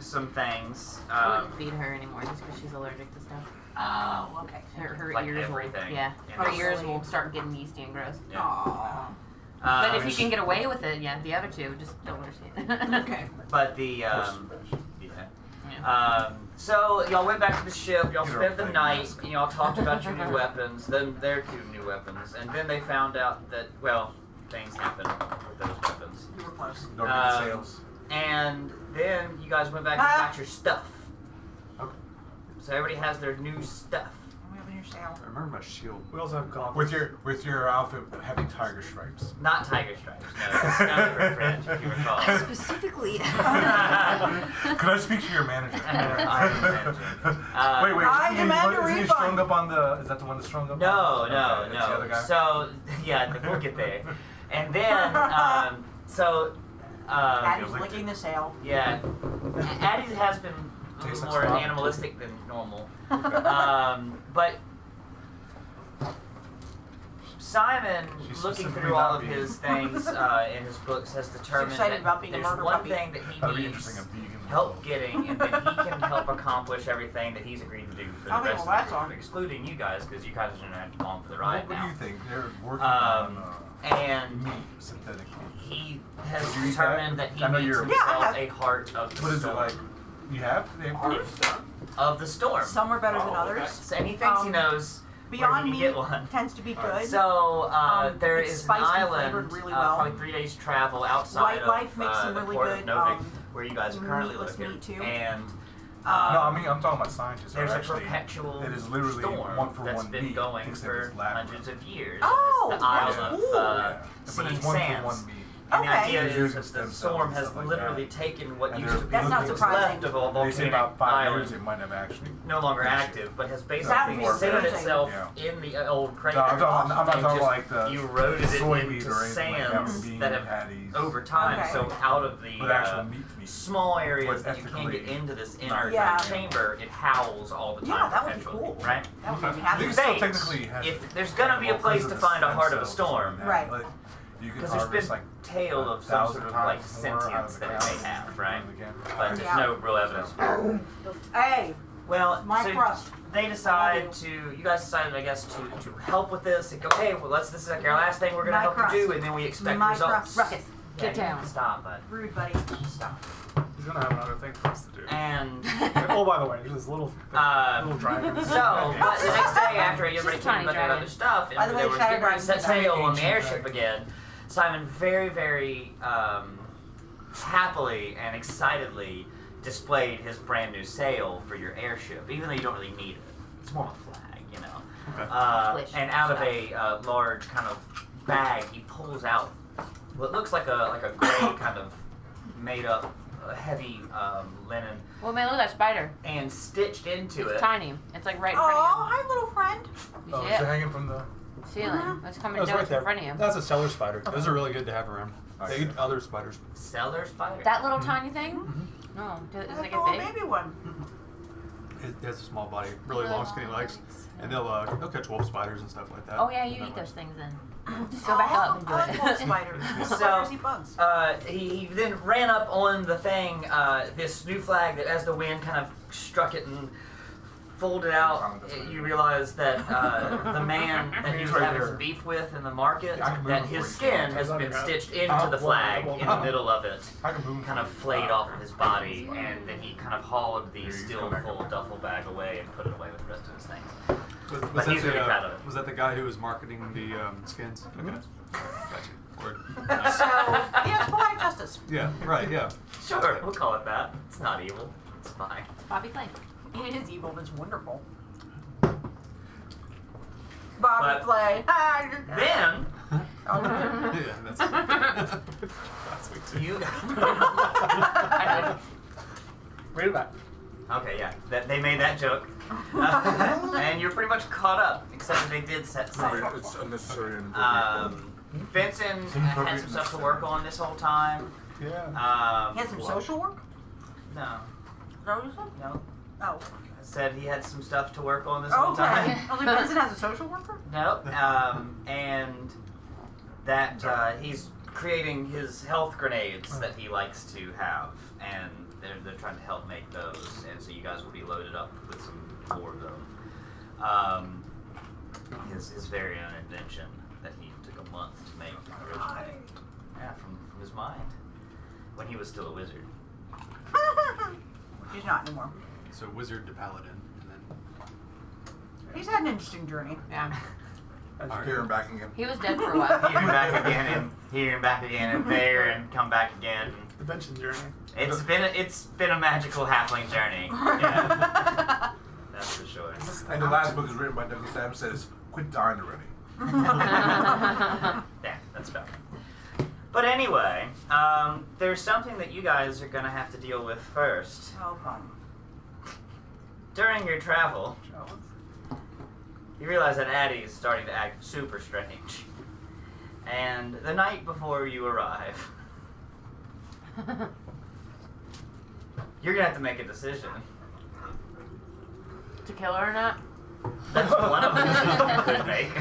some things. I wouldn't feed her anymore just because she's allergic to stuff. Oh, okay. Her like ears everything. will, yeah. Her ears will start getting yeasty and gross. Yeah. Aww. But if you can get away with it, yeah, the other two just don't understand. Okay. But the so y'all went back to the ship. Y'all spent the night. And y'all talked about your new weapons. Then their 2 new weapons, and then they found out that things happened with those weapons. You were close. Don't get the sails. And then you guys went back and got your stuff. Okay. So everybody has their new stuff. We have your sail. I remember my shield. We also have goggles. With your outfit having tiger stripes. Not tiger stripes. No, that's not French, if you recall. Specifically. Could I speak to your manager? I'm the manager. Wait. I demand a Isn't he refund. strung up on the? Is that the one that's strung up? No, on? no, Okay, that's the other no. guy? So yeah, we'll get there. And then Addie's licking the sail. yeah, Addie has been a Tastes little like more slop. animalistic than normal. But Simon, She's looking specifically through all not of being- his things in his books, has determined excited that about being a there's murder one puppy. thing that That'd be he interesting. needs A vegan. help getting, and that he can help accomplish everything that he's agreed to do for the Okay, rest well, of that's the group, on. excluding you guys, because you guys are not along for the ride What do now. you think? They're working And meat, synthetic meat. he has Did you eat determined that? that he I know makes you're- himself Yeah, I have. a heart of the What is it storm. like? You have? They have Of the storm. Some are better than Oh, others. So, and he thinks he knows where Beyond he can meat get one. tends to be good. So there it's is an spiced and island, flavored really well. probably 3 days travel outside White of Life makes some the really port good, of Novik, where you guys are currently meatless living. meat, too. And No, I mean I'm talking about scientists. there's are a actually, perpetual it is literally storm one for that's one been meat. going Thinks that for it's lab hundreds of years. Oh, it's the Isle that's of cool. But Seeing it's one for Sands. one meat. And the Okay. idea They're is using that stem the cells storm and has stuff like literally that. taken what And used to be That's not what was surprising. left of a They say volcanic about 5 years island, it might have actually. no longer finished. active, but has That basically would be centered amazing. itself Yeah. in the old crater. No, I'm not and talking just like the eroded it soy into meat or anything like that, sands bean that have patties. over time, Okay. so out of the But actual meat. small areas But that you can't get ethically into this inner Yeah. chamber, it howls all the time. Yeah, that would be perpetually, cool. right? That would make me I happy. think it still Thanks. technically has. If there's gonna be a place to find a heart of a storm, Right. You can because there's harvest been like tale of some sort of like 1,000 times more out of sentience the that it ground may have, than right? again. But there's Yeah. no real evidence for it. Hey, Well, my so crust. they decide to, you guys decided, I guess, to help with this and go, hey, well, this is like our last thing we're gonna My help crust. you do, and then we expect My results. crust. Ruckus, Yeah, get you down. Stop, bud. Rude, buddy. Stop. He's gonna have another thing for us to do. And Oh, by the way, there's this little dragon. so, but the next day after everybody Just a came tiny about their dragon. other stuff, By and the they way, were Shadow getting ready to set Dragon's sail on the ancient airship dragon. again, Simon very, very happily and excitedly displayed his brand new sail for your airship, even though you don't really need it. It's more of a flag, you know. Okay. Squish. And out of a large kind of bag, he pulls out what looks like a gray kind of made up heavy linen, Well, man, look at that spider. and stitched into It's it. tiny. It's like right in Oh, front hi, little friend. of you. Oh, is it Yeah, hanging from the? ceiling. It's coming That's down right in front of you. That's a cellar spider. Those are really good to have around. Nice. They eat other spiders. Cellar spider. That little tiny thing? No, does That's it a get little big? baby one. It has a small body, really long, skinny legs, and they'll catch wolf spiders and stuff like that. Oh yeah, you eat those things then. Just go back up and do I like little it. spiders. So- Spiders eat bugs. He then ran up on the thing, this new flag that as the wind kind of struck it and folded out, you realize that the man that he was Right having there. some beef with in the market, Yeah, I can move that it his for you. skin has been stitched into the flag in the middle of it, I can move. kind of flayed off of his body, and then he kind of hauled the still full duffel bag away and put it away with the rest of his things. But he's really proud of it. Was that the guy who was marketing the skins? Okay. Gotcha. Word. So, yes, poetic justice. Yeah, right, yeah. Sure, we'll call it that. It's not evil. It's fine. Bobby Flay. It is evil, but it's wonderful. But- Bobby Flay. Then Yeah, that's last week too. you. Read it back. Okay, yeah, they made that joke, and you're pretty much caught up, except that they did set sail. It's unnecessary and Benson had some stuff to work on this whole time. Yeah. He had some social work? No, Is that what you said? no. Oh. I said he had some stuff to work on this whole Okay. time. Only Benson has a social worker? No, and that he's creating his health grenades that he likes to have, and they're trying to help make those, and so you guys will be loaded up with some more of them. His very own invention that he took a month to make originally. Yeah, from his mind when he was still a wizard. He's not anymore. So wizard to paladin, and then He's had an interesting journey. Yeah. Here and back again. He was dead for a while. Here and back again, and here and back again, and there, and come back again. the Benson journey. It's been a magical halfling journey. Yeah. That's for sure. And the last book is written by Douglas Adams. Says, "Quit dying already." Yeah, that's about right. But anyway, there's something that you guys are gonna have to deal with first. Oh, fun. During your travel, you realize that Addie is starting to act super strange. And the night before you arrive, you're gonna have to make a decision. To kill her or not? That's one of them that you could make.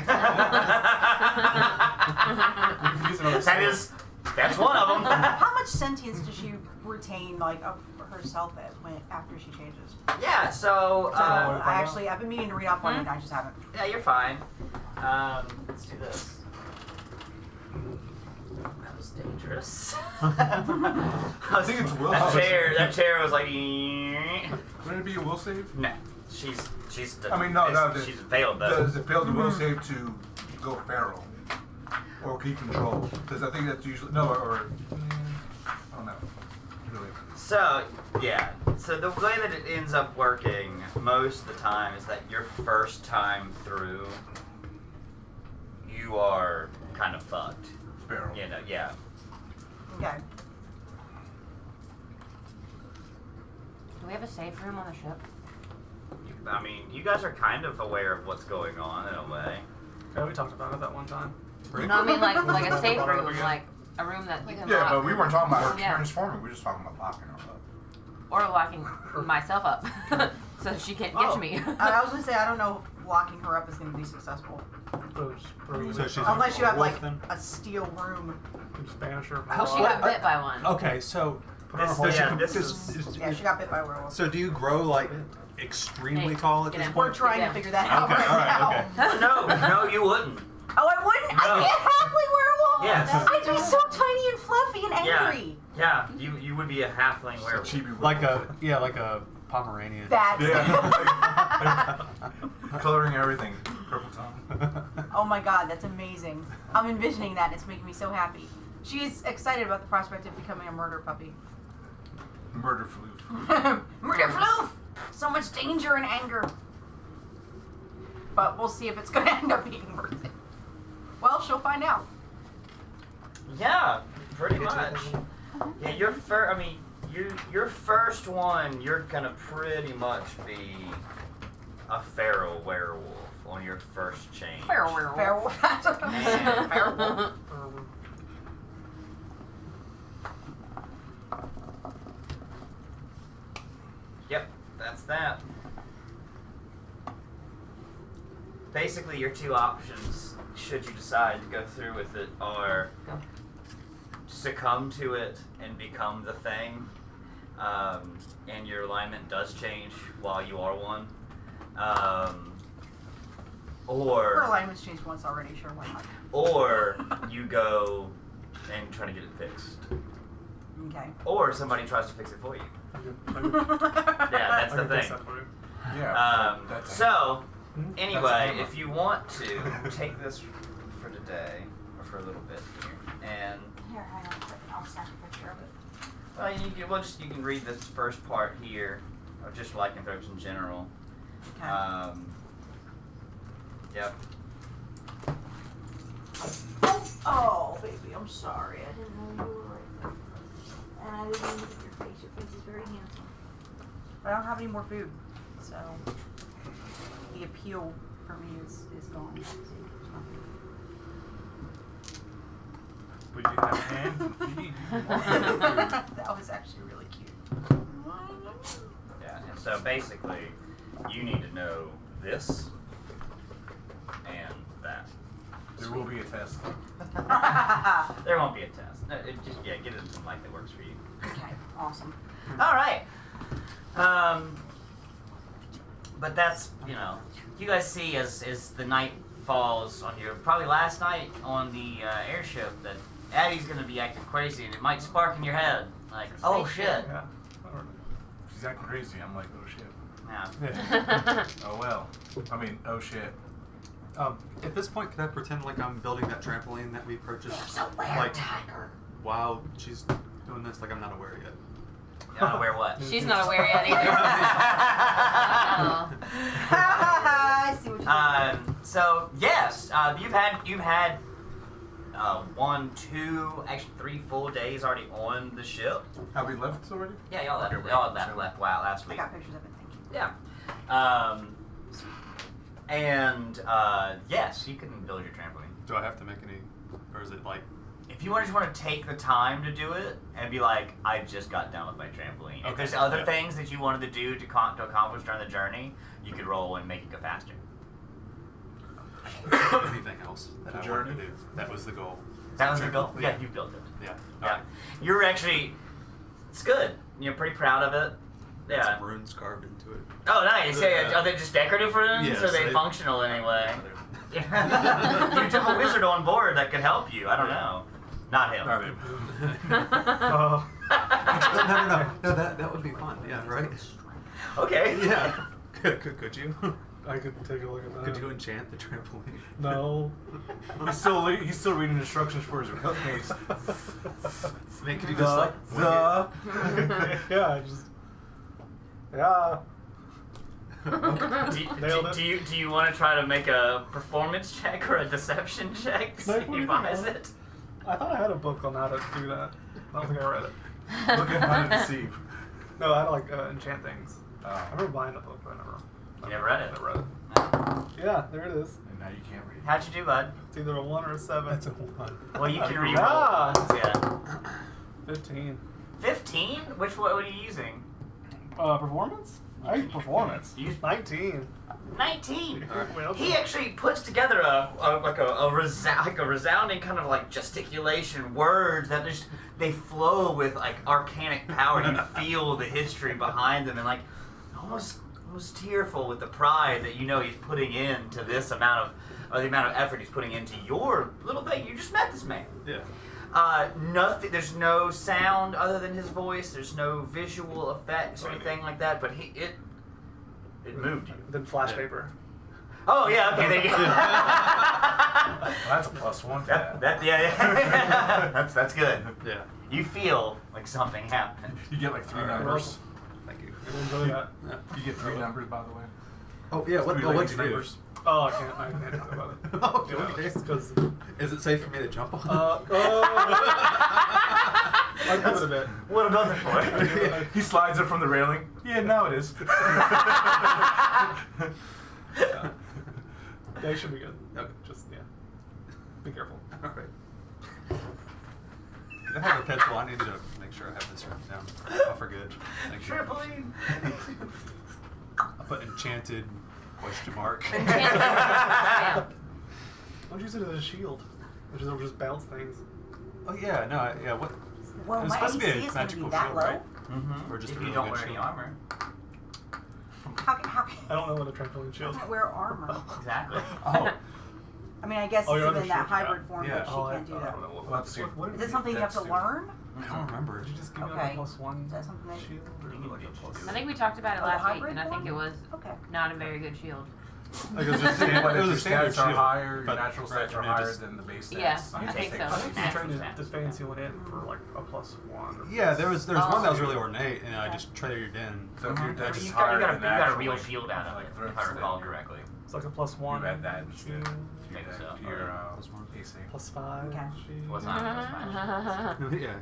That's one of them. How much sentience does she retain, like, of herself after she changes? Yeah, so, I've been meaning to read up on it, and I just haven't. yeah, you're fine. Let's do this. That was dangerous. I think it's will. That chair was like. Wouldn't it be a will save? No, she's. I mean, no. She's failed though. Does it fail the will save to go feral or keep control? Because I think that's usually I don't know. Really. So yeah. So the way that it ends up working most of the time is that your first time through, you are kind of fucked. Feral. You know, yeah. Okay. Do we have a safe room on the ship? I mean, you guys are kind of aware of what's going on in a way. Yeah, we talked about it that one time. No, I mean like a safe room, like a room that you can Yeah, lock. but we weren't talking about her Yeah. transforming. We were just talking about locking her up. Or locking myself up so she can't get to me. I was gonna say, I don't know if locking her up is gonna be successful. So she's Unless you have, wolf like, then? a steel room. Spanish or Oh, she got bit by one. Okay, so Yeah, she got bit by a werewolf. So do you grow like extremely Hey, tall at get this in. We're point? trying Yeah. to figure that out Okay, right alright, now. No, you wouldn't. Oh, I wouldn't? No. I'd be a halfling werewolf? Yes. I'd be so tiny and fluffy and Yeah. angry. Yeah, you would be a halfling werewolf. Chibi Like a Pomeranian. That's Yeah. Coloring everything purple tongue. Oh my god, that's amazing. I'm envisioning that and it's making me so happy. She's excited about the prospect of becoming a murder puppy. Murder floof. Murder floof! So much danger and anger. But we'll see if it's gonna end up being worth it. Well, she'll find out. Yeah, pretty much. Yeah, your first one, you're gonna pretty much be a feral werewolf on your first change. Feral werewolf. Werewolf. That's what I'm saying. Werewolf. Yep, that's that. Basically, your two options, should you decide to go through with it, are succumb to it and become the thing, and your alignment does change while you are one, Her or alignment's changed once already, sure, why not? or you go and try to get it fixed, Okay. or somebody tries to fix it for you. Yeah, That's the thing. Yeah. So, anyway, That's a if you want to take this for today, or for a little bit here, and Here, hang on. I'll snap a picture of it. well, you can read this first part here, of just lycanthropes in general. Okay. Yep. Oh, baby, I'm sorry. I didn't know you were right there. And I didn't even look at your face. Your face is very handsome. But I don't have any more food, so the appeal for me is gone. But you have hands and feet. That was actually really cute. Yeah, and so basically, you need to know this and that. There will be a test. There won't be a test. Just get it in some light that works for you. Okay, awesome. All right. But that's, you guys see as the night falls on your probably last night on the airship that Addie's gonna be acting crazy and it might spark in your head like, oh shit. Yeah. She's acting crazy. I'm like, oh shit. Yeah. Oh well. I mean, oh shit. At this point, can I pretend like I'm building that trampoline that we purchased? So where, Like, Tiger? wow, she's doing this like I'm not aware yet. You're not aware what? She's not aware yet either. I see what you're doing. So yes, you've had 1, 2, actually 3 full days already on the ship. Have we left already? Yeah, y'all left. Okay, Y'all so- left last I week. got pictures of it, thank you. Yeah. And yes, you can build your trampoline. Do I have to make any, or is it like? If you just want to take the time to do it and be like, I just got done with my trampoline. Okay, If there's other yeah. things that you wanted to do to accomplish during the journey, you could roll and make it go faster. Anything else that The I wanted journey? to do? That was the goal. That was the goal? Yeah, you built it. Yeah. Yeah. You're actually, it's good. You're pretty proud of it. Got Yeah. some runes carved into it. Oh, nice. Yeah. Yeah. Are they just decorative runes, Yes, or are they they- functional anyway? You took a wizard on board that could help you. I don't know. Not him. Not him. Oh. No, that would be fun. Yeah, right? Okay. Yeah. Could you? I could take a look at that. Could you enchant the trampoline? No. He's still reading instructions for his cupcakes. Man, could you just like Yeah, I just. Yeah. Nailed it. Do you want to try to make a performance check or a deception check to see Like, if what do he you buys think? it? I thought I had a book on how to do that. I don't think I read it. Look at how to deceive. No, I had like enchant things. I Oh. remember buying a book, but You never read it? never read it. Yeah, there it is. And now you can't read. How'd you do, bud? It's either a 1 or a 7. That's a 1. Well, you can Yeah. re-roll ones, yeah. 15. 15? What are you using? Performance? I use performance. You use 19. 19. Well, He actually puts together a resounding kind of like gesticulation, words that just they flow with like arcanic power. You feel the history behind them and like almost tearful with the pride that he's putting into this amount of the amount of effort he's putting into your little thing. You just met this man. Yeah. Nothing. There's no sound other than his voice. There's no visual effects or anything like that. But it moved you. Then flash Yeah. paper. Oh yeah. Okay. There you go. That's a +1 for that. Yeah. that's good. Yeah. You feel like something happened. You get like 3 Alright. numbers. Thank you. I enjoy that. Yeah. You get 3 numbers, by the way. Oh yeah. What'd 3 you ladies' do? numbers. Oh, I can't talk about it. Oh, Yeah, okay. just 'cause, Is it safe for me to jump on? I'll give it a bit. What about the point? He slides it from the railing. Yeah, now it is. Yeah. They should be good. Okay. Just, yeah. Be careful. All right. I have a pencil. I need to make sure I have this written down. I'll forget. Thank you. Trampoline. I put enchanted ? Yeah. Don't use it as a shield. It'll just bounce things. Oh yeah, no, yeah. What? Well, It's my supposed to be AC a is going to be magical that shield, low. right? Mm-hmm. Or just if a you really don't good wear any shield. armor. How can I don't know what a trampoline I shield. can't wear armor? Exactly. Oh, I mean, I guess Oh, it's you're in that undershirt, hybrid yeah. form, Yeah. but she Oh, can't do I that. don't know. Well, let's see. Is it something you have to learn? I don't remember. Did you just give me Okay. like a +1 Is that something that- shield? Or You like did a just plus- do I think we talked about it Oh, the last week, hybrid and I think it one? was Okay. not a very good shield. Like it was just But it was if a your standard stats are shield. higher, your but- natural right, stats are and it higher just- than the base stats. Yeah, You I take think so. plus I think you're trying natural to stats. fancy one in for like a +1. Or Yeah, there was Oh. one that was really ornate, and I just traded in. So if your Mhm. dex is You higher got than a actual, real like, shield out of like it, threats, if I recall then correctly. It's like a +1. You add that instead. shield, To Think your, so. to your +1. AC. +5. Okay. shield. Was not plus five. Yeah.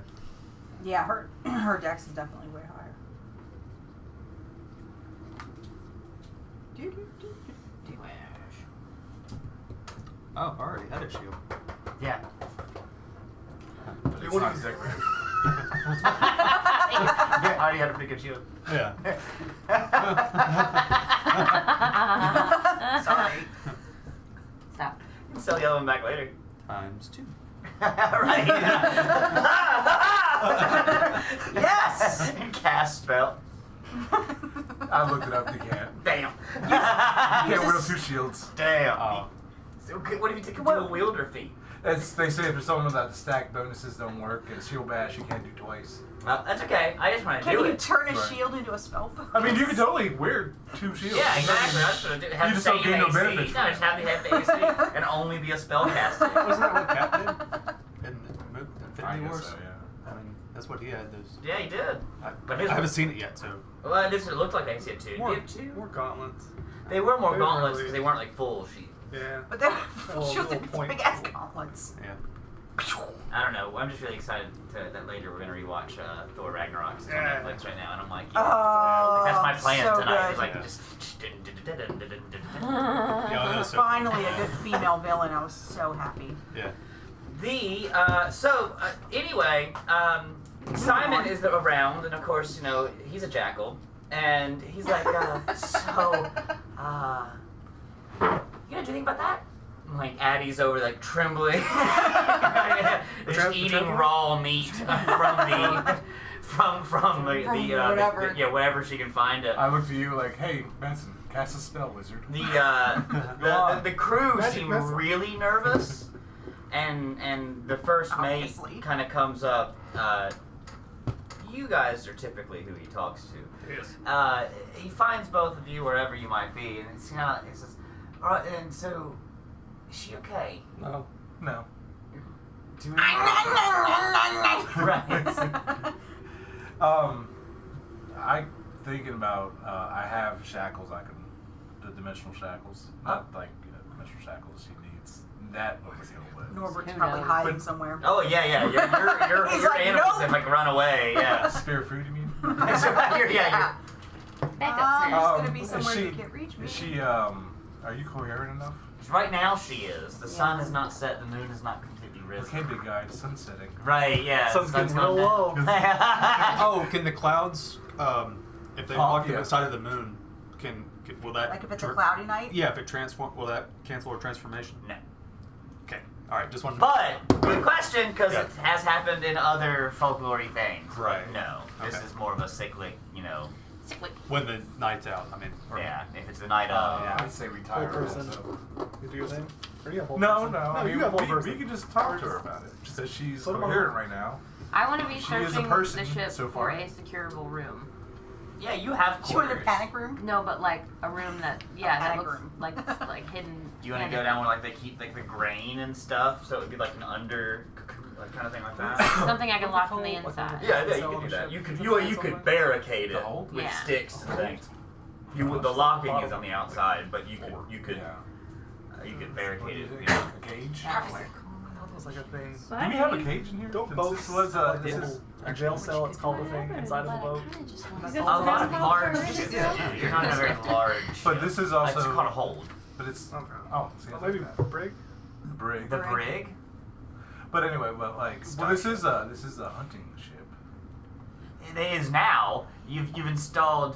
Yeah, her dex is definitely way higher. Oh, I already had a shield. Yeah. But it's want not to- exactly. I already had a pretty good shield. Yeah. Sorry. Stop. You can sell the other one back later. ×2. Right. Yes! And cast spell. I looked it up. You can't. Damn. You can't wield two shields. Damn. Oh. So, what if you take a dual wielder feat? They say if someone that the stack bonuses don't work, and shield bash you can't do twice. Well, that's okay. I just want to Can do you it. turn a Right. shield into a spell focus? I mean, you could totally wear two shields. Yeah, exactly. That's what I do. Have You the just don't same gain no AC. benefits No, from just it. have the AC and only be a spellcaster. Wasn't that what Cap did? In I Infinity guess Wars? so, yeah. I mean, that's what he had. Those. Yeah, he did. But his I haven't seen it yet, so. Well, at least it looked like they had two. More, You have two? more gauntlets. They were more They gauntlets really- because they weren't like full sheet. Yeah. But they're Oh, shields little are point. big ass gauntlets. Yeah. I don't know. I'm just really excited that later we're gonna rewatch Thor Ragnarok. It's on Yeah. Netflix right now, and I'm like, Oh, that's my plan so tonight. good. It's like Yeah. just. Yeah, that was so Finally, a good female villain. I was so happy. Yeah. Anyway, Simon is around, and of course, you know, he's a jackal, and he's like, you gonna do anything about that? And, like, Addie's over, like, trembling, just eating raw meat from whatever. whatever she can find it. I looked at you like, hey, Benson, cast a spell, wizard. The crew Magic seem missile. really nervous, and the first mate Obviously. kind of comes up. You guys are typically who he talks to. Yes. He finds both of you wherever you might be, and it's kind of, he says, "All right, and so, is she okay?" No. No. Doing Right. I thinking about. I have shackles. The dimensional shackles, not like dimensional shackles. She needs that over here. Norbert's Who probably knows? hiding somewhere. Oh yeah. Your He's your like, animals "Nope." have like run away. Yeah. Spear food, you mean? Back upstairs. There's gonna be is somewhere she- you can't reach me. Is she? Are you coherent enough? Right now she is. The sun has not set. The moon is not completely risen. Okay, big guy. The sun's setting. Right. Yeah. Sun's the sun's getting real gone low. down. Oh, can the clouds, if they Oh, walk to yeah. the side of the moon, will that? Like if it's a cloudy night? Yeah, if it will that cancel her transformation? No. Okay. All right. Just one. But good question, because Yeah. it has happened in other folklore things. Right. No, this Okay. is more of a cyclic. You know. When the night's out, I mean. Or, Yeah. If it's the night of. Yeah. I'd say retire. Whole person. also. You do your thing? Or do you have whole No, person? no. I mean, you have whole we person. can just talk to her about it. Just that she's Put 'em on. coherent right now. I want to be She is a searching person the ship so for far. a securable room. Yeah, you have. She wanted a quarters. panic room? No, but like a room that that panic looks room. like hidden. Do you want to go down where like they keep like the grain and stuff, so it would be like an under like kind of thing like that? Something I can lock from the inside. Yeah, you could do that. You could barricade it The hold? with Yeah. sticks and things. The locking is on the outside, but you could Yeah. you could barricade it. What You do you know. think? A cage? Yeah. I thought it was like a thing. Do we have a cage in here? Don't Since boats. This was like this a is jail cell. It's called a thing inside of the boat. A lot of large ships. You're not in a very large. But ship. this is It's also. called a hold. But it's. Okay. Oh, see, Oh, it's maybe like that. brig. The brig. The brig. But anyway, well, this is a hunting ship. It is now. You've installed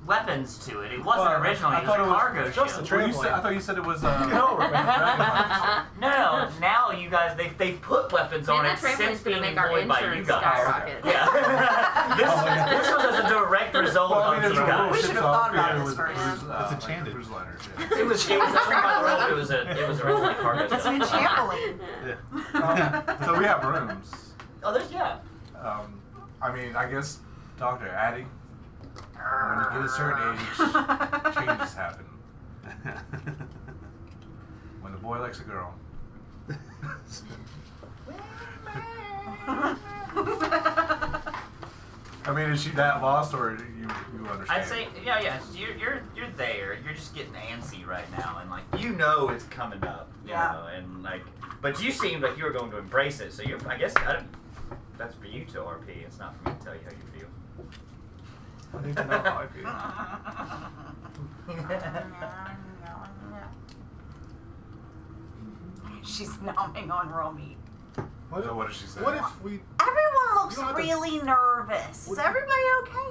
weapons to it. It wasn't Well, originally. I It was thought a it was cargo just ship. a Well, I thought you said it was. No, No. Now you guys, they've put weapons Man, on that it trampoline's since being gonna make our employed by you insurance guys. skyrocket. Yeah. this was as a direct result Well, I of mean, you it's a little We guys. should ship have thought about it this was, first. It was, It's like enchanted. a cruise liner ship. It was originally cargo It's ship. an trampoline. Yeah. So we have rooms. Oh, there's I mean, I guess, Dr. Addie, when you get a certain age, changes happen. When a boy likes a girl. I mean, is she that lost, or do you understand? I'd say yeah. You're there. You're just getting antsy right now, and like you know it's coming up. You Yeah. know, and like, but you seemed like you were going to embrace it. So I guess that's for you to RP. It's not for me to tell you how you feel. I need to know how I feel. She's nomming on raw meat. So what did she say? What if we? Everyone looks You don't have to- really nervous. Is Would- everybody okay?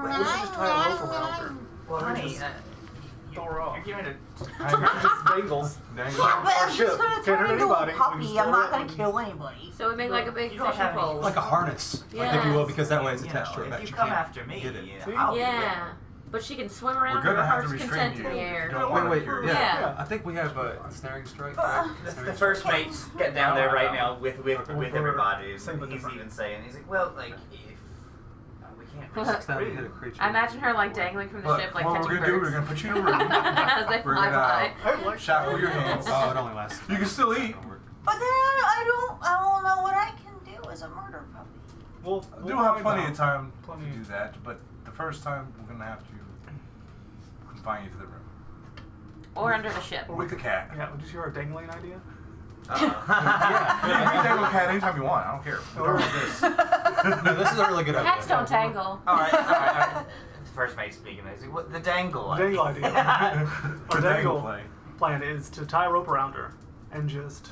We should just tie a rope around her. Well, honey, throw her off. You're giving it Just dangles. Dangle. Yeah, but I'm ship. just gonna Can't turn hurt into a anybody. We puppy. just I'm throw not it gonna and- kill anybody. So we make like a big You don't fishing have any- pole. Like a harness, like if you Yeah. will, because that way it's You attached know, to her back. if you She come can't after me, get it. you know, See? I'll be Yeah. But she can swim around We're with her gonna have to heart's restrain content you. in the air. Don't Wait, wanna- wait, yeah. Yeah. I think we have a snaring strike. The first mate's getting down there right now with Okay. everybody. Same but He's different. even saying, he's like, well, like, if we can't reach Next the time we hit a crew. creature. I imagine her like dangling from the Look, ship, like what catching we're gonna do, birds. we're gonna put you in a room. As they We're fly by. gonna I like shackle your hands. Oh, it only lasts. You can still eat. But then I don't know what I can do as a murder puppy. We'll We'll have plenty of time Plenty. to do that, but the first time we're gonna have to confine you to the room. Or under the ship. Or with the cat. Yeah, did you hear our dangling idea? Uh-oh. You can dangle a cat anytime you want. I don't care. We're done with this. No, this is a really good idea. Cats don't tangle. all right. The first mate speaking. He's like, what the dangle? Dangle idea. The Our dangle dangle play. plan is to tie a rope around her and just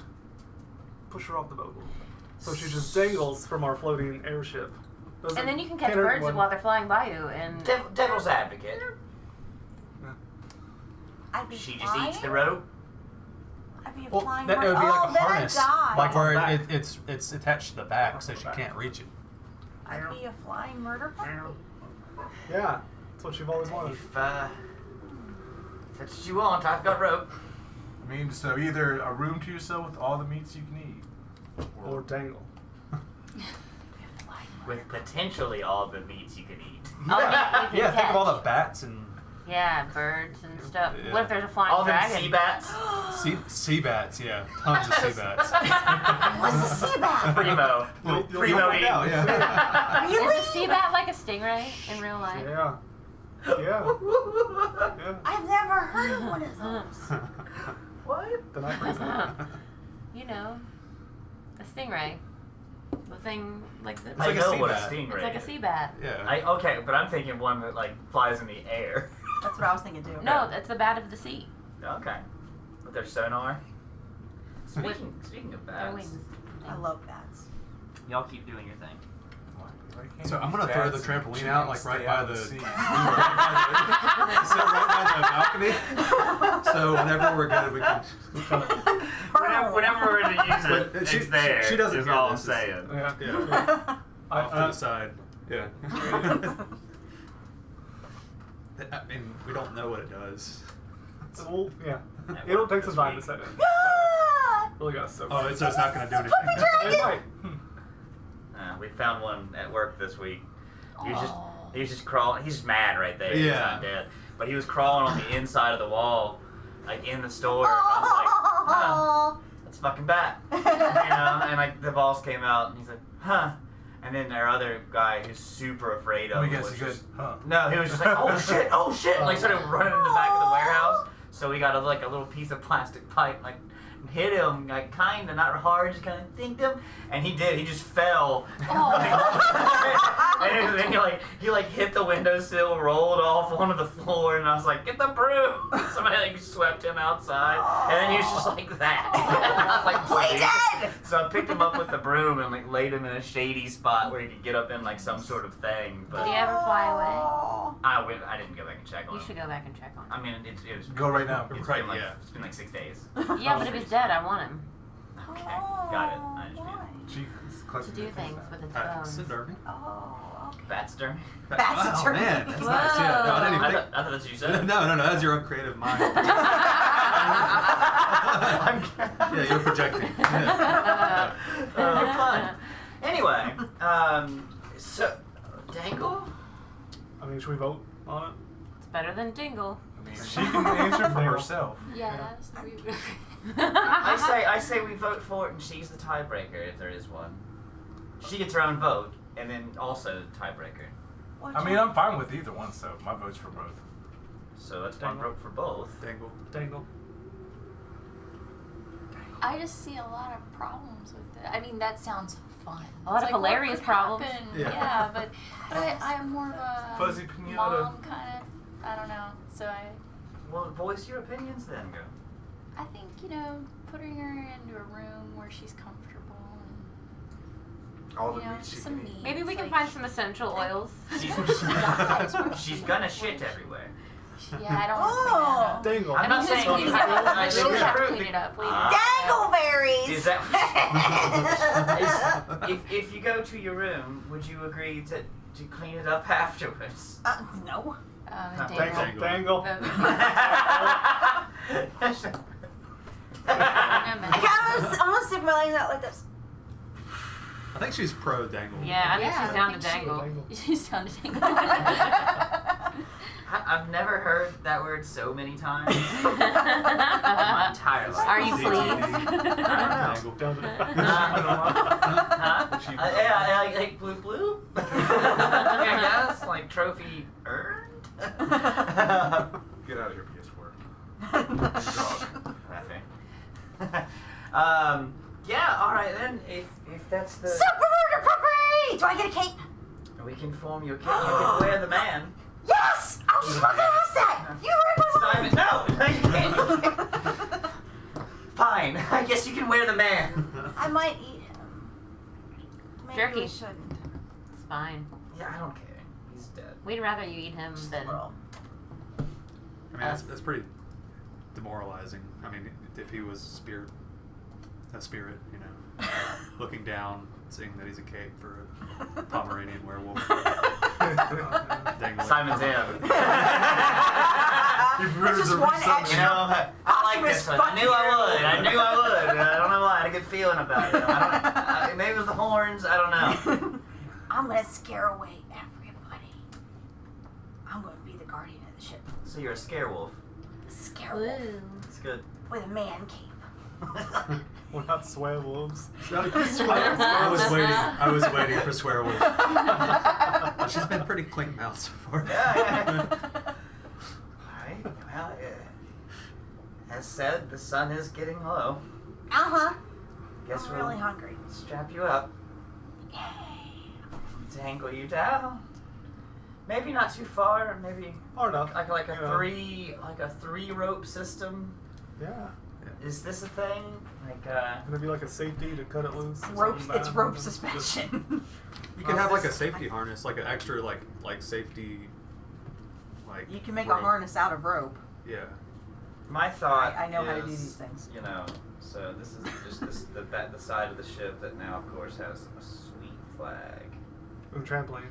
push her off the boat. So she just dangles from our floating airship. And then you can catch Can't hurt birds one. while they're flying by you. And Devil's advocate. I'd be She just flying? eats the rope. I'd be a Well, flying that bird. would be like Oh, a then harness, I'd die. like where Back. it's attached to the back, so she Back. can't reach it. I'd be a flying murder puppy. Yeah, that's what you've always wanted. If that's what you want, I've got rope. I mean, so either a room to yourself with all the meats you can eat, Or dangle. With potentially all the meats you can eat. all the meat we can Yeah, think of all catch. the bats and Yeah, birds and stuff. Yeah. What if there's a flying All them dragon? sea bats. sea bats. Yeah, tons of sea bats. What's a sea bat? Primo. You'll Primo find eating. out, yeah. Really? Is a sea bat like a stingray in real life? Yeah. Yeah. Yeah. I've never heard of one of those. What? Then I freeze You know, a stingray. The thing like the, I like a know sea what a bat. stingray it's like a is. sea bat. Yeah. Okay, but I'm thinking one that like flies in the air. That's what I was thinking too. No, that's the bat of the sea. Okay. With their sonar. Speaking of Their bats, wings. I love bats. y'all keep doing your thing. Why can't So these I'm gonna throw the bats trampoline and out, like, chickens right stay by out of the- sea? Sit right by the balcony. So whenever we're good, we can. Whenever we're to use it, But it's she- there. she doesn't is hear all I'm this. saying. Yeah. Yeah. Off to the side. Yeah. I mean, we don't know what it does. So we'll, yeah. That It'll worked take some this time to week. set in. Ah! Really got so. Oh, so it's not going to do anything. It might. We found one at work this week. He was Aw. just crawling. He's mad right there. He's Yeah. not dead. But he was crawling on the inside of the wall, like in the store. And I was like, huh, that's a fucking bat. You know? And like the balls came out, and he's like, huh. And then our other guy who's super afraid of Let it me guess, was he goes, just, huh? no, he was just like, oh shit, and like started running in the back of the warehouse. So we got a little piece of plastic pipe, like hit him, like kind of not hard, just kind of dinked him, and he did. He just fell. And then he hit the windowsill, rolled off onto the floor, and I was like, get the broom. Somebody like swept him outside, and then he was just like that. I was like, Play "Please." dead! So I picked him up with the broom and like laid him in a shady spot where he could get up in like some sort of thing. But Did he ever fly away? I didn't go back and check on You him. should go back and check on him. I mean, it was. Go right now. It's Right, been like, yeah. it's been like 6 days. Yeah, but if he's dead, I want him Okay, got it. I understand. Why? to do things with his That's bones. derby. Oh, okay. Bats derby. That's Oh man, that's nice. Yeah, no, I didn't even think. I thought that's what you said. No, that's your own creative mind. Yeah, you're projecting. Yeah. Fun. Anyway, so dangle. I mean, should we vote on it? It's better than dingle. I mean, she can answer for herself. Yes. I say we vote for it, and she's the tiebreaker if there is one. She gets her own vote, and then also the tiebreaker. I mean, I'm fine with either one, so my vote's for both. So that's one Dangle. vote for both. Dangle. Dangle. I just see a lot of problems with it. I mean, that sounds fun. A lot It's of like, what hilarious could problems. happen? Yeah. Yeah, but I'm more of a Fuzzy pinata. mom kind of. I don't know. So Well, voice your opinions then, go. I think putting her into a room where she's comfortable and All the you know, meat she some can eat. needs. Maybe we can like- find some essential oils. She's gonna shit everywhere. Yeah, I don't want to clean that up. Dangle. I'm not saying We you have have to clean it up. Dangleberries! Is that if you go to your room, would you agree to clean it up afterwards? No. Dangle. Dangle. I almost sit my legs out like this. I think she's pro dangle. Yeah, I think Yeah, she's down I to think dangle. She's down to dangle. I've never heard that word so many times in my entire life. Are you CTD. pleased? Dangle. Huh? Yeah, like blue blue. I guess like trophy earned. Get out of here, PS4. Laughing. Yeah. All right then. If that's the, Super murder puppy! Do I get a cape? we can form your kit. You can wear the man. Yes! I was just about to ask that! You read my Simon, no. You can't. Fine. I guess you can wear the man. I might eat him. Maybe Jerky. we shouldn't. It's fine. Yeah, I don't care. He's dead. We'd rather you eat him than. Squirrel. I mean, that's pretty demoralizing. I mean, if he was a spirit, you know, looking down, seeing that he's a cape for a Pomeranian werewolf. Dangling. Simon's in. It's just one You extra. know, I like this one. I knew I would. I don't know why. I had a good feeling about it. Maybe it was the horns. I don't know. I'm gonna scare away everybody. I'm gonna be the guardian of the ship. So you're a scarewolf. Scare wolf Ooh. It's good. with a man cape. We're not werewolves. I was waiting for Swearwolf. She's been pretty clean mouthed so far. Yeah. Alright, well, as said, the sun is getting low. Uh-huh. Guess I'm we'll really hungry. strap you up, dangle you down. Maybe not too far, maybe Or enough. like a You know. three rope system. Yeah. Is this a thing? Like Gonna be like a safety to cut it loose. or Rope. something It's bad. rope Just- suspension. You could have like a safety harness, like an extra like safety. Like You can make rope. a harness out of rope. Yeah. my thought. I know how to do is, these things. You know, so this is just the side of the ship that now, of course, has a sweet flag And trampoline.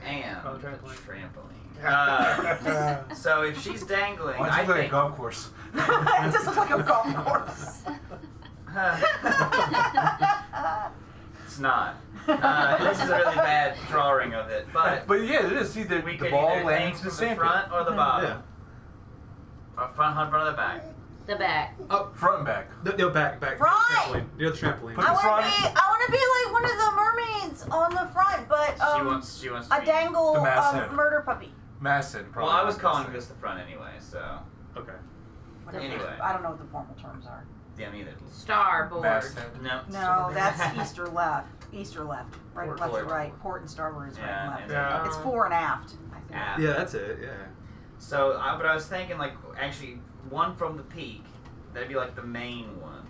and Oh, a trampoline. trampoline. Yeah. So if she's dangling, Why'd I you play a think. golf course? It just looks like a golf course. It's not. This is a really bad drawing of it, but yeah, it is. See, the we could ball either lands hang in from the the sand. front or the bottom. Yeah. Or front or the back. The back. Oh, Front and back. no, back. Right. Trampoline. Near the trampoline. Put I the want front- to be like one of the mermaids on the front, but She wants to a be. dangle The masthead. murder puppy. Masthead, Well, probably. I was calling this the front anyway, so Okay. Whatever. Anyway. I don't know what the formal terms are. yeah, neither. Starboard. Masthead. No. No, that's easter left. Easter left. Right, Port. left to Port. right. Port and starboard is right Yeah, and left. and Yeah. It's fore and aft, I think. Aft. Yeah, that's it. Yeah. So, but I was thinking like actually one from the peak. That'd be like the main one,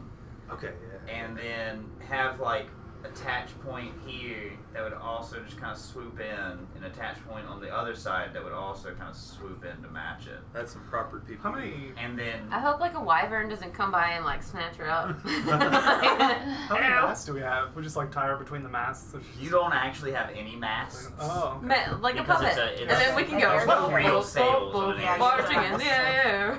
Okay. Yeah. and then have like attach point here that would also just kind of swoop in, and attach point on the other side that would also kind of swoop in to match it, That's some proper people. How many? and then I hope like a wyvern doesn't come by and like snatch her up. How many masts do we have? We just like tie her between the masts. So she's you don't actually have any masts. Oh. Okay. Like a Because puppet. it's And then we can go. There's no real boop, sails boop, underneath. Yeah, marching in the air.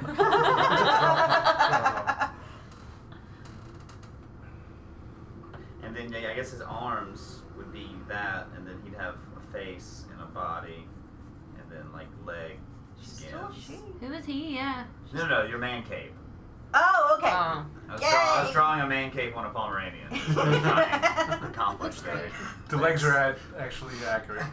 And then yeah, I guess his arms would be that, and then he'd have a face and a body, and then like leg, skins. Still she. Who is he? Yeah. No, your man cape. Oh, okay. Oh. I was Yay! drawing a man cape on a Pomeranian. Complex there. The legs are actually accurate.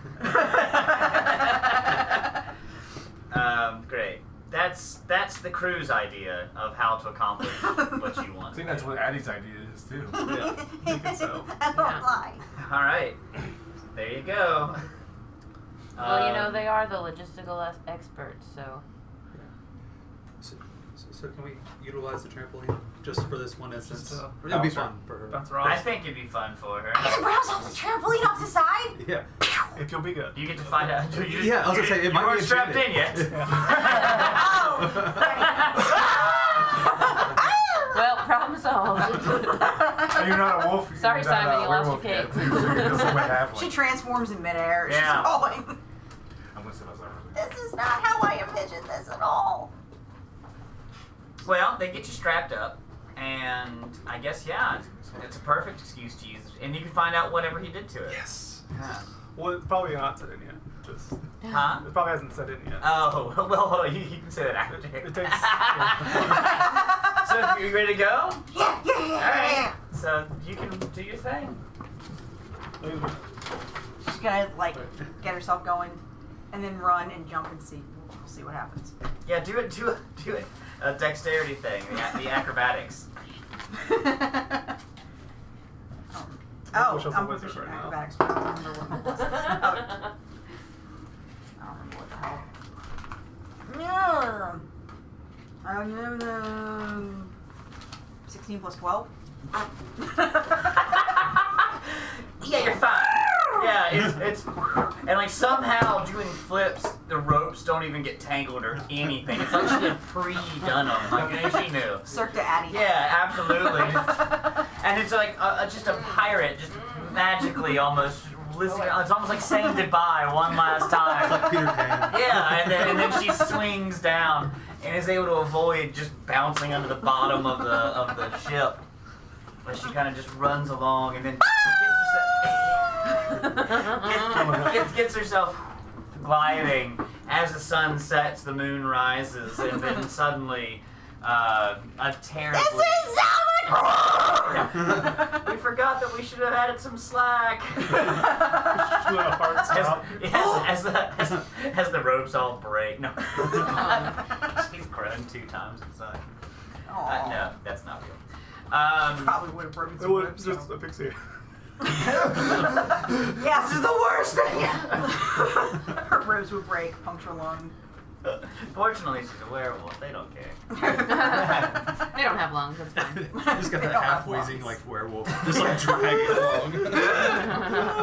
Great. That's the crew's idea of how to accomplish what you I want. think that's what Addie's idea is too. Yeah. I think so. I don't Yeah. lie. All right. There you go. Well, you know, they are the logistical experts, so. So can we utilize the trampoline just for this one instance? Just to It'll be bounce her. fun for her. Bounce her I off. think it'd be fun for her. I can bounce off the trampoline off the side. Yeah. If you'll be good. You get to find out. Yeah, I was gonna say, it you might be weren't a strapped cheat. in yet. I Well, problem solved. You're not a wolf. Sorry, you're not Simon, a you lost your werewolf yet, cake. too, so you're just a wet halfling. She transforms in midair. Yeah. She's falling. I'm gonna sit outside. This is not how I envisioned this at all. Well, they get you strapped up, and I guess, yeah, it's a perfect excuse to use it. And you can find out whatever he did to it. Yes. Yeah. Well, it's probably not set in yet. Just Huh? it probably hasn't set in yet. Oh, well, you can say that after. It takes. So, you ready to go? Yeah. Alright. So, you can do your thing. She's gonna like get herself going, and then run and jump and see. We'll see what happens. Yeah, do it. A dexterity thing, the acrobatics. Oh, Wish I was a I'm wizard proficient in right now. acrobatics, but I don't remember what my plus is. I don't remember what the hell. Yeah. 16 plus 12. Yeah, you're fine. Yeah, it's and like somehow doing flips, the ropes don't even get tangled or anything. It's like she had pre-done them, like she knew. Cirque to Addie. Yeah, absolutely. And it's like just a pirate, just magically almost listening. It's almost like saying goodbye one last time. It's like Peter Pan. Yeah, and then she swings down and is able to avoid just bouncing under the bottom of the ship. But she kind of just runs along and then gets herself gliding. As the sun sets, the moon rises, and then suddenly a terribly... This is We forgot that we should have added some slack. Hard stop. As the ropes all break. No. She's grown 2 times in size. No, that's not real. Probably would have broken It some was ribs. just a pixie. Yeah, this is the worst thing. Her ribs would break, puncture lung. Fortunately, she's a werewolf. They don't care. They don't have lungs, that's fine. Just got They that don't half have wheezing lungs. like werewolf, just like dragging along.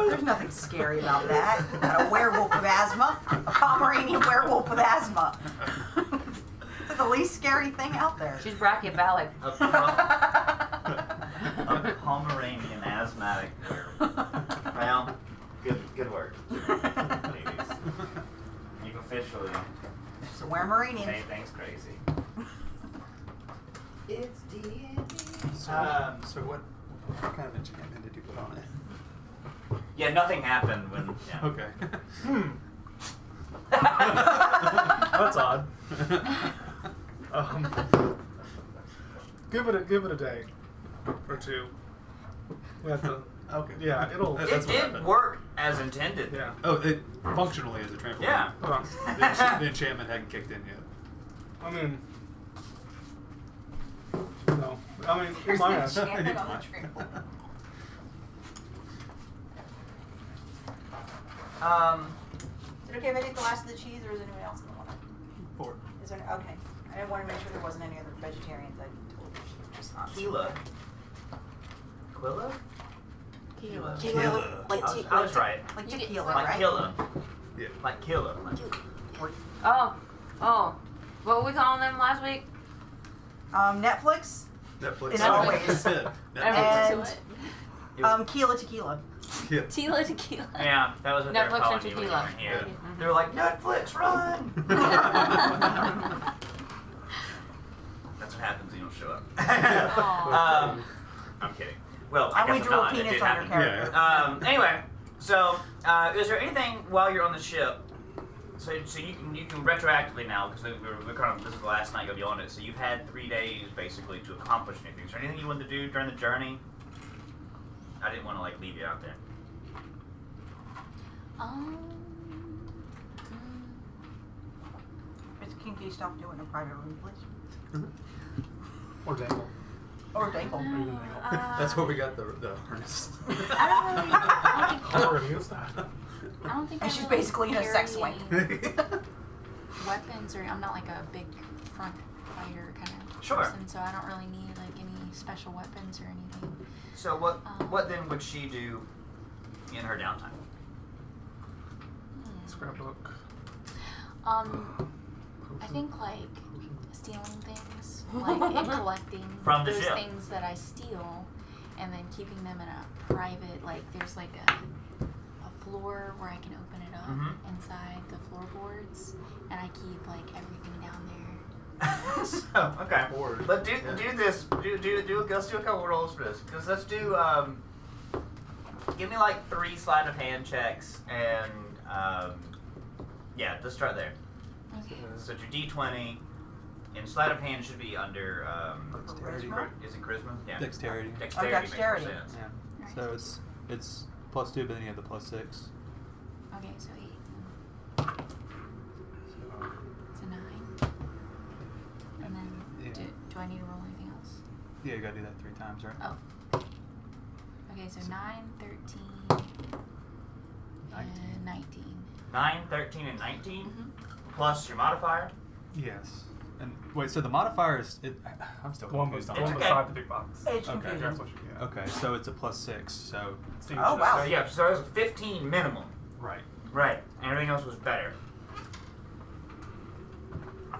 There's nothing scary about that. Got a werewolf with asthma, a Pomeranian werewolf with asthma. It's the least scary thing out there. She's brachycephalic. A Pomeranian asthmatic werewolf. Well, good work, ladies. You've officially So we're Marinians. made things crazy. It's D&D. So what kind of enchantment did you put on it? Yeah, nothing happened when. Yeah. Okay. That's odd. Give it a day or two. We have to. Okay. Yeah, it'll. That's It what did happened. work as intended. Yeah. Oh, it functionally as a trampoline. Yeah. The enchantment hadn't kicked in yet. I mean, no. I mean, There's my no ass. enchantment on the trampoline. Is it okay if I take the last of the cheese, or is anyone else going to want it? 4. Is there? Okay. I didn't want to make sure there wasn't any other vegetarians. I told you just not. Keela. Quilla? Kilo. Killa. Like I was right. Like You get- tequila, Like right? Killa. Yeah. Like Killa. Oh. What were we calling them last week? Netflix. Netflix. As always. Netflix. And Keela tequila. Yeah. Tila tequila. Yeah, that was what Netflix they were calling and you when you tequila. weren't here. Yeah. They were like, Netflix, run! That's what happens when you don't show up. I'm kidding. Well, I I only guess drew a not. It penis did on your happen. character. Anyway, so is there anything while you're on the ship? So you can retroactively now, because we're kind of, this is the last night you'll be on it. So you've had 3 days basically to accomplish anything. Is there anything you wanted to do during the journey? I didn't want to like leave you out there. It's kinky stuff doing in private room, please. Or dangle. Or dangle. That's where we got the harness. I I'm already used that. don't think And I she's really basically in a sex carry swing. weapons, or I'm not like a big front fighter kind of Sure. person, so I don't really need like any special weapons or anything. So what then would she do in her downtime? Scrapbook. I think like stealing things, like and collecting From the those ship. things that I steal, and then keeping them in a private, like there's like a floor where I can open it up inside the floorboards, and I keep like everything down there. So, okay. But do this. Let's do a couple rolls for this. Because let's do. Give me like 3 sleight of hand checks, and yeah, let's start there. Okay. So your D20 and sleight of hand should be under. Dexterity. Is it charisma? Yeah. Dexterity. Dexterity. Oh, dexterity. Makes more sense. Yeah. Alright. So it's +2, but then you have the +6. Okay, so 8. So, It's a 9. And then Yeah. do I need to roll anything else? yeah, you gotta do that 3 times, right? Oh. Okay, so 9, 13, 19. and 19. 9, 13, and 19 Mm-hmm. plus your modifier. Yes. And wait, so the modifier is I'm still The one confused on It's beside that. okay. the big box. It's Okay. confusing. That's what you get. Okay, so it's a +6. So So you Oh, just- wow. So yeah, so it was 15 minimum. right. Right. Everything else was better.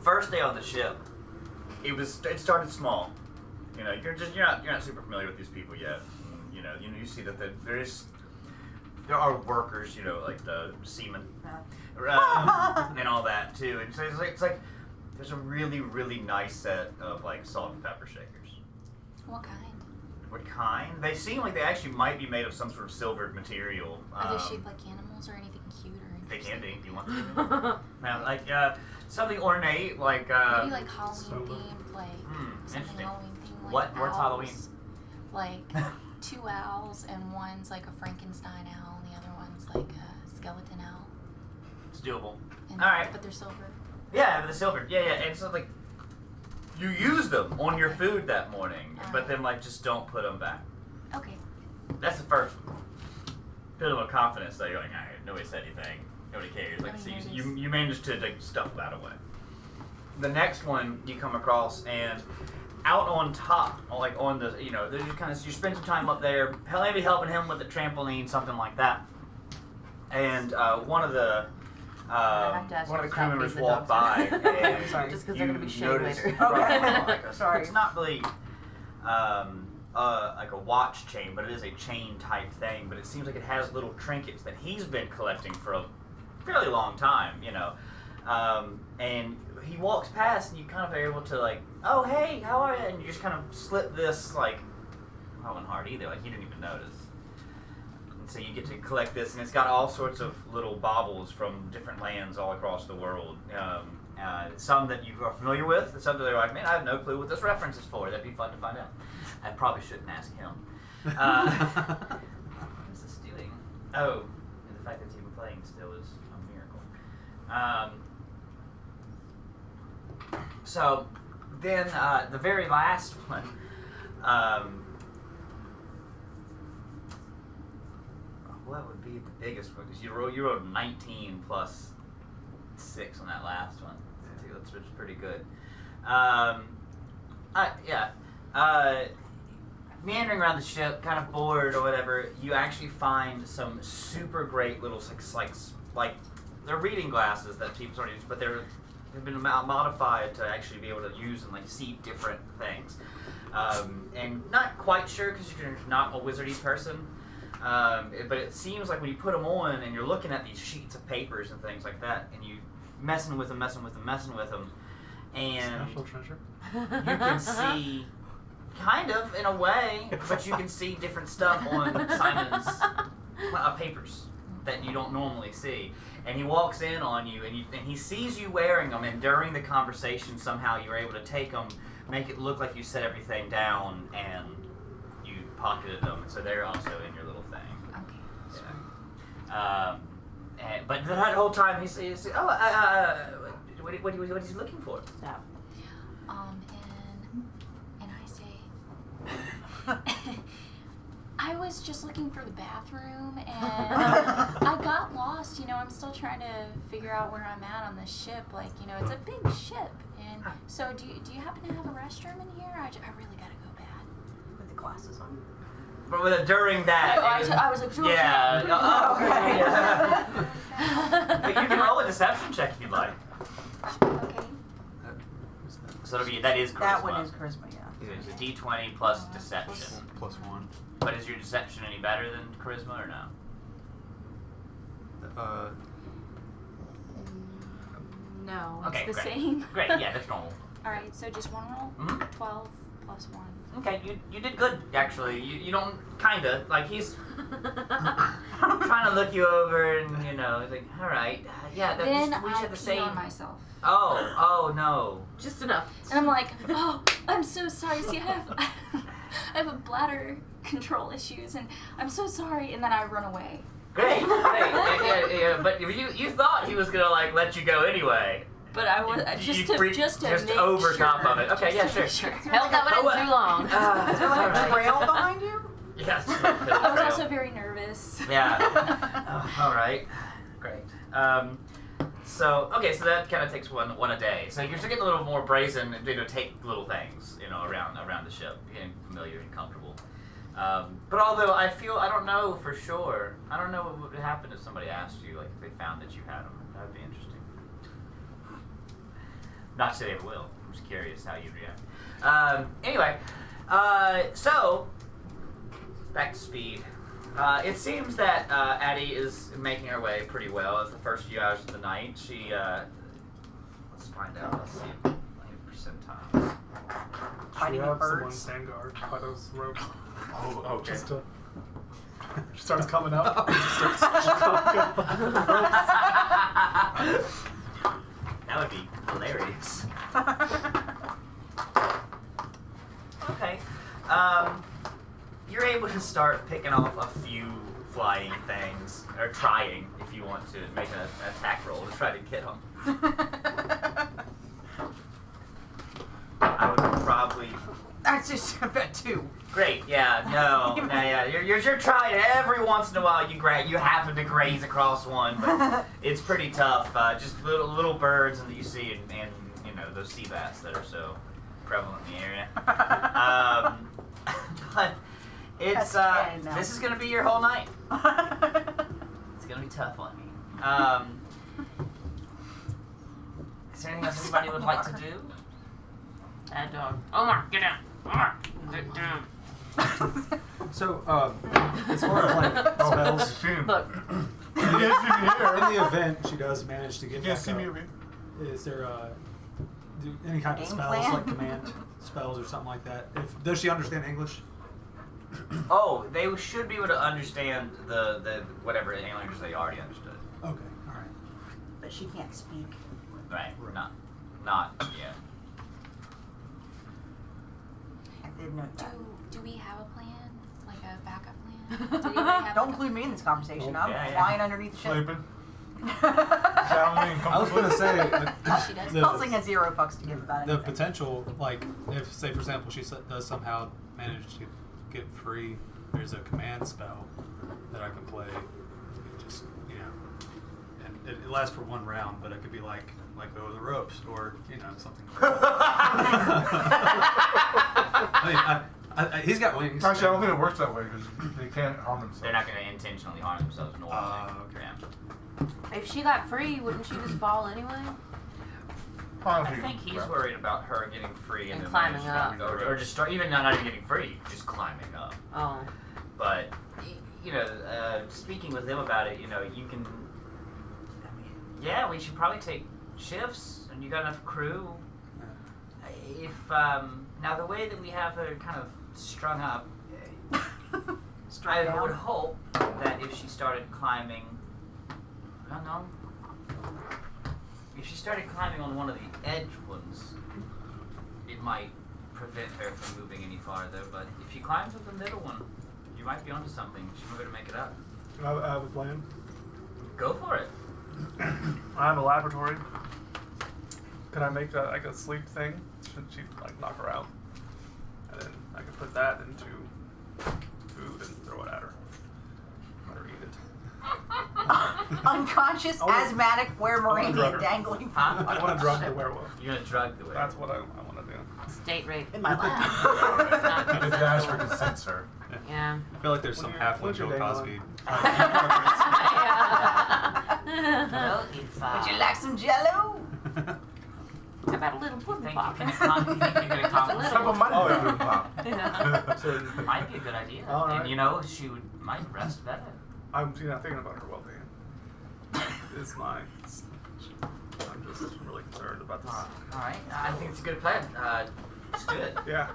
First day on the ship, it started small. You know, you're not super familiar with these people yet. And, you see that there are workers, like the seamen, and all that too. And so it's like there's a really, really nice set of like salt and pepper shakers. What kind? What kind? They seem like they actually might be made of some sort of silvered material. Are they shaped like animals or anything cute or They interesting? can be if you want to. Now, like something ornate, like Maybe like Halloween Silver. themed, like something interesting. Halloween themed, like What's owls. Halloween? Like 2 owls, and one's like a Frankenstein owl, and the other one's like a skeleton owl. It's doable. And All right. But they're silver. Yeah, but the silver. Yeah. And so like you use them on your food that morning, but then like just don't put them back. Okay. That's the first one. Build them with confidence that you're like, alright, nobody said anything, nobody cares. Like, so Nobody you noticed. managed to like stuff that away. The next one you come across, and out on top, like on the, you spend some time up there, maybe helping him with the trampoline, something like that. And one of the have to ask one of you the to crew stop members feeding the walked dogs. by, and Sorry. Just 'cause you they're gonna be shade noticed later. right, like Sorry. it's not really like a watch chain, but it is a chain type thing. But it seems like it has little trinkets that he's been collecting for a fairly long time, and he walks past, and you kind of are able to like, oh hey, how are you? And you just kind of slip this like, that wasn't hard either. Like he didn't even notice. And so you get to collect this, and it's got all sorts of little baubles from different lands all across the world. Some that you are familiar with, and some that are like, man, I have no clue what this reference is for. That'd be fun to find out. I probably shouldn't ask him. What is this doing? Oh, and the fact that it's even playing still is a miracle. So then the very last one. What would be the biggest one? Because you wrote 19 plus 6 on that last one, which is pretty good. Meandering around the ship, kind of bored or whatever, you actually find some super great little like they're reading glasses that people sort of use, but they've been modified to actually be able to use and like see different things. And not quite sure because you're not a wizardy person. But it seems like when you put them on and you're looking at these sheets of papers and things like that, and you messing with them, and Special treasure. you can see, kind of in a way, but you can see different stuff on Simon's papers that you don't normally see. And he walks in on you, and he sees you wearing them, and during the conversation somehow you're able to take them, make it look like you set everything down, and you pocketed them, and so they're also in your little thing. Okay. Yeah. But the whole time he's what is he looking for? Stop. And I say, I was just looking for the bathroom, and I got lost. I'm still trying to figure out where I'm at on this ship. Like, it's a big ship, and so do you happen to have a restroom in here? I really gotta go bad. With the glasses on. But during that, I was like, yeah. Okay. Yeah. But you can roll a deception check if you'd like. Okay. So So that is charisma. That one is charisma, yeah. So it's a D20 plus deception. Plus 1. But is your deception any better than charisma or no? No, it's Okay, the great. same. Great, yeah, that's normal. Alright, so just one roll? Mhm. 12 plus 1. Okay, you did good, actually. You don't, kinda, like, he's trying to look you over and, you know, he's like, alright, yeah, Then we I should the pee same. on myself. Oh, no. Just enough. And I'm like, oh, I'm so sorry. See, I have a bladder control issues, and I'm so sorry. And then I run away. Great. Yeah, but you thought he was gonna, like, let you go anyway. But I was just to make over sure. top of it. Okay, yeah, Just to make sure. Held that one in too long. Is there like a trail behind you? Yes. I was also very nervous. Yeah. All right. Great. So that kind of takes one a day. So you're still getting a little more brazen and take little things, around the ship, getting familiar and comfortable. But although I don't know for sure. I don't know what would happen if somebody asked you, like if they found that you had them. That would be interesting. Not to say they will. I'm just curious how you'd react. Anyway, so back to speed. It seems that Addie is making her way pretty well. It's the first few hours of the night. She, let's find out. Let's see. Percentiles. Should we Fighting have someone birds. stand guard by those ropes? Oh, okay. Just to... She starts coming up. That would be hilarious. Okay. You're able to start picking off a few flying things, or trying, if you want to make an attack roll to try to get them. I would probably. That's just a bet 2. Great, yeah, no, yeah. You're trying every once in a while. You happen to graze across one, but it's pretty tough. Just little birds that you see, and those sea bass that are so prevalent in the area. But it's this is gonna be your whole night. It's gonna be tough on you. Is there anything else anybody would like to do? Bad dog. Omar, get down. Omar, get down. So, as far as like spells, Look, in the event she does manage to get back up, is there any kind of Game spells plan? like command spells or something like that? Does she understand English? Oh, they should be able to understand the whatever language they already understood. Okay, all right. But she can't speak. Right. Right. Not yeah. I did note that. Do we have a plan? Like a backup plan? Did anybody have Don't a- include me in this conversation. I'm Yeah, yeah. flying underneath the ship. Sleeping. I was going to say She does. Pulsing has 0 fucks to give about the anything. potential, like if, say for example, she does somehow manage to get free, there's a command spell that I can play. Just and it lasts for 1 round, but it could be like go the ropes or something. He's got wings. Actually, I don't think it works that way because they can't harm themselves. They're not going to intentionally harm themselves normally. Okay. Yeah. if she got free, wouldn't she just fall anyway? I think he's worried about her getting free and And then climbing managing up. or just start, even not even getting free, just climbing up. Oh. But speaking with him about it, you can. Yeah, we should probably take shifts, and you got enough crew. If now the way that we have her kind of strung up, I would hope that if she started climbing, I don't know. If she started climbing on one of the edge ones, it might prevent her from moving any farther. But if she climbs with the middle one, you might be onto something. She might be able to make it up. I have a plan. Go for it. I have a laboratory. Could I make a sleep thing? Should she knock her out? And then I could put that into food and throw it at her. Let her eat it. Unconscious, asthmatic, where drug her. Meridian dangling. Huh? I want to drug the werewolf. You're gonna drug the way. That's what I want to do. State rape. In my lab. If you ask for consent, sir. Yeah. I feel like there's some half What's your Joe name Cosby. Well, if, Would you like some jello? How about a little Think wooden you pop? can accomplish How about my Oh, yeah. little pop? Yeah. So, Might be a good idea. All right. And she might rest better. I'm thinking about her well-being. Is my. I'm just really concerned about this. Alright, I think it's a good plan. Let's do it. Yeah.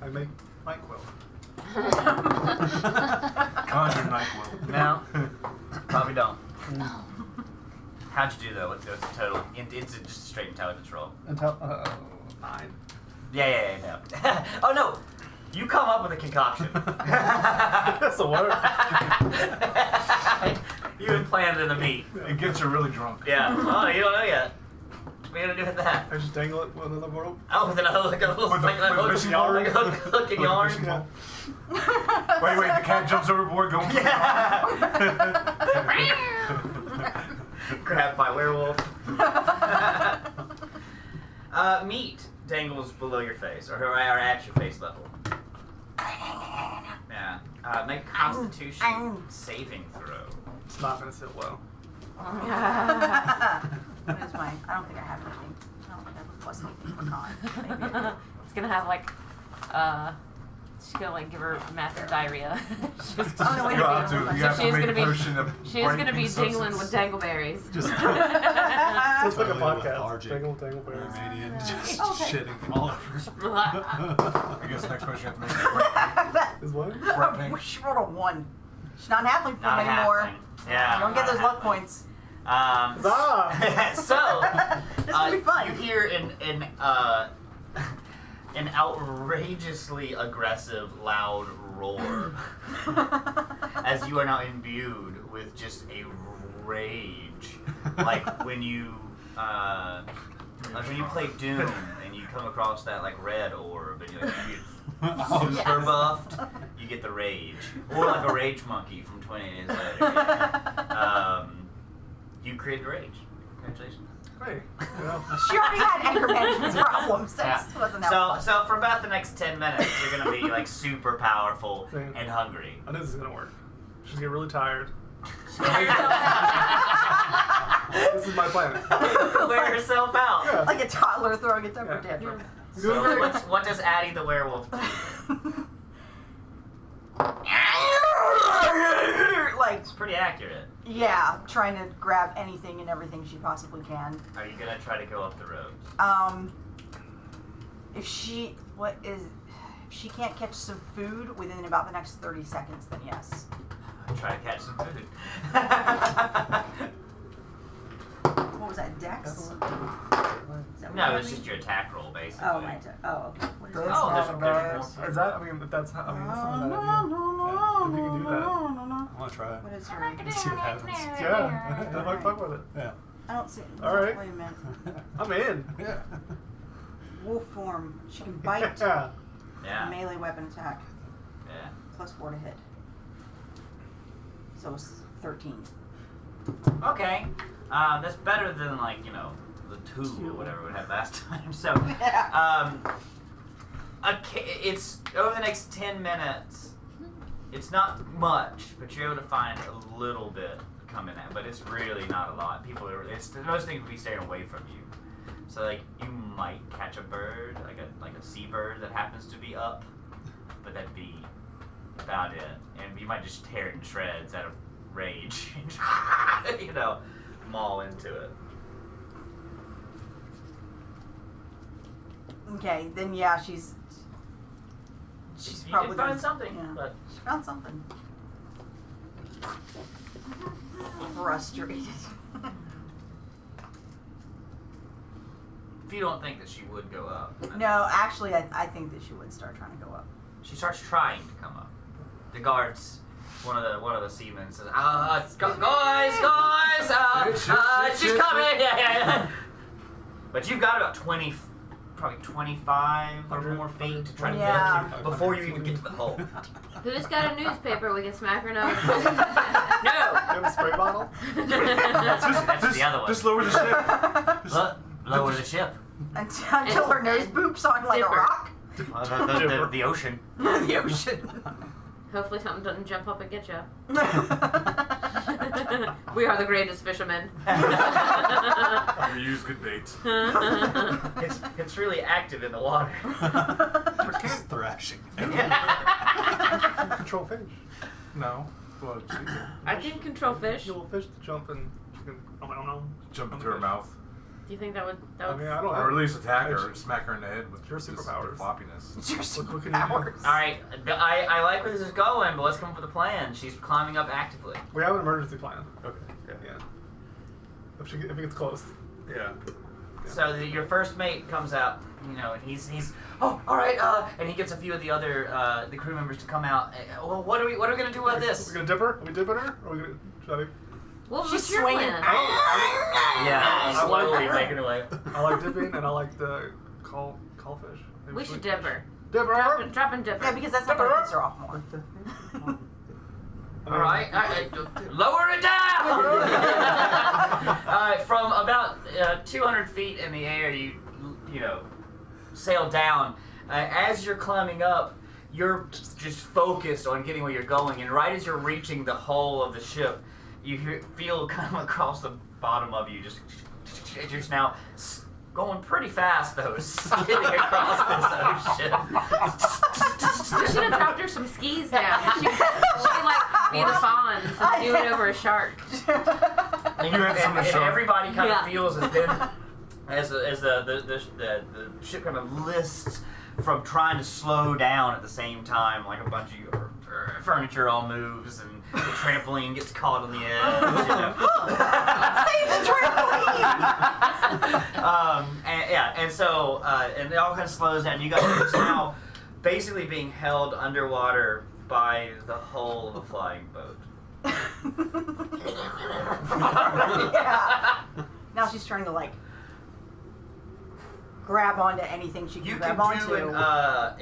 I make NyQuil. Conjure NyQuil. No, probably don't. How'd you do though? What's the total? It's just a straight intelligence roll. Until 9. Yeah. Oh no! You come up with a concoction. That's the word. You implanted in the meat. It gets you really drunk. Yeah. Oh, you don't know yet. What are you gonna do with that? I just dangle it with another world. Oh, with another like a little With like a a fishing hook, yarn? like a hook and With a yarn. fishing pole. Wait, the cat jumps overboard going. Grabbed by werewolf. Meat dangles below your face, or at your face level. Yeah. Make a Constitution saving throw. It's not gonna sit well. What is mine? I don't think I have anything. I don't think I have a plus anything for con. Maybe I do. It's gonna have like, she's gonna like give her massive diarrhea. She's Oh, no, wait a You have minute. to, you So have to she's make gonna a be- potion of She's gonna be breaking dingling substance. with dangleberries. Just So it's like a Totally podcast. lethargic. Dangle bears. Romanian, Yeah. just Okay. shitting all over. I guess the next question you have to make is Is what? bright pink. She rolled a 1. She's not halfling form Not a anymore. halfling. Yeah. You don't get not a those luck halfling. points. So, This will be fun. you hear an outrageously aggressive, loud roar as you are now imbued with just a rage, like when you play Doom and you come across that like red orb and you're like, super Yes. buffed, you get the rage, or like a rage monkey from 28 Days Later. You created rage. Congratulations. Hey. Yeah. She already had anger management problems. So Yeah. this wasn't helpful. So for about the next 10 minutes, you're gonna be like super powerful Same. and hungry. I know this is gonna work. She's gonna get really tired. This is my plan. Wear herself out. Yeah. Like a toddler throwing a temper Yeah. tantrum. So what does Addie the werewolf do? Like, It's pretty accurate. yeah, trying to grab anything and everything she possibly can. Are you gonna try to go up the road? If she can't catch some food within about the next 30 seconds, then yes. Try to catch some food. What was that, Dex? Is that what No, you it's mean? just your attack roll, basically. Oh, my okay. What is That's it? Oh, not there's a more. Is that? I mean, that's not. I mean, that's not a bad idea. If you can do that. I want to try it. What is her? Let's see what happens. Yeah, I might fuck with it. Yeah. I don't see. All right. Wait a minute. I'm in. Yeah. Wolf form. She can bite. Yeah. Yeah. Melee weapon attack. Yeah. +4 to hit. So it's 13. Okay. That's better than like, the 2 or whatever we had last time. So, it's over the next 10 minutes. It's not much, but you're able to find a little bit coming in, but it's really not a lot. Most things will be staying away from you. So like you might catch a bird, like a seabird that happens to be up, but that'd be about it. And you might just tear it in shreds out of rage, and maul into it. Okay, then yeah, she's You probably did find gonna- something, yeah. but She found something. Frustrated. if you don't think that she would go up, No, actually, I think that she would start trying to go up. she starts trying to come up. The guards, one of the seamen says, guys, she's coming. Yeah. But you've got about 20, probably 25 or more feet to try to Yeah. get to before you even get to the hole. Who's got a newspaper we can smack her nose? No. You have a spray bottle? That's the other one. Just lower the ship. Lower the ship. Until her nose boops on like Dipper. a rock. The ocean. The ocean. Hopefully something doesn't jump up and get you. We are the greatest fishermen. We use good bait. It's really active in the water. It's thrashing. You can control fish. No. Well, I can control fish. You will fish to jump and you can, I don't know. jump into her mouth. Do you think that would? I mean, I don't Or at know. least attack her and smack her in the head with Your this superpowers. floppiness. It's your What can you do? superpowers. All right, I like where this is going, but let's come up with a plan. She's climbing up actively. We have an emergency plan. Okay. Yeah. Yeah. If it gets close. Yeah. So your first mate comes out, you know, and he's all right, and he gets a few of the other the crew members to come out. Well, what are we gonna do with this? Are we gonna dip her? Are we dipping her? Or are we gonna try to... What was She's your swinging. plan? Yeah, I like slowly that. making away. I like dipping and I like the callfish. Maybe We should sweet dip fish. her. Dip her? Drop and dip her. Yeah, because that's not going to piss her off more. All right, lower it down. From about 200 feet in the air, you know, sail down. As you're climbing up, you're just focused on getting where you're going, and right as you're reaching the hull of the ship, you feel kind of across the bottom of you, just now going pretty fast, though, skidding across this ocean. We should have dropped her some skis down. She could like be the fawns and do it over a shark. And, You had some and shark. everybody kind Yeah. of feels as then as the ship kind of lists from trying to slow down at the same time, like a bunch of furniture all moves and the trampoline gets caught on the edge. You know. Save the trampoline! And so and it all kind of slows down. You guys are just now basically being held underwater by the hull of a flying boat. Yeah. Now she's trying to like grab onto anything she can You grab can onto. do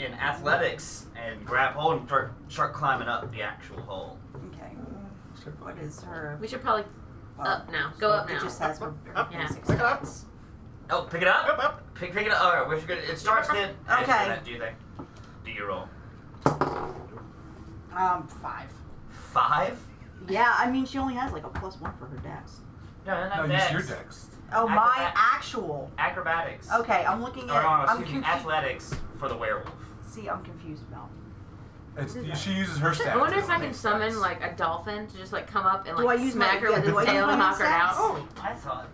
in athletics and grab hold and start climbing up the actual hole. Okay. What is her? We should probably well, up now. Go up It now. just has her Yeah. basic Pick it up. stats. Oh, pick it up. Up. Pick it up. All right, we're good. It starts then. Okay. Do you think? Do you roll 5. 5? Yeah, I mean she only has like a +1 for her dex. No, No, dex. use your dex. Oh, my Acrobat- actual. Acrobatics. Okay, I'm looking Or at. no, I'm excuse me, confused. athletics for the werewolf. See, I'm confused about. She uses her stats. I wonder if I to can make summon stats. like a dolphin to just like come up and Do like I use smack my- her yeah, with do I his use tail my and knock her stats? out. Oh, I thought.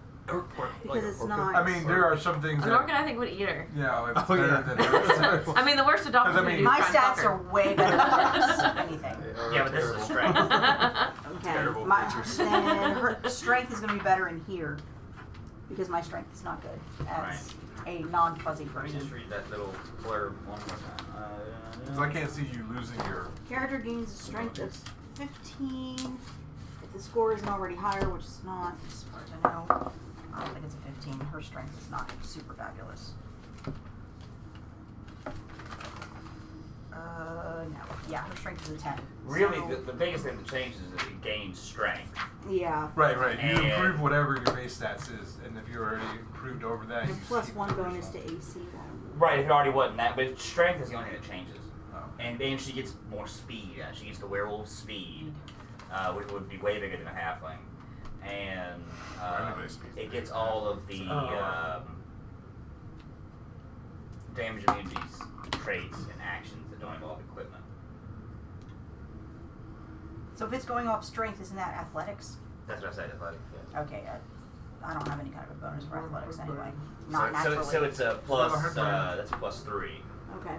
Because it's not. I mean, there are some things An that. orca, I think, would eat her. Yeah, it's Oh, better yeah. than hers. I mean, the worst a dolphin's I gonna mean- do is My try and fuck stats her. are way better than hers. Anything. Yeah, but this is a strength. Okay. Terrible My, creatures. then her strength is going to be better in here because my strength is not good as a non-fuzzy Let me just person. read that little blurb one more time. Because I can't see you losing your. Character gains a strength of 15 if the score isn't already higher, which is not, as far as I know. I don't think it's a 15. Her strength is not super fabulous. No. Yeah, her strength is a 10. Really, So, the biggest thing that changes is that it gains strength. yeah. Right. You And- improve whatever your base stats is, and if you're already improved over that, And you plus keep 1 the bonus first to one. AC. Right, if it already wasn't that, but strength is the only thing that changes. Oh. And then she gets more speed. She gets the werewolf speed, which would be way bigger than a halfling. And Anybody's speed's it bigger gets than all of the damage immunities, traits, and actions that don't involve equipment. So if it's going off strength, isn't that athletics? That's what I said, athletics. Yeah. Okay, I don't have any kind of a bonus for athletics anyway. Not So naturally. it's a plus. her brain. That's +3. Okay.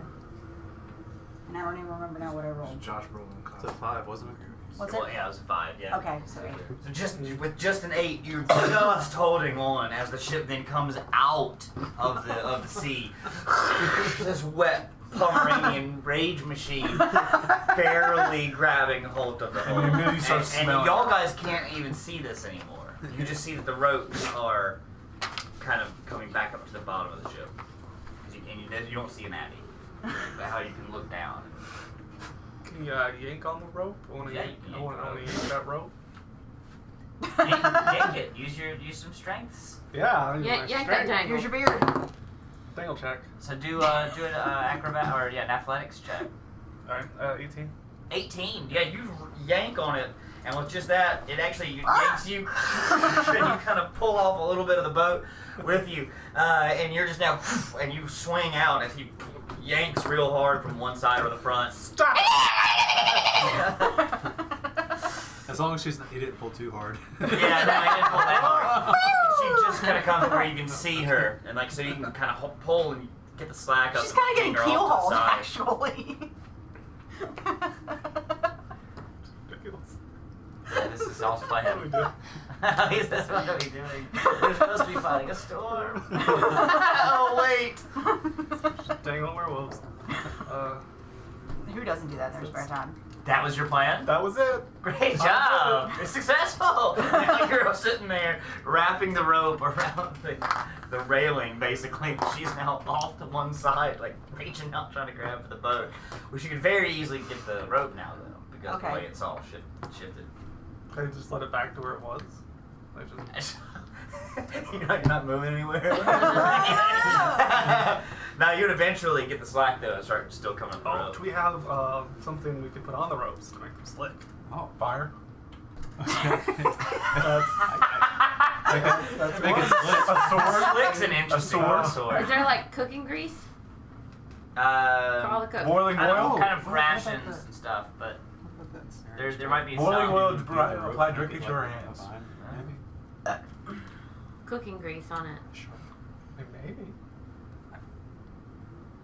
And I don't even remember now what I rolled. Josh Brolin. It's a 5, wasn't it? What's Well, it? yeah, it was a 5. Yeah. Okay, so 8. So just with just an 8, you're just holding on as the ship then comes out of the sea. This wet Pomeranian rage machine barely grabbing hold of the And hull. the humidity starts And smelling. y'all guys can't even see this anymore. You just see that the ropes are kind of coming back up to the bottom of the ship. 'Cause you don't see an Addie. But how you can look down. Can you yank on the rope? I want to Yeah, yank, you can I yank want the rope. to yank that rope. Yank it. Use some strengths. Yeah, I use Yeah, my yank that strength. dangle. Here's your beard. Dangle check. So do an acrobat or an athletics check. Alright, 18. 18. Yeah, you yank on it, And with just that, it actually yanks you, and you kind of pull off a little bit of the boat with you, and you're just now, and you swing out as he yanks real hard from one side or the front. Stop! As long as he didn't pull too hard. Yeah, no, I didn't pull that hard. She just kind of comes where you can see her, and like so you can kind of pull and get the slack up. She's kind of getting and hang her off keel to the hauled, side. actually. Ridiculous. Yeah, this is all What do we do? planned. That's what are we doing? We're supposed to be fighting a storm. Oh wait. Dangle werewolves. Who doesn't do that in their spare time? That was your plan? That was it. Great job! You're successful! Now you're sitting there wrapping the rope around the railing, basically. She's now off to one side, like reaching out, trying to grab for the boat. Which you could very easily get the rope now, though, because Okay. the way it's all shifted. Can I just let it back to where it was? Like just... You're not moving anywhere. Now you'd eventually get the slack, though, and start still coming up the Oh, rope. do we have something we could put on the ropes to make them slick? Oh, fire. That's Make it slip. a sword. Slick's an interesting sword. sword. Is there like cooking grease for all the cooks? Boiling kind oil? of rations and stuff, but there might be Boiling some. oil applied directly to her hands. Cooking grease on it. Maybe.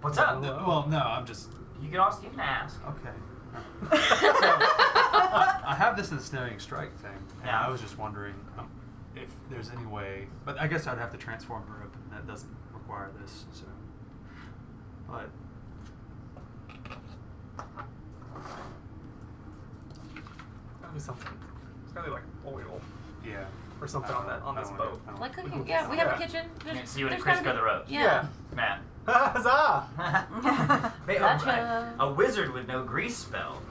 What's up? No, well, no, I'm just. You can ask. Okay. I have this ensnaring strike thing, and Yeah. I was just wondering if there's any way. But I guess I'd have to transform the rope, and that doesn't require this. So, but Gotta be something. It's gotta be like oil yeah, or something on that on this boat. Like cooking, yeah, we have a Yeah. kitchen. Yeah, so you would there's Chris gotta go the ropes. Yeah. Man. Huzzah! Hey, Gotcha. a wizard with no grease spell.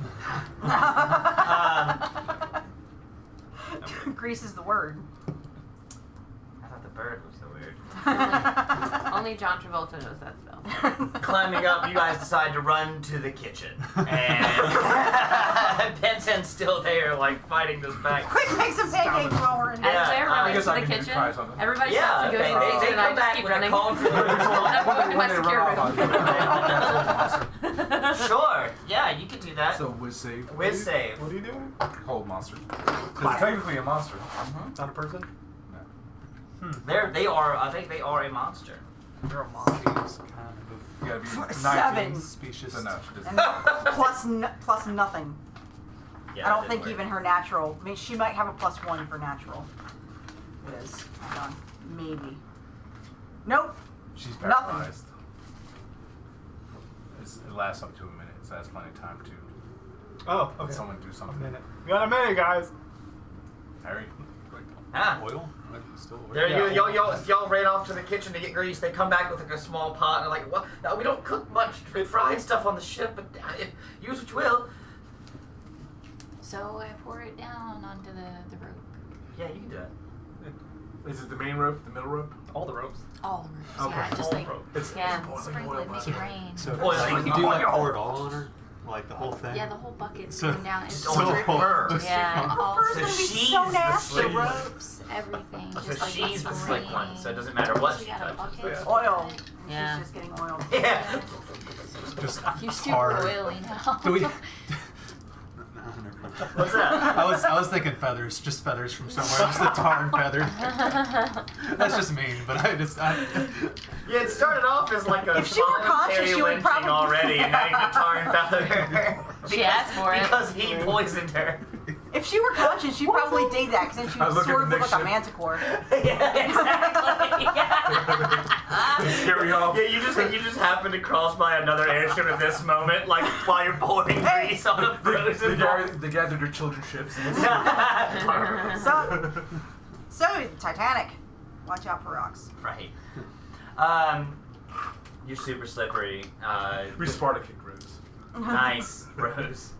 Grease is the word. I thought the bird was the word. Only John Travolta knows that spell. Climbing up, you guys decide to run to the kitchen. And Benson's still there, like, fighting this back. Quick, make some pancakes while we're in Yeah, bed. As they're I running guess to I the can kitchen, try something. everybody Yeah, stops and goes, they and come I just back keep with a running. cone for I'm going to my secure room. Sure, yeah, you could do that. So whiz save. Whiz save. What are you doing? Hold monster. Because it's technically a monster. Not a person? They are, I think they are a monster. You're a monster. kind of You gotta be 7. 19. specious. So no, she doesn't. And plus nothing. Yeah, I don't that think didn't even her natural. I mean, she might have a +1 for natural. It is. Hold on. Maybe. Nope. She's Nothing. paralyzed. It lasts up to a minute, so that's plenty of time to Oh, let okay. someone do A something. minute. We got a minute, guys. Harry, work. Ah. Oil? Still oil? There Yeah. y'all ran off to the kitchen to get grease. They come back with like a small pot and like, what? No, we don't cook much fried stuff on the ship, but use what you will. So I pour it down onto the rope. Yeah, you can do it. is it the main rope, the middle rope? All the ropes. All the ropes. Okay. Yeah, just All like ropes. It's Yeah. boiling sprinkle oil, it, make that's it right. rain. So, Oil. so you do like pour it all on her? Like the whole thing? Yeah, the whole bucket's So- going down. It's Just so on dripping. her. Yeah. And all Fur's So gonna be she's so the nasty. the slave. ropes, everything. So Just like she's it's the slick one, raining. so it doesn't matter what We she got a touches. bucket. Yeah. Oil. Yeah. She's just getting oiled. Yeah. Just You're super hard. oily now. Do we? What's that? I was thinking feathers, just feathers from somewhere, just a tar and feather. That's just mean, but I Yeah, it started off as like a If she were conscious, voluntary she would lynching probably- already, and now you can tar and feather. She asked for it. Because he poisoned her. If she were conscious, she'd probably dig that, because then she I would look at sort of the look like a ship. manticore. Yeah, exactly. To scare you off. Yeah, you just happen to cross by another airship at this moment, like while you're pouring grease on a frozen They gathered their children's ships. So, Titanic. Watch out for rocks. Right. You're super slippery. We Sparta kicked Rose. Nice, Rose.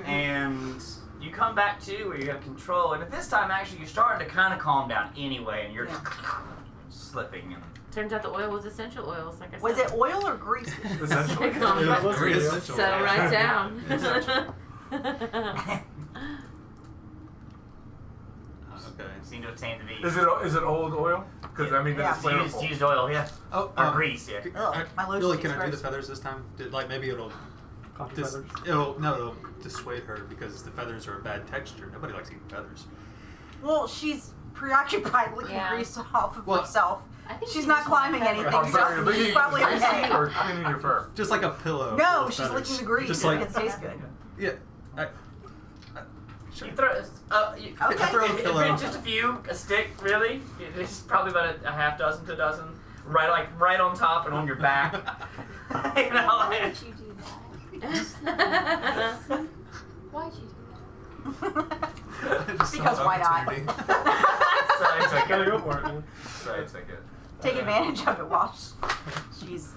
And you come back to where you have control, and at this time, actually, you're starting to kind of calm down anyway, and you're slipping. And Turns out the oil was essential oils, like I said. Was it oil or grease? Essentially. Yeah, it was Grease. real. Essential. Settle right down. Okay. Seem to attain the beach. Is it old oil? Because I mean, Yeah. that's It's used oil, yeah. Oh, Or grease, yeah. Ugh, my lotion Lily, is can I do the gross. feathers this time? Like maybe it'll Coffee feathers. it'll dissuade her because the feathers are a bad texture. Nobody likes eating feathers. Well, she's preoccupied licking Yeah. grease off of Well, herself. I think She's she not just wants climbing feathers. anything. I'm sorry, you're She's licking probably grease okay. or cleaning your fur? Just like a pillow. full No, of she's feathers. licking the grease. Just So like it tastes good. yeah. Sure. You throw, Okay. throw a pillow. just a few, a stick, really. It's probably about a half dozen to a dozen, right on top and on your back. You know, Why like- would you do that? Why'd you do that? Just Because saw why not? opportunity. So it's Gotta okay. go for it. So it's okay. Take advantage of it while she's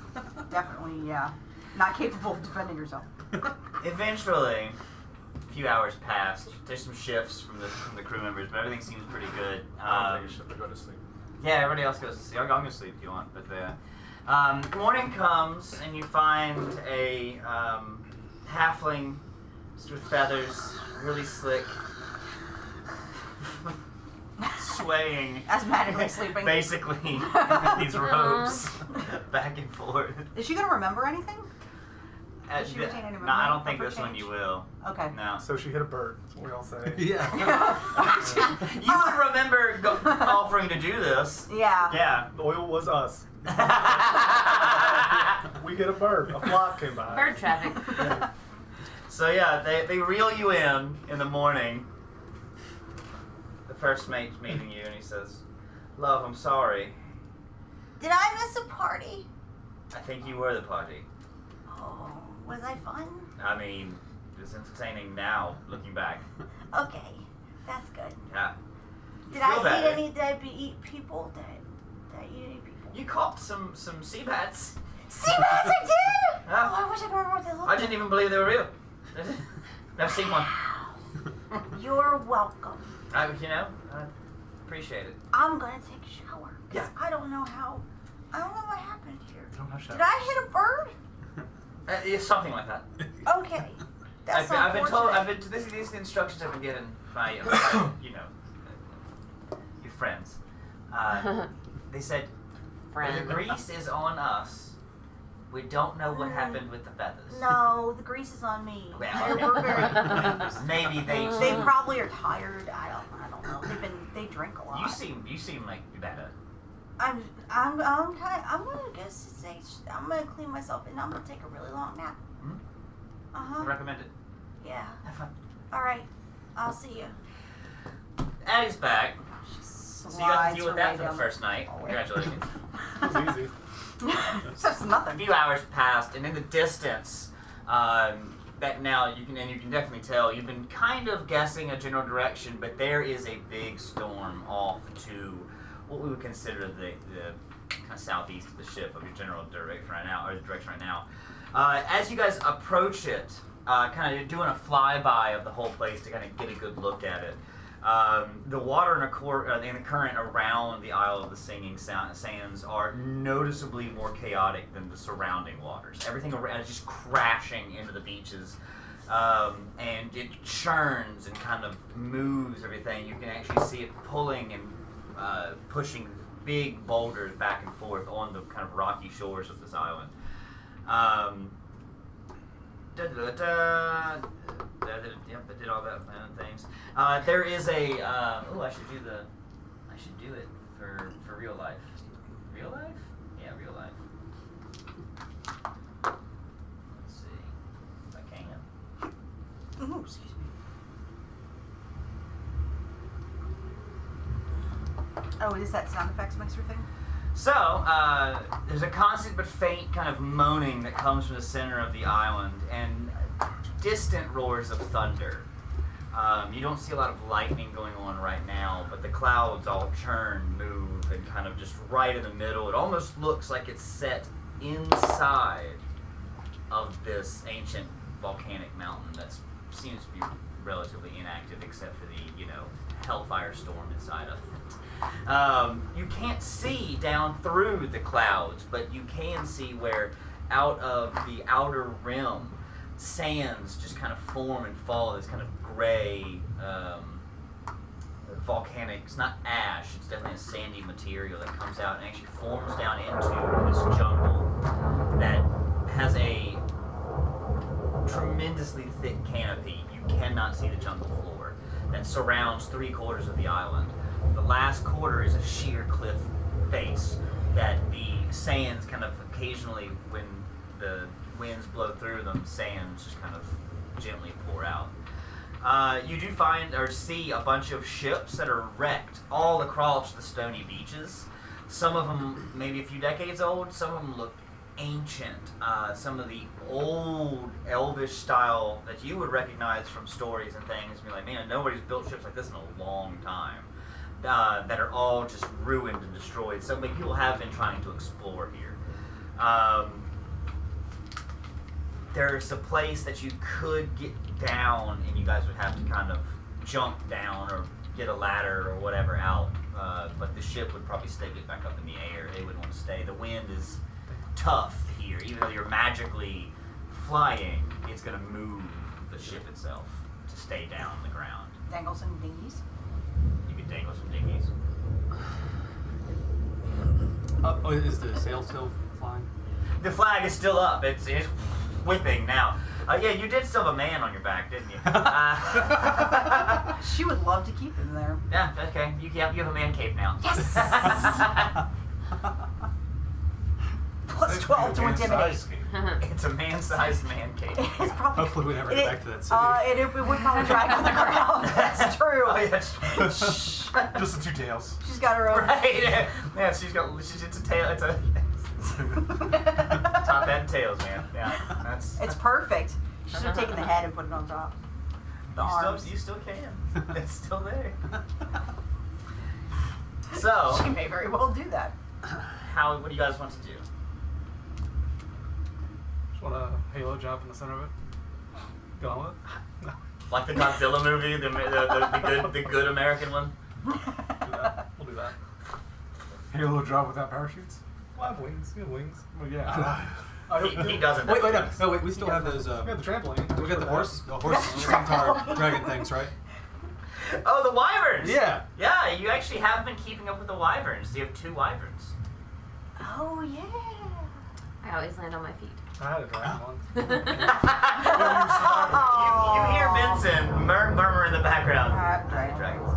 definitely, not capable of defending herself. Eventually, a few hours passed. There's some shifts from the crew members, but everything seems pretty good. I don't think you should go to sleep. Yeah, everybody else goes to sleep. I'll go to sleep if you want, but morning comes and you find a halfling just with feathers, really slick, swaying, Asthmatically sleeping. basically in these robes, back and forth. Is she gonna remember anything? Does she retain any No, I don't memory think of her this one change? you will. Okay. No. So she hit a bird. That's what we all say. Yeah. You would remember offering to do this. Yeah. Yeah. The oil was us. We hit a bird. A flock came by. Bird traffic. So yeah, they reel you in the morning. The first mate's meeting you and he says, "Love, I'm sorry. Did I miss a party? I think you were the party. Oh, was I fun? I mean, it's entertaining now, looking back. Okay, that's good. Yeah. You Did feel I better. eat people? Did I eat any people? You caught some sea bats. Sea bats, I did! Yeah. Oh, I wish I could remember what they looked I like. didn't even believe they were real. Never seen one. You're welcome. I appreciate it. I'm gonna take a shower. 'Cause Yeah. I don't know what happened here. You don't have Did I hit a bird? Yeah, something like that. Okay. That's I've been told. unfortunate. These are the instructions I've been given by your friends. They said Friend. the grease is on us. We don't know what happened with the feathers. No, the grease is on me. Well, We're very confused. maybe They probably are tired. I don't know. They drink a lot. You seem like you're better. I'm gonna clean myself and I'm gonna take a really long nap. Hmm? I Uh-huh. recommend it. Yeah. Have fun. Alright. I'll see you. Addie's back. So you got to deal with that for the Slides first night. hallway. Congratulations. It was easy. It's just A nothing. few hours passed, and in the distance, that now you can definitely tell. You've been kind of guessing a general direction, but there is a big storm off to what we would consider the kind of southeast of the ship of your general direction right now, or the direction right now. As you guys approach it, kind of doing a flyby of the whole place to kind of get a good look at it. The water and the current around the Isle of the Singing Sands are noticeably more chaotic than the surrounding waters. Everything around is just crashing into the beaches, and it churns and kind of moves everything. You can actually see it pulling and pushing big boulders back and forth on the kind of rocky shores of this island. Yep, I did all that fun things. There is a. I should do it for real life. Real life? Yeah, real life. Let's see if I can. Ooh, excuse me. Oh, is that sound effects mixer thing? So, there's a constant but faint kind of moaning that comes from the center of the island, and distant roars of thunder. You don't see a lot of lightning going on right now, but the clouds all churn, move, and kind of just right in the middle. It almost looks like it's set inside of this ancient volcanic mountain that seems to be relatively inactive except for the, hellfire storm inside of it. You can't see down through the clouds, but you can see where out of the outer rim sands just kind of form and fall. This kind of gray, volcanic. It's not ash. It's definitely a sandy material that comes out and actually forms down into this jungle that has a tremendously thick canopy. You cannot see the jungle floor that surrounds 3/4 of the island. The last quarter is a sheer cliff face that the sands kind of occasionally, when the winds blow through them, sands just kind of gently pour out. You do find or see a bunch of ships that are wrecked all across the stony beaches. Some of them maybe a few decades old, some of them look ancient. Some of the old elvish style that you would recognize from stories and things, and be like, man, nobody's built ships like this in a long time. That are all just ruined and destroyed. So many people have been trying to explore here. There's a place that you could get down, and you guys would have to kind of jump down or get a ladder or whatever out. But the ship would probably get back up in the air. They wouldn't want to stay. The wind is tough here. Even though you're magically flying, it's going to move the ship itself to stay down on the ground. Dangle some dinghies. You could dangle some dinghies. Is the sail still flying? The flag is still up. It's whipping now. Yeah, you did still have a man on your back, didn't you? She would love to keep him there. Yeah, okay. You have a man cape now. Yes! Plus 12 to intimidate. It's a man-sized man cape. It's probably, Hopefully we never get back to that city. it would probably drag on the ground. That's true. Oh, yeah. Just the two tails. She's got her own. Right. Yeah, it's a tail. It's a top and tails, man. Yeah, that's. It's perfect. She should have taken the head and put it on top. The arms. You still can. It's still there. So. She may very well do that. What do you guys want to do? Just want to halo jump in the center of it. Go on with it. No. Like the Godzilla movie, the good American one. Do that. We'll do that. Halo drop without parachutes? We'll have wings. You have wings. Well, yeah. He doesn't. Wait, no, wait. We still have those. We have the trampoline. We got the horse centaur dragon things, right? Oh, the wyverns! Yeah. Yeah, you actually have been keeping up with the wyverns. You have 2 wyverns. Oh, yeah. I always land on my feet. I had a dragon once. You hear Benson murmur in the background. Dragons.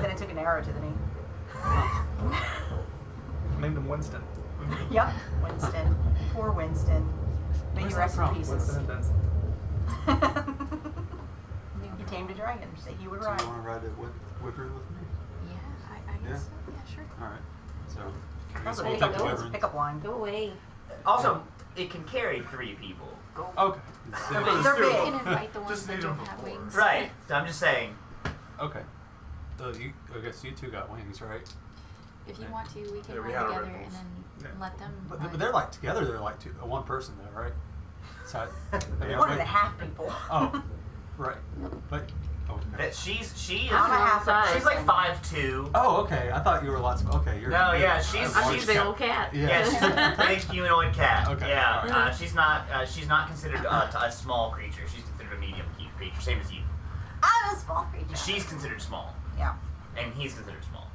Then I took an arrow to the knee. Named him Winston. Yep, Winston. Poor Winston. May you rest in pieces. Winston and Benson. He tamed a dragon, so he would Do ride. you want to ride a whipper with me? Yeah, I guess so. Yeah, sure. All right. So. That's we'll what take the pick wyverns. up line. Go away. Also, it can carry 3 people. Okay. They're You big. can invite the ones Just that need don't them have for wings. Right. So I'm just saying. Okay. So I guess you 2 got wings, right? If you want to, we can Yeah, we ride had our together Red and Bulls. then let them. But ride. they're like together. They're like 1 person though, right? So One and a half people. Oh, right. But okay. That she is. I'm a half size. She's like 5'2". Oh, okay. I thought you were lots. Okay, you're. No, you're- yeah, she's- I'm just a big old cat. Yeah, she's a big humanoid cat. Okay. Yeah, she's not considered a small creature. She's considered a medium creature, same as you. I'm a small creature. She's considered small, Yeah. and he's considered small.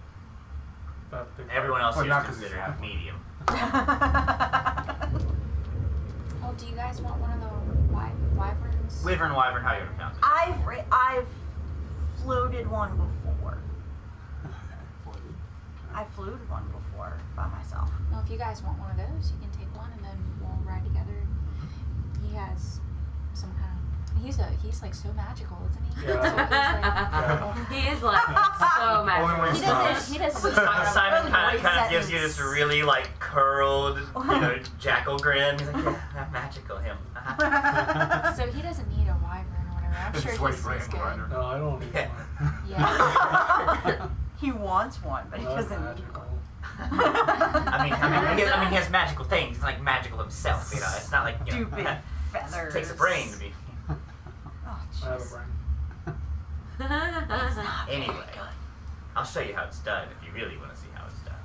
That big Everyone else Well, here not is 'cause he's considered half. medium. Oh, do you guys want one of the wyverns? Wyvern, how you want to pronounce it? I've floated one before. I flew one before by myself. Well, if you guys want one of those, you can take one and then we'll ride together. He has some kind of. He's like so magical, isn't he? Yeah. He is like so magical. when He he's doesn't. Simon kind of Sentence. gives you this really like curled, jackal grin. He's like, yeah, magical him. So he doesn't need a wyvern or whatever. I'm It's sure way he's Brand good. Rider. No, I don't need Yeah. one. Yeah. He wants one, but he That's doesn't need magical. one. I mean, he has magical things. He's like magical himself. You know, it's not like Stupid feathers. It takes a brain to be. Oh, I have a jeez. brain. Anyway, I'll show you how it's done if you really want to see how it's done.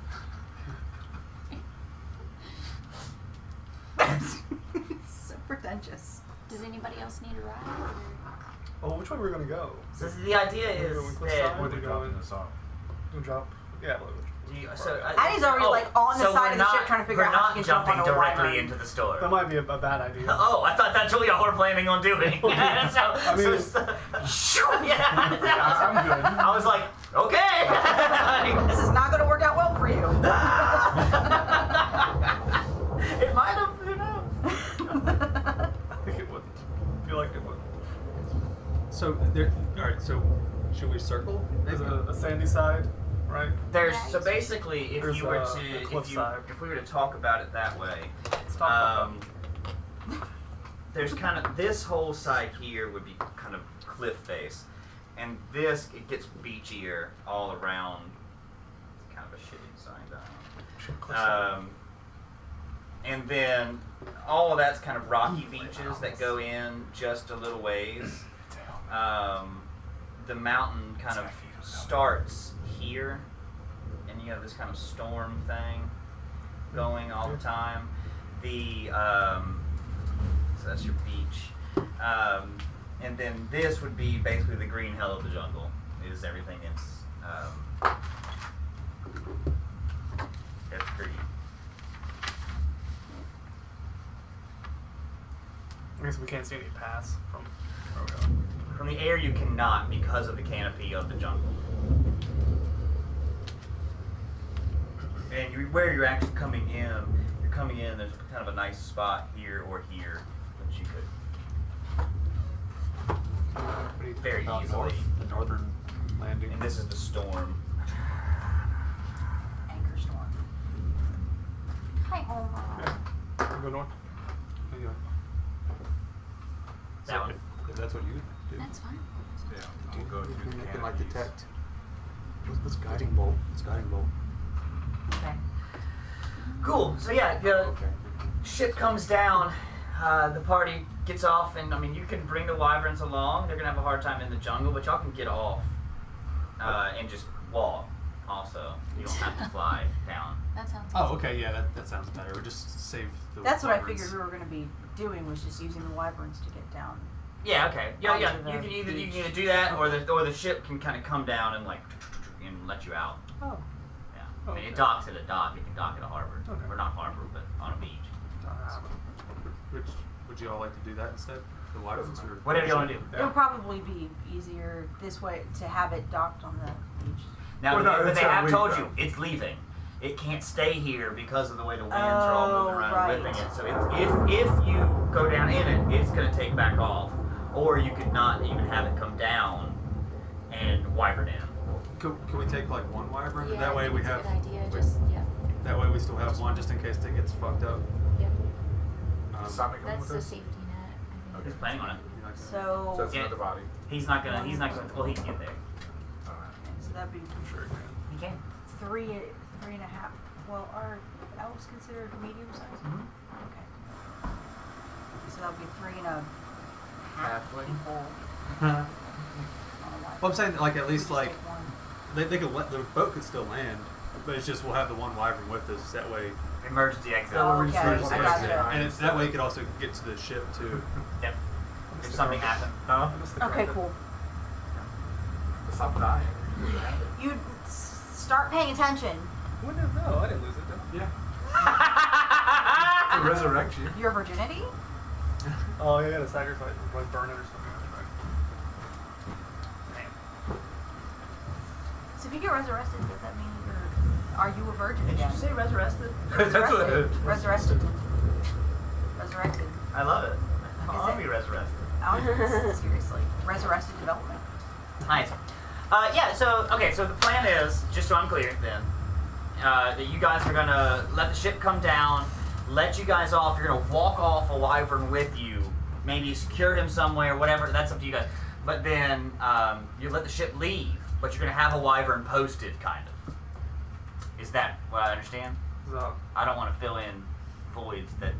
So pretentious. Does anybody else need a ride? Or? Oh, which way we're gonna go? So the idea is Cliff that side? Where they We're dropping going- us off? We'll drop. Yeah. Addie's already, like, on the so side we're of the not- ship trying to figure we're out how not she can jump jumping on a directly wyvern. into the store. That might be a bad idea. Oh, I thought that's what y'all were planning on doing. so, I mean- yeah. I'm good. I was like, okay. This is not going to work out well for you. It might have, who knows? I think it would. I feel like it would. So there. All right. So should we circle? There's a sandy side, right? There's Yeah, so basically, if There's you were a to, cliffside. if we were to talk about it that way, Let's talk about there's kind of this whole side here would be kind of cliff face, and this it gets beachier all around. It's kind of a shitty sign. And then all of that's kind of rocky beaches that go in just a little ways. The mountain kind of starts here, and you have this kind of storm thing going all the time. So that's your beach. And then this would be basically the green hell of the jungle, is everything that's pretty. I guess we can't see any paths from where we are. From the air you cannot because of the canopy of the jungle. And where you're actually coming in, there's kind of a nice spot here or here that you could very easily. The northern landing. And this is the storm. Anchor storm. Hi, Homer. Yeah. We go north. Anyway. That one. If that's what you do. That's fine. Yeah, we'll go through the You can like canopies. detect. What's guiding bolt? It's guiding bolt. Okay. Cool. So yeah, the Okay. ship comes down. The party gets off, and I mean, you can bring the wyverns along. They're gonna have a hard time in the jungle, but y'all can get off and just walk. Also, you don't have to fly down. That sounds. Oh, okay. Yeah, that sounds better. We just save the. That's what I wyverns. figured we were going to be doing, was just using the wyverns to get down. Yeah. Okay. Yeah. Onto Yeah. the You can either beach. do that, or the ship can kind of come down and and let you out. Oh. Yeah. I mean, Okay. it docks at a dock. It can dock at a harbor, Okay. or not harbor, but on a beach. Would you all like to do that instead? The wyverns or Whatever you want to do. It would probably be easier this way to have it docked on the beach. Now, Well, no, but it's they not have leaving, told though. you it's leaving. It can't stay here because of the way the winds are all moving around right. and whipping it. So if you go down in it, it's going to take back off. Or you could not even have it come down and wyvern in. Can we take like one wyvern? Yeah, That I way think we it's have. a good idea. wait, Just yeah. That way we still have one just in case it gets fucked up. Yep. Sonic come That's with the us? safety net. I think. He's planning on it. You like that? So So, it's another body. He's not going to, well, he can get there. Alright. so that'd be Sure. He can. 3.5. Well, are elves considered medium size? Mhm. Okay. So that'd be 3.5 Halfling. people. Well, I'm saying like at least like one. they could let the boat could still land, but it's just we'll have the one wyvern with us. That way, Emergency exit. Oh, okay. emergency I exit. gotcha. And that way you could also get to the ship too. Yep. If something happened. Huh? Okay, cool. Stop dying. You start paying attention. No, I didn't lose it. Yeah. To resurrect you. Your virginity? Oh, yeah, to sacrifice, like burn it or something. So if you get resurrected, does that mean are you a virgin Did you again? just say resurrected? Resurrected. Resurrected. Resurrected. I love it. Is I'll it? be resurrected. Seriously. Resurrected development. Nice. Yeah, so the plan is, just so I'm clear then, that you guys are gonna let the ship come down, let you guys off, you're gonna walk off a wyvern with you, maybe secure him somewhere, whatever, that's up to you guys. But then you let the ship leave, but you're gonna have a wyvern posted, kind of. Is that what I understand? So, I don't want to fill in voids that,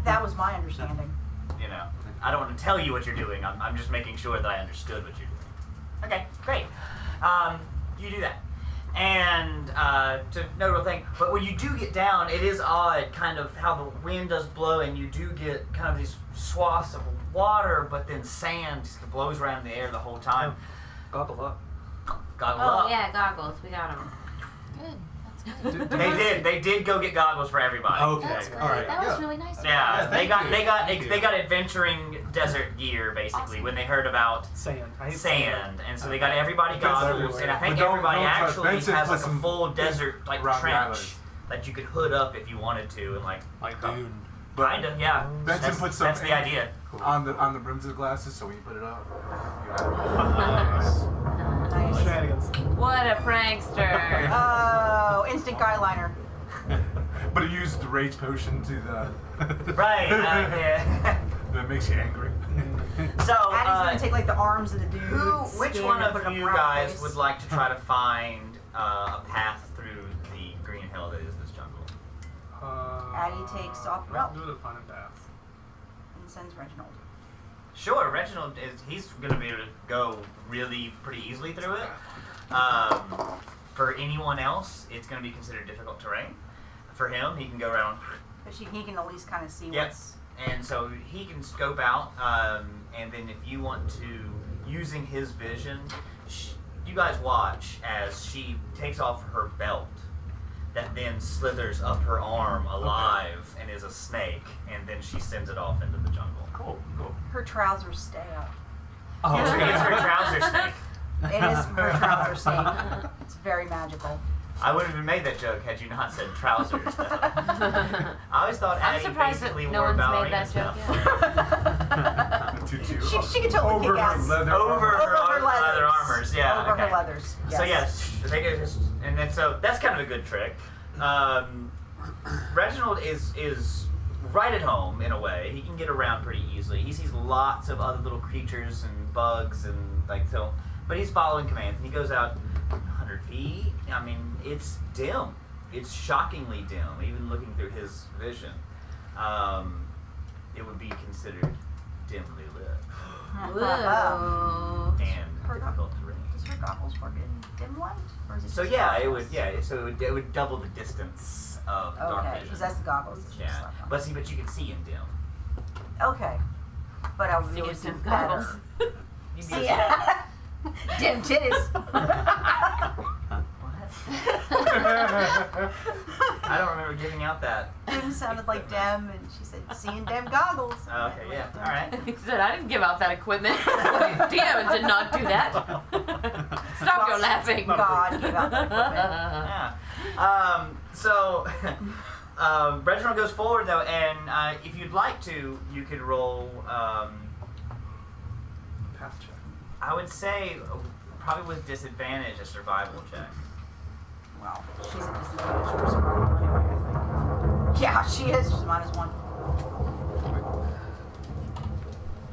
That was my understanding. you know, I don't want to tell you what you're doing, I'm just making sure that I understood what you're doing. Okay, great. You do that. And to no real thing, but when you do get down, it is odd, kind of how the wind does blow, and you do get kind of these swaths of water, but then sand just blows around in the air the whole time. Gobble up. Goggle Oh up. yeah, goggles. We got them. Good. That's good. They did go get goggles for everybody. Okay. That's great. All right. That was really nice. Yeah, Yeah, they thank got you. adventuring desert gear basically Awesome. when they heard about Sand. I hate sand, and so they got everybody It's goggles, everywhere. and I think But don't everybody touch- actually Benson has put like a some full big desert like rocky trench islands. that you could hood up if you wanted to, and like Like Dune. But kinda, yeah. Benson That's, put some that's the ink idea. on the rims of the glasses, so when you put it up, Nice. Shenanigans. What a prankster. Oh, instant eyeliner. but he used the rage potion to the Right. Yeah. that makes you angry. So, Addie's gonna take like the arms of the dude. which one of you guys would like to try to find a path through the green hill that is this jungle? Addie takes off I'll route. do the fun and path. And sends Reginald. Sure, Reginald he's going to be able to go really pretty easily through it. For anyone else, it's going to be considered difficult terrain. For him, he can go around. But he can at least kind of see Yep. what's. And so he can scope out, and then if you want to, using his vision, you guys watch as she takes off her belt that then slithers up her arm alive and is a snake, and then she sends it off into the jungle. Cool. Her trousers stay up. It's her trouser snake. It is her trouser snake. It's very magical. I wouldn't have made that joke had you not said trousers. Though. I always thought I'm Addie surprised that basically no wore one's ballerina made that stuff. joke Tutu. She could totally over kick her ass. leather. Over Over her leathers. leather armors, yeah. Over okay. her leathers. So yes, they go just, and then so that's kind of a good trick. Reginald is right at home in a way. He can get around pretty easily. He sees lots of other little creatures and bugs and like so, but he's following commands. And he goes out 100 feet. I mean, it's dim. It's shockingly dim, even looking through his vision. It would be considered dimly lit Whoa. and difficult terrain. Does her goggles work in dim light? Or is it So just yeah, it goggles? would. Yeah, so it would double the distance of dark Okay, vision. because that's the goggles that she just Yeah, slapped on. but you can see in dim. Okay. But I would See really it's do dim better. goggles. You See ya. Dim titties. I don't remember giving out that. Dim sounded like Dem, and she said, seeing Dem goggles. Oh, okay, yeah, all right. He said, I didn't give out that equipment. Damn, did not do that. Stop your laughing. God gave out that equipment. Yeah. So Reginald goes forward though, and if you'd like to, you could roll. Path check. I would say probably with disadvantage a survival check. Well, she's a disadvantage for survival anyway, I think. Yeah, she is. She's -1.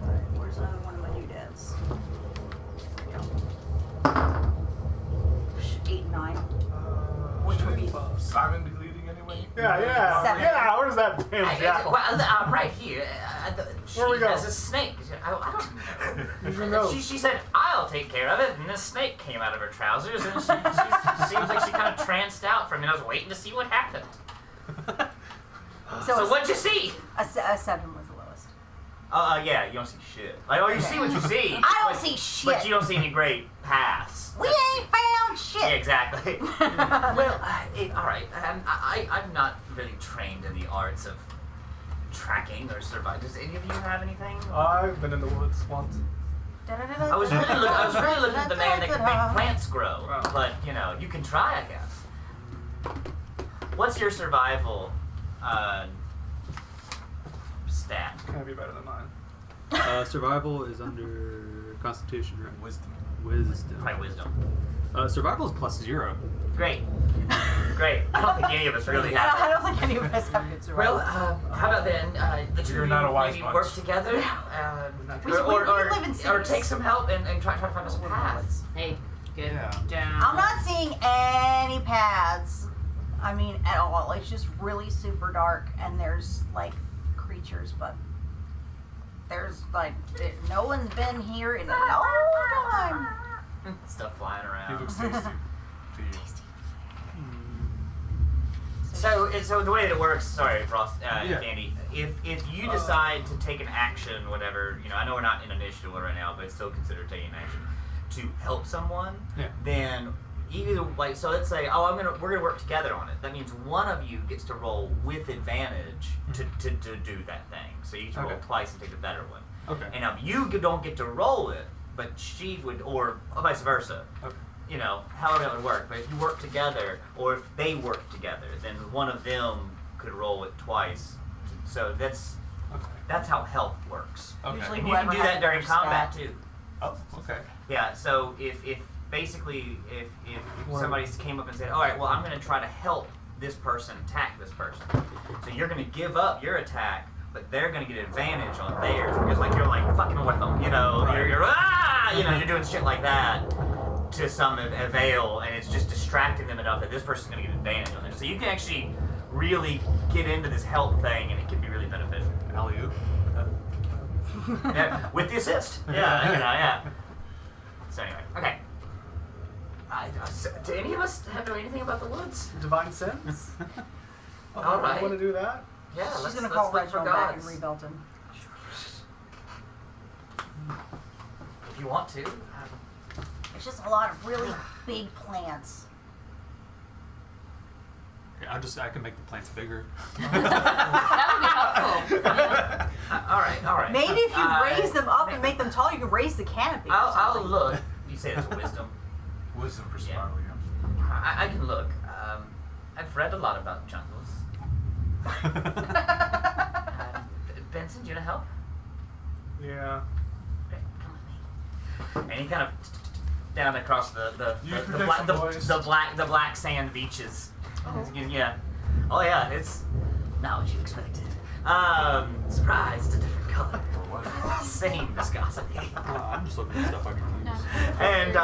Alright, where's another one of my doodads? There we go. 8 and 9. Which would be Simon be leading anyway? Yeah. 7. Yeah, where's that damn jackal? Well, right here. Where we She go? has a snake. I don't know. Use your nose. She said, I'll take care of it, and this snake came out of her trousers, and she seems like she kind of tranced out from me, and I was waiting to see what happened. So a- what'd you see? A 7 was the lowest. Yeah, you don't see shit. Like, oh, you see what you see. I don't but- see shit. But you don't see any great paths. We ain't found Yeah, shit. exactly. Well, all right. I'm not really trained in the arts of tracking or survival. Does any of you have anything? I've been in the woods once. I was really looking at the man that could make plants grow, Wow. but you know, you can try, I guess. What's your survival stat? Can't be better than mine. Survival is under Constitution, right? Wisdom. Wisdom. Probably wisdom. Survival is +0. Great. Great. I don't think any of us really I have. don't think any of us have good survival. Well, how about then the two You're of not you a wise maybe bunch. work together, We live in or cities. take some help and try to find us a path. Hey, get Yeah. down. I'm not seeing any paths. I mean, at all. It's just really super dark, and there's like creatures, but there's like no one's been here in a long time. Stuff flying He around. looks tasty to you. so the way that it works, sorry, Ross, Yeah. Andy, if you decide to take an action, whatever, I know we're not in initiative right now, but still consider taking action to help someone, Yeah. then either so let's say, we're gonna work together on it. That means one of you gets to roll with advantage to do that thing. So you each roll twice and take the better one. Okay. And now you don't get to roll it, but she would, or vice versa. Okay. However that would work. But if you work together, or if they work together, then one of them could roll it twice. So that's how help works. Okay. Usually And you can whoever do has that the during first combat stat. too. Oh, okay. Yeah. So if somebody came up and said, all right, well, I'm going to try to help this person attack this person. So you're going to give up your attack, but they're going to get advantage on theirs because you're fucking with them, you're doing shit like that to some avail, and it's just distracting them enough that this person's going to get advantage on it. So you can actually really get into this help thing, and it can be really beneficial. Alley-oop. Yeah, with the assist. Yeah. So anyway, okay. Do any of us know anything about the woods? Divine sense. All right. Want to do that? Yeah, She's let's gonna call look for Reginald back and gods. rebuild him. If you want to. It's just a lot of really big plants. Okay, I can make the plants bigger. That would be helpful. All right. Maybe if you raise them up and make them tall, you could raise the canopy. or I'll something. look. You say it's wisdom. Wisdom for Yeah. Smiley. I can look. I've read a lot about jungles. Benson, do you want to help? Yeah. Okay, come with me. And he kind of down across the black sand beaches. Yeah. Oh yeah, it's not what you expected. Surprise, it's a different color. Same viscosity. I'm just looking at stuff I can use. And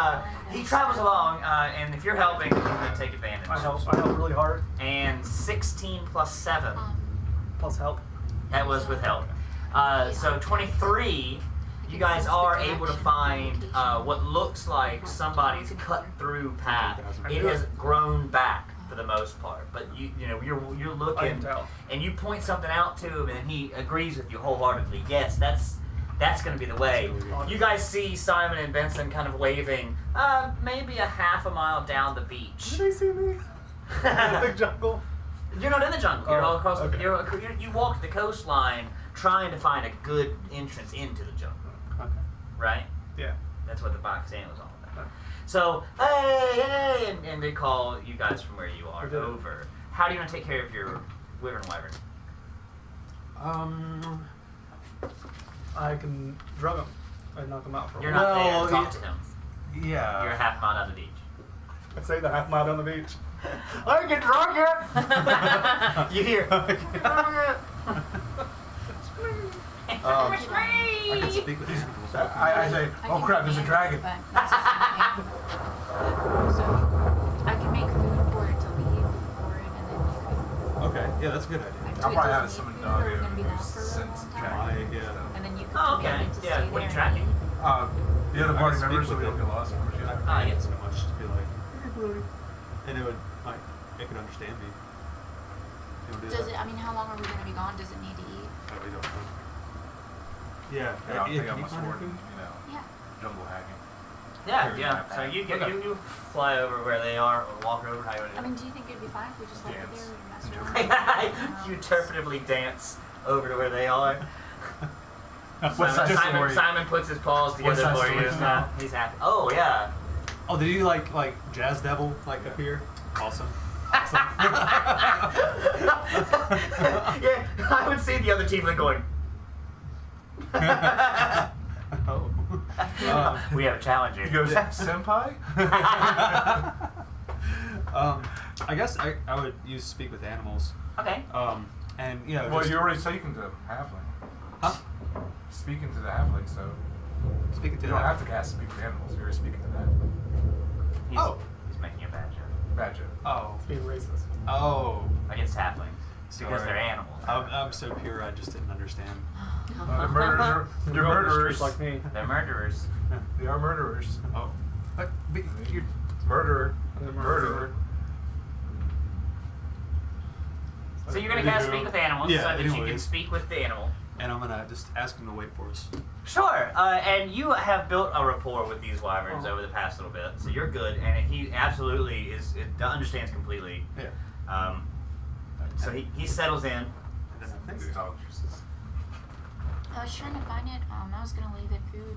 he travels along, and if you're helping, you're going to take advantage. I help really hard. And 16 plus 7. Plus help. That was with help. So 23, you guys are able to find what looks like somebody's cut through path. It has grown back for the most part, but you're I can looking, tell. and you point something out to him, and he agrees with you wholeheartedly. Yes, that's going to be the way. You guys see Simon and Benson kind of waving, maybe a half a mile down the beach. Did they see me? The big jungle. You're not in the jungle. You're all across. Okay. You walk the coastline trying to find a good entrance into the jungle, Okay. right? Yeah. That's what the box stand was all about. So, hey, and they call you guys from where you are We did. over. How do you want to take care of your wyvern? I can drug him and knock him out for a You're while. not there Well, to talk to him. Yeah. You're a half mile down the beach. I say the half mile down the beach. I can drug it! You hear? I can speak with animals. I say, oh crap, there's a dragon. So I can make food for it to leave for it, and then Okay, yeah, that's a good idea. I'll probably have it some doesn't dog need food, or we're gonna be down for a since really long time. Yeah. And then you can Oh, commit okay. it to Yeah, stay what are you there tracking? The other I party can members, so speak we with don't get lost. Ah, yeah. So much to be like, and it could understand me. You wanna do Does that? it? I mean, how long are we gonna be gone? Does it need to eat? I really don't know. Yeah. Yeah, I'll take can out you my find sword food? and, Yeah. jungle hacking. Yeah, Sure, yeah. yeah. So you get Okay. you fly over where they are, or walk over how you want to I do mean, do you think it'd be fine if we just left it Dance. there and mess Enjoy. around? You interpretively dance over to where they are. What's that story? Simon puts his paws What's together that for you. story? He's happy. Oh yeah. Oh, did you like Jazz Devil up here? Awesome. Yeah, I would see the other tiefling going. Oh. We have a challenger. He goes, senpai? I guess I would use speak with animals. Okay. And Well, just you're already speaking to halfling. Huh? Speaking to the halfling, so speaking to you don't them. have to cast speak with animals. You're already speaking to the halfling. He's making a bad joke Bad joke. Oh. It's being racist. Oh. against halflings because Sorry. they're animals. I'm so pure, I just didn't understand. They're Murderers. They're murderers. like me. They're murderers. They are murderers. Oh. But you're Murderer. They're Murderer. gonna cast speak with animals Yeah, so that you can anyways. speak with the animal. And I'm gonna just ask him to wait for us. Sure, and you have built a rapport with these wyverns over the past little bit, so you're good, and he absolutely understands completely. Yeah. So he settles in. And then I think I was trying to find it. I was gonna leave it food.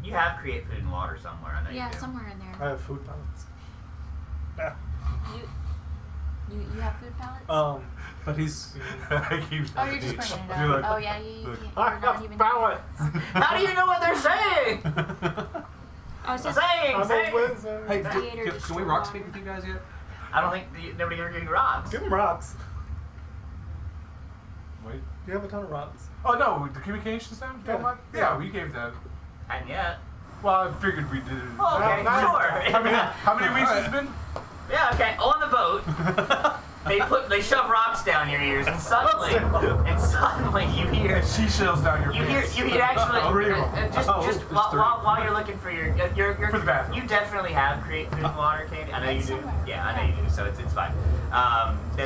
You have create food and water somewhere, I know Yeah, you do. somewhere in I there. have food pellets. Yeah. You have food pallets? but he's I keep Oh, you're just bringing it You're up. like, Oh yeah, you're I not have even. pallets. How do you know what they're saying? Oh, it says Saying. I'm a wizard. Hey, Theater can we rock speak with you guys yet? I don't think nobody ever gave you rocks. Give him rocks. Wait. You have a ton of rocks. Oh no, the communication sound? Yeah. Yeah, we gave that. And yet. Well, I figured we did it. Oh, okay, nice. sure. How many weeks has it been? Yeah, okay. On the boat, they shove rocks down your ears, and suddenly you hear Seashells down your you pants. hear actually just just while you're looking for your For the bathroom. You definitely have create food and water, Katie. I know you It's do. somewhere. Yeah, I know you do. So it's fine.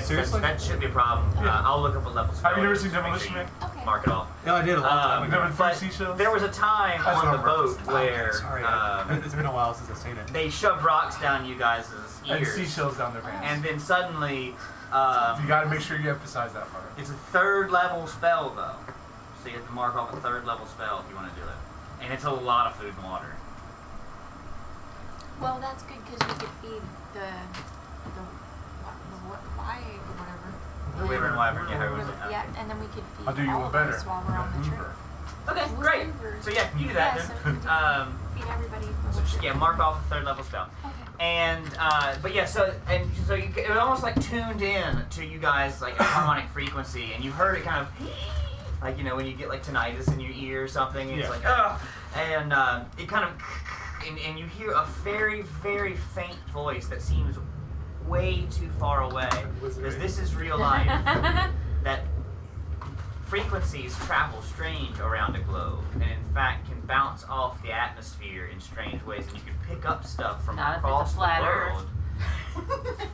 Seriously? That shouldn't be a problem. I'll look up what level. Have you never spell seen it is, Demolition make sure Man? you Okay. Mark it off. No, I did a long time ago. Never three But seashells? there was a time That's on what the I'm boat referencing. where Sorry, it's been a while since I've seen it. they shoved rocks down you guys' And ears, seashells down their pants. and then suddenly You gotta make sure you emphasize that part. it's a third level spell though, so you have to mark off a third level spell if you want to do it, and it's a lot of food and water. Well, that's good because we could feed the why or whatever. The wyvern, wyvern, yeah, however it was. Yeah, and then we could feed I'll do you all one of better. us while we're on the trip. Okay, Who's great. Hoover? So yeah, you do that Yeah, then. so we could feed everybody. the So whole just trip. mark off a third level spell. Okay. And but yeah, so it was almost like tuned in to you guys like a harmonic frequency, and you heard it kind of like when you get like tinnitus in your ear or something, and it's like and it kind of and you hear a very very faint voice that seems way too far away because this is real life. That frequencies travel strange around the globe, and in fact can bounce off the atmosphere in strange ways, and you can pick up stuff from Not if it's a across the flat world.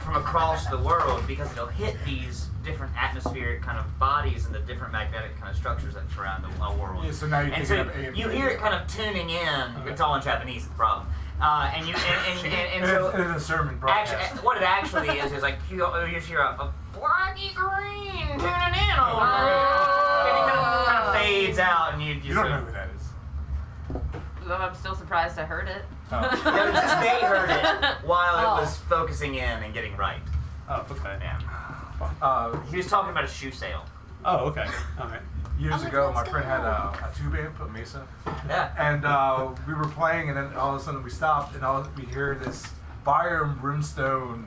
From across the world, because it'll hit these different atmospheric kind of bodies and the different magnetic kind of structures that surround the world. Yeah, so now you And pick so it up AM you hear it kind of tuning in. It's all in Japanese, the problem. And you and so it's a sermon broadcast. actually, what it actually is like you just hear a blacky green tuning in over and it kind of fades out, and You don't know who that is. I'm still surprised I heard it. Oh. Yeah, just they heard it while Oh. it was focusing in and getting right. Oh, okay. Yeah. He was talking about a shoe sale. Oh, okay. All right. Years Oh, ago, my let's friend go. had a tube amp, a Mesa, Yeah. and we were playing, and then all of a sudden we stopped, and we hear this fire and brimstone,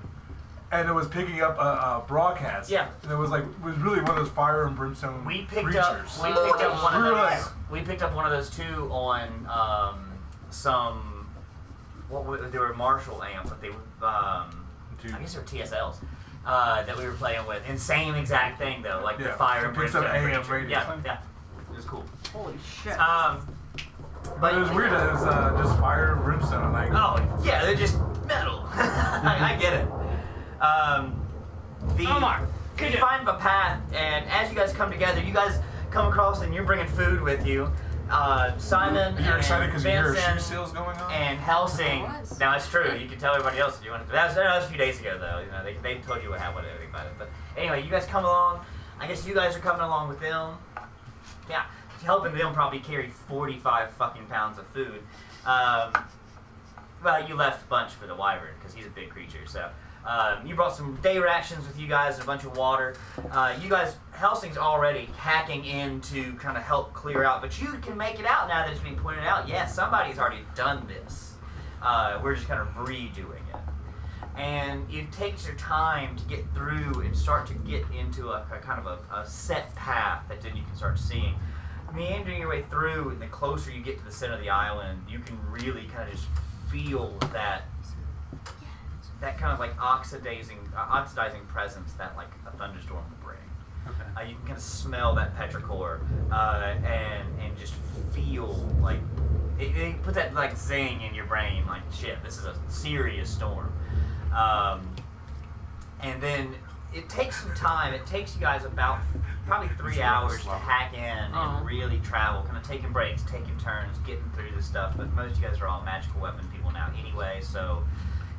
and it was picking up a broadcast. Yeah. And it was really one of those fire and brimstone We picked creatures. up one of We were those. like- We picked up one of those too on some. They were Marshall amps, but they were. I guess they were TSLs. That we were playing with. And same exact thing though, like the Yeah, fire so and it picks up brimstone AM creature. radio. Yeah, yeah. It was cool. Holy shit. But it was weird that it was just fire and brimstone. Like, Oh yeah, they're just metal. I get it. You find a path, and as you guys come together, you guys come across, and you're bringing food with you. Simon you're excited and because you hear Benson shoe sales going on? and Helsing. I was. Now it's true. You can tell everybody else if you want to. That was a few days ago, though. They told you what happened, everything about it. But anyway, you guys come along. I guess you guys are coming along with them. Yeah, helping them probably carry 45 fucking pounds of food. Well, you left a bunch for the wyvern because he's a big creature. So you brought some day rations with you guys and a bunch of water. You guys, Helsing's already hacking in to kind of help clear out, but you can make it out now that it's being pointed out. Yes, somebody's already done this. We're just kind of redoing it. And it takes your time to get through and start to get into a kind of a set path that then you can start seeing. Meandering your way through, and the closer you get to the center of the island, you can really kind of just feel that kind of like oxidizing presence that like a thunderstorm would bring. Okay. You can kind of smell that petrichor and just feel like it puts that like zing in your brain, like shit, this is a serious storm. And then it takes some time. It takes you guys about probably 3 hours to hack in and really travel, kind of taking breaks, taking turns, getting through this stuff. But most of you guys are all magical weapon people now anyway, so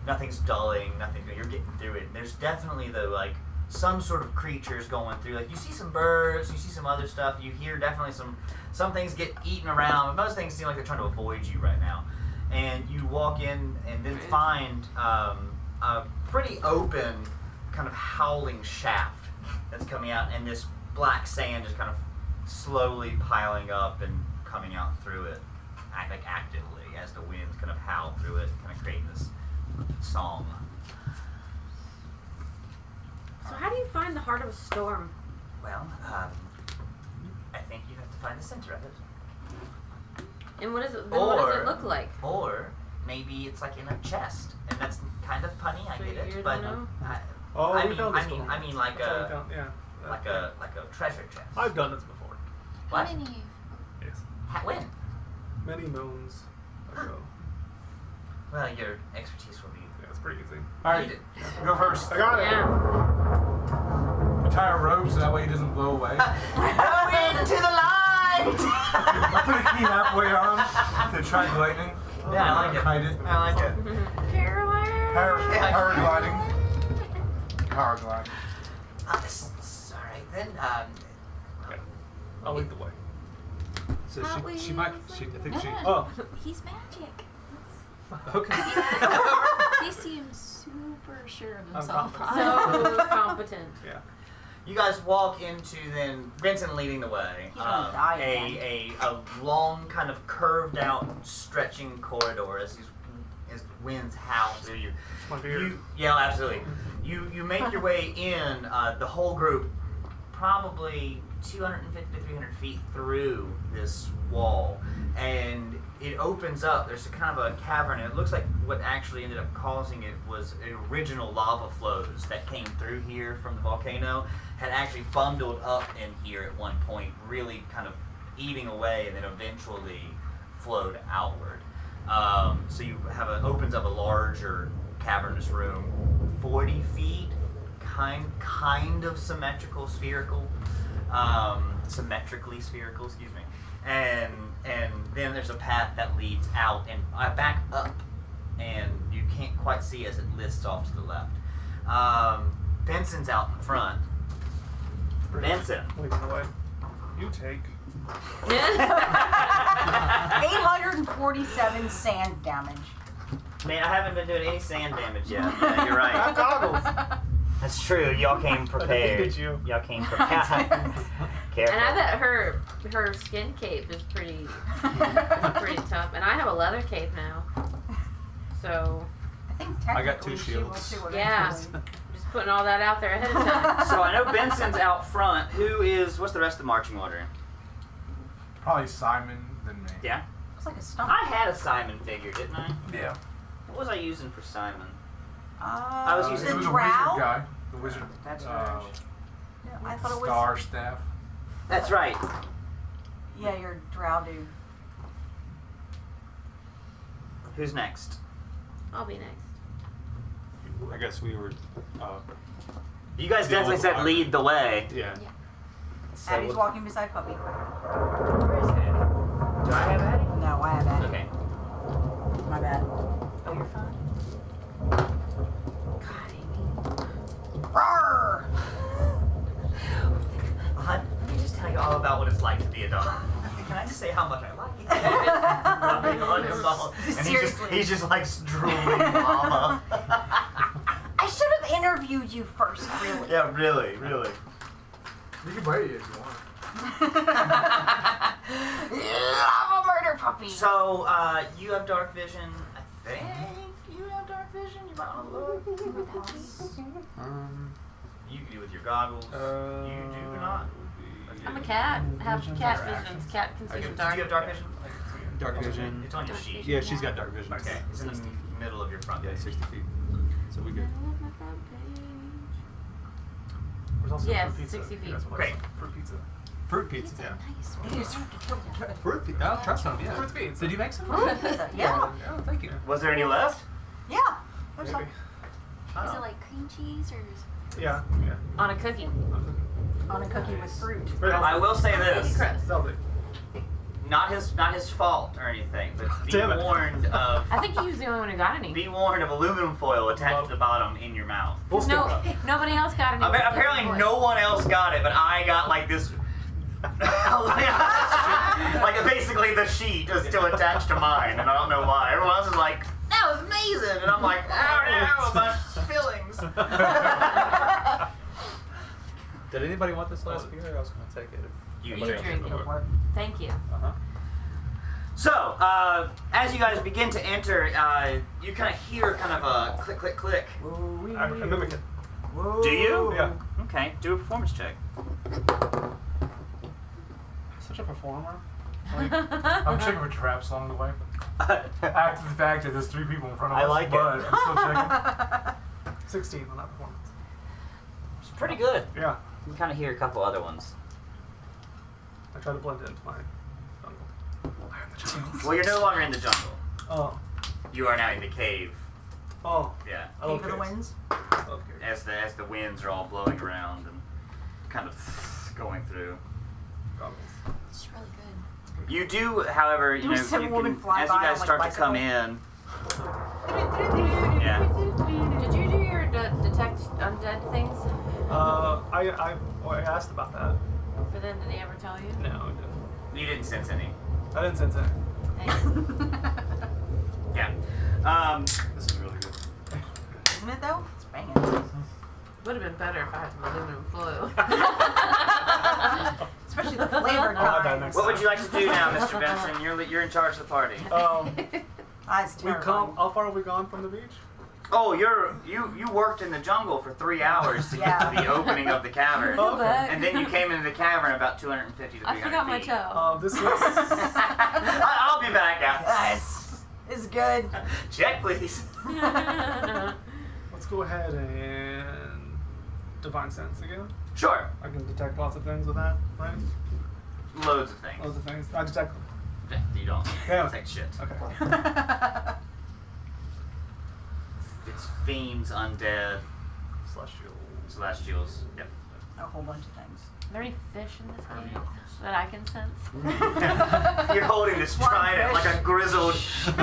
nothing's dulling, nothing. You're getting through it. And there's definitely like some sort of creatures going through. Like you see some birds, you see some other stuff. You hear definitely some things get eaten around. But most things seem like they're trying to avoid you right now. And you walk in and then find a pretty open, kind of howling shaft that's coming out, and this black sand just kind of slowly piling up and coming out through it, like actively as the winds kind of howl through it, kind of creating this song. So how do you find the heart of a storm? Well, I think you have to find the center of it. And what does it look like? Or maybe it's like in a chest, and that's kind of punny. I So get you it, don't but know? We found this before. I mean like That's how we a found- yeah. like a treasure chest. I've done this before. What? How many? Yes. When? Many moons ago. Well, your expertise will be. Yeah, it's pretty easy. All right, needed. go first. I got it. Yeah. Tie a rope so that way he doesn't blow away. Go into the light. Put a key halfway on to attract lightning. Yeah, I like it. Kite it. I like it. Caroline. Paragliding. Paragliding. Sorry, then. Okay. I'll lead the way. So Not she might. I think she. Oh. He's magic. Okay. He seems super sure of I'm himself. confident. So competent. Yeah. You guys walk into then Benson leading the way. He's gonna die again. A long kind of curved out stretching corridor as the winds howl through you. My beard. Yeah, absolutely. You make your way in, the whole group, probably 250 to 300 feet through this wall, and it opens up. There's a kind of a cavern, and it looks like what actually ended up causing it was original lava flows that came through here from the volcano, had actually bundled up in here at one point, really kind of eating away, and then eventually flowed outward. So you have opens up a larger cavernous room, 40 feet, kind of spherical, symmetrically spherical, excuse me. And then there's a path that leads out and back up, and you can't quite see as it lists off to the left. Benson's out in front. Benson. Leading the way. You take. 847 sand damage. Man, I haven't been doing any sand damage yet. Yeah, you're right. Got goggles. That's true. Y'all came prepared. defeated you. Y'all came prepared. Careful. And I bet her skin cape is pretty tough. And I have a leather cape now. So I think I got technically two she will shields. too yeah, eventually. just putting all that out there ahead of time. So I know Benson's out front. What's the rest of the marching order? Probably Simon, then me. Yeah? Looks like a stump. I had a Simon figure, didn't I? Yeah. What was I using for Simon? I was using It the was a drow. wizard guy. The wizard. That's Yeah, I thought it was. Star staff. That's right. Yeah, your drow dude. Who's next? I'll be next. I guess we were. You guys The definitely old said one. lead the way. Yeah. So Addie's walking beside Puppy. Where is Addie? Do I have Addie? No, I have Addie. Okay. My bad. Oh, you're fine. God, Roar! Let me just tell you all about what it's like to be a dog. Can I just say how much I like it? On his ball. And Seriously. he's just like drooling lava. I should have interviewed you first, really. Yeah, really. You can bite it if you want. Lava murder puppy. So, you have dark vision. I think you have dark vision. You might want to look. You can do with your goggles. You do not. I'm a cat. I have cat vision. Cat can see Do in you dark. have dark vision? Dark vision. It's on your sheet. Yeah, she's got dark vision. Okay, it's in the middle of your front Yeah, page. 60 feet. So we good. There's also Yes, fruit pizza. 60 feet. That's what Great. I said. Fruit pizza. Fruit pizza. Pizza, Yeah. nice. Fruit pizza. Oh, trust him. Yeah. Fruit pizza. Did you make some? Fruit pizza. Yeah. Oh, thank you. Was there any left? Yeah. There's Maybe. some. Is it like cream cheese or? Yeah. On a cookie. On a cookie with fruit. I will say this. Crust. Zelda. Not his fault or anything, but be Damn it. warned of I think he was the only one who got any. be warned of aluminum foil attached to the bottom in your mouth. We'll skip No, that. nobody else got any. Apparently no one else got it, but I got like this. Like basically the sheet is still attached to mine, and I don't know why. Everyone else is like, that was amazing, and I'm like, oh no, my fillings. Did anybody want this last beer? I was going to take it. You You drink drink it. it. Thank you. Uh-huh. So, as you guys begin to enter, you kind of hear kind of a click, click, click. I mimic it. Do you? Yeah. Okay, do a performance check. Such a performer. I'm checking for traps along the way. After the fact that there's 3 people in front of I us, like it. but I'm still checking. 16 on that performance. It's pretty good. Yeah. You kind of hear a couple other ones. I try to blend it into my jungle. Well, you're no longer in the jungle. Oh. You are now in the cave. Oh. Yeah. I love Cave of the caves. Winds. I love caves. As the winds are all blowing around and kind of going through. Goggles. It's really good. You do, however, you Do know, some you woman can, fly as you by guys on, like, start to bicycle? come in. Yeah. Did you do your detect undead things I asked about that. for them? Did they ever tell you? No, I didn't. You didn't sense any. I didn't sense it. Thanks. Yeah. This is really good. Isn't it though? It's banging. Would have been better if I had some aluminum foil. Especially the flavored I'll have that kind. next What would time. you like to do now, Mr. Benson? You're in charge of the party. That's We've come. terrifying. How far have we gone from the beach? Oh, you worked in the jungle for 3 hours to get to the opening of the cavern. Oh, okay. And then you came into the cavern about 250 to 300 I forgot my feet. toe. This is. I'll be back, guys. Yes. It's good. Check, please. Let's go ahead and divine sense again. Sure. I can detect lots of things with that, right? Loads of things. Lots of things. I detect them. You don't. Yeah. Take shit. Okay. It's fiends, undead, Celestial. celestials. Yep. A whole bunch of things. Are there any fish in this game that I can sense? You're holding this Flying trident fish. like a grizzled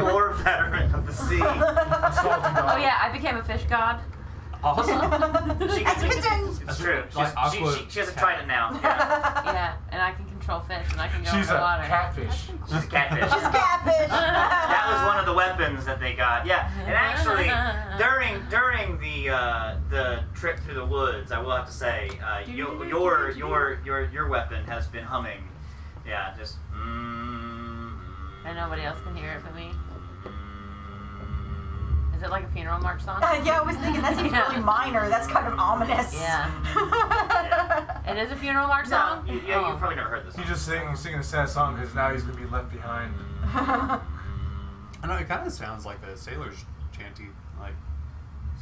war veteran of the sea. Oh yeah, I became a fish god. Awesome. She That's can, good. it's true. Like She has a trident now. Yeah. Yeah, and I can control fish, and I can go She's in the a water. catfish. She's a catfish. She's a catfish. That was one of the weapons that they got. Yeah, and actually, during the trip through the woods, I will have to say, your weapon has been humming. Yeah, just. And nobody else can hear it but me. Is it like a funeral march song? Yeah, I was thinking that seems really minor. That's kind of ominous. Yeah. It is a funeral march No, song? you've probably never heard this. He's just singing a sad song because now he's going to be left behind. I know, it kind of sounds like the sailor's chanty. Like,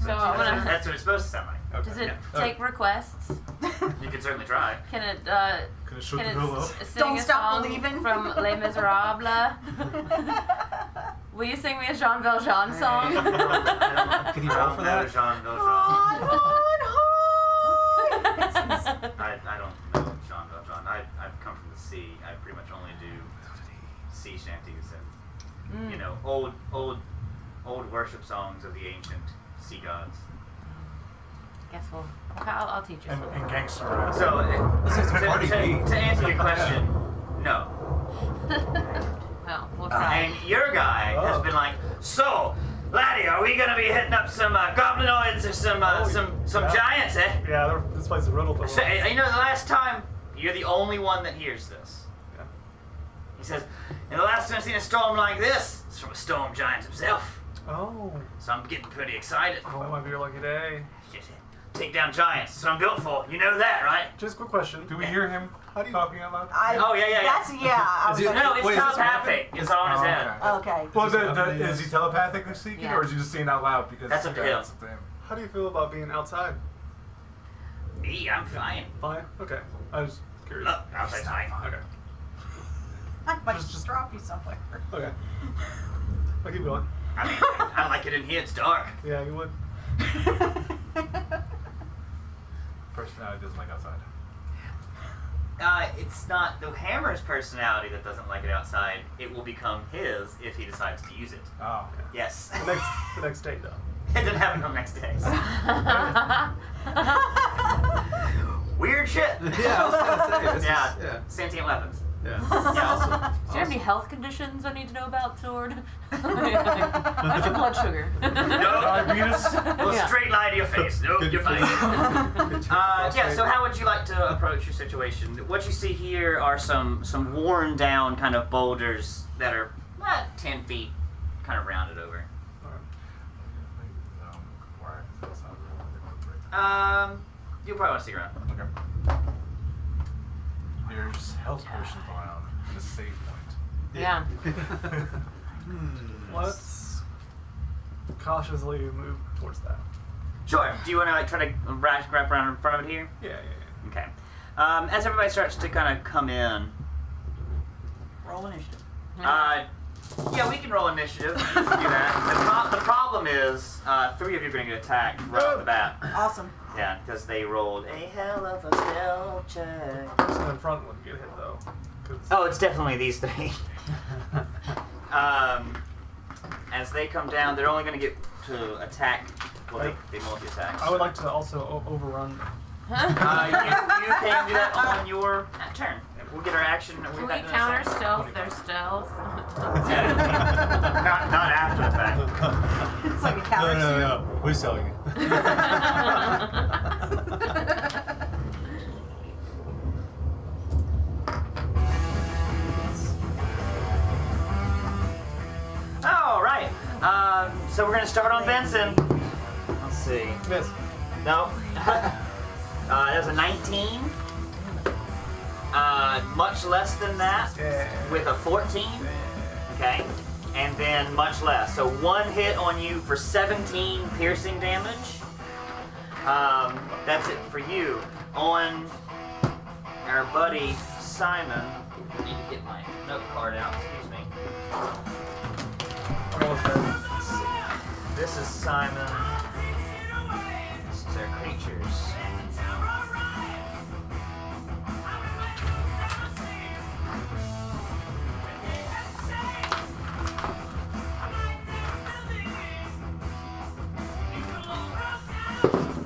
So I wanna, That's what it's supposed to sound like. okay. does it Yeah. take requests? You can certainly try. Can it, Can it shoot can the bill it up? sing Don't a stop song believing. from Les Miserables? Will you sing me a Jean Valjean song? Can you roll for that? Jean Valjean. I don't know Jean Valjean. I've come from the sea. I pretty much only do sea shanties and old worship songs of the ancient sea gods. Guess I'll teach you And something. gangster rap. So This is party beat. to answer your question, no. Well, we'll try. And your guy has been like, so, laddie, are we gonna be hitting up some goblinoids or some yeah. giants, eh? Yeah, this place is riddled with So, you know, the last time, you're the only one that hears this. Yeah. He says, and the last time I've seen a storm like this, it's from a storm giant himself. Oh. So I'm getting pretty excited. Oh, that might be your lucky day. Take down giants, that's what I'm built for. You know that, right? Just a quick question. Do we hear him talking out loud? Oh, yeah. That's, yeah. I was Is it- like, No, it's Wait, is this telepathic. It's on his head. okay. Well, Is is he telepathically speaking, Yeah. or is he just saying out loud? Because That's up to him. that's the thing. How do you feel about being outside? Me, I'm fine. Fine? Okay. I was curious. Look, outside's fine. Okay. I might just drop you somewhere. Okay. I'll keep going. I mean, I like it in here, it's dark. Yeah, you would. Personality doesn't like outside. It's not the hammer's personality that doesn't like it outside. It will become his if he decides to use it. Oh. Yes. The next day, though. It didn't happen on next days. Weird shit. Yeah, I was gonna say. This Yeah. Is, yeah. Sentient weapons. Yeah. Yeah. Awesome. Do you have any health conditions I need to know about, Sword? What's your blood sugar? No. Diabetes. Well, Yeah. straight lie to your face. Nope, Good you're fine. Good job. Yeah, so how would you like to approach your situation? What you see here are some worn down kind of boulders that are about 10 feet kind of rounded over. You'll probably want to stick around. Okay. There's health potions around and a save point. Yeah. Let's cautiously move towards that. Sure. Do you want to like try to wrap around in front of it here? Yeah. Okay. As everybody starts to kind of come in, roll initiative. Yeah, we can roll initiative. We can do that. The problem is, 3 of you are going to get attacked right off the bat. Awesome. Yeah, because they rolled a hell of a stealth check. So in front wouldn't get hit though. 'Cause Oh, it's definitely these 3. As they come down, they're only going to get to attack. Well, they multi-attack. I would like to also overrun. You can do that on your turn. We'll get our action. Can we counter stealth their stealth? Not after the fact. It's like a counter No. We're selling it. All right. So we're gonna start on Benson. Let's see. Miss. No. That was a 19. Much less than that Yeah. with a 14. Okay. And then much less. So 1 hit on you for 17 piercing damage. That's it for you. On our buddy Simon. I need to get my note card out. Excuse me. I'm almost dead. Let's see. This is Simon. This is our creatures.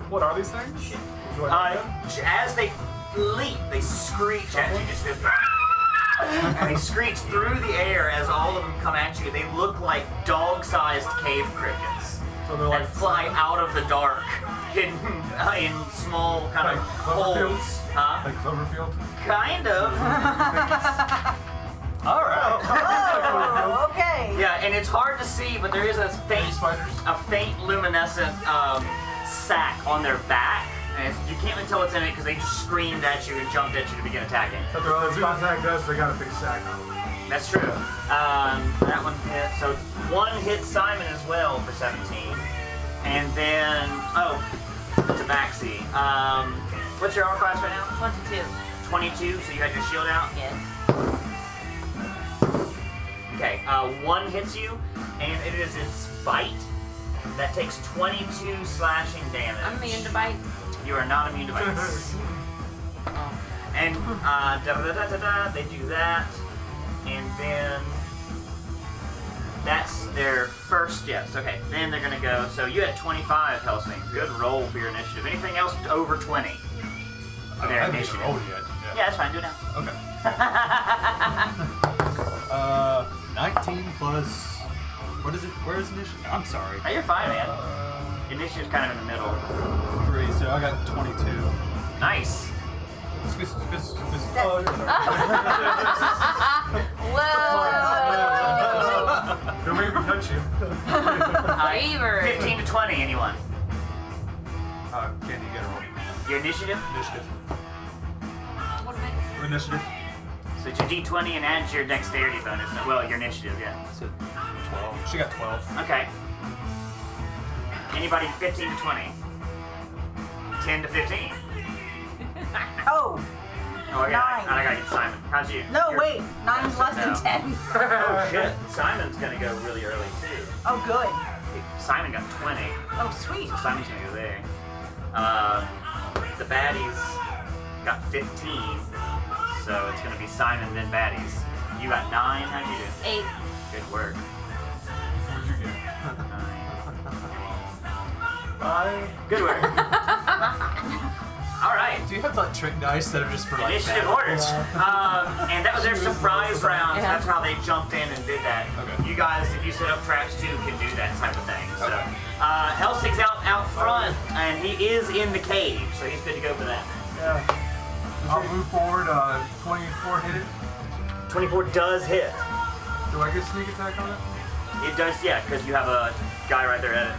What are these things? Shit. Do I know them? As they leap, they screech at you. Just go, and they screech through the air as all of them come at you. They look like dog-sized cave crickets So they're that like fly out of the dark, hidden in small kind of Like holes. Cloverfields? Huh? Like Cloverfield? Kind of. All right. Oh, okay. Yeah, and it's hard to see, but there is a faint luminescent sack on their back. And you can't really tell what's in it because they just screamed at you and jumped at you to begin attacking. But they're other attack does, they got a big sack on them. That's true. That one hit. So 1 hit Simon as well for 17. And then, Tabaxi. What's your armor class right now? 22. 22, so you had your shield out? Yes. Okay, 1 hits you, and it is its bite. That takes 22 slashing damage. I'm immune to bites. You are not immune to bites. Oh. And they do that, and then that's their first. Yes, okay. Then they're gonna go. So you had 25, Helsing. Good roll for your initiative. Anything else over 20? For their I haven't initiative. even rolled yet. Yeah, that's fine. Do it now. Okay. 19 plus. What is it? Where is initiative? I'm sorry. Hey, you're fine, man. Initiative's kind of in the middle. 3, so I got 22. Nice. Oh, Whoa! don't make me touch you. Fever. 15 to 20, anyone? Can you get a roll? Your initiative? Initiative. What am I? Initiative. So it's your d20 and add your dexterity bonus. Well, your initiative, yeah. So 12. She got 12. Okay. Anybody 15 to 20? 10 to 15? Oh, Oh, I gotta get Simon. How'd you? no, You're- wait. 9 is less than No. 10. Oh, shit. Simon's gonna go really early, too. Oh, good. Simon got 20. Oh, sweet. So Simon's gonna go there. The baddies got 15. So it's gonna be Simon then baddies. You got 9. How'd you do? 8. Good work. What'd you get? 5. Good work. All right. Do you have like trick dice that are just for like Initiative bad- orders. And that was their surprise round. Yeah. That's how they jumped in and did that. Okay. You guys, if you set up traps too, can do that type of thing. So, Okay. Helsing's out front, and he is in the cave, so he's good to go for that. Yeah. I'll move forward. 24 hit it. 24 does hit. Do I get sneak attack on it? It does, yeah, because you have a guy right there at it.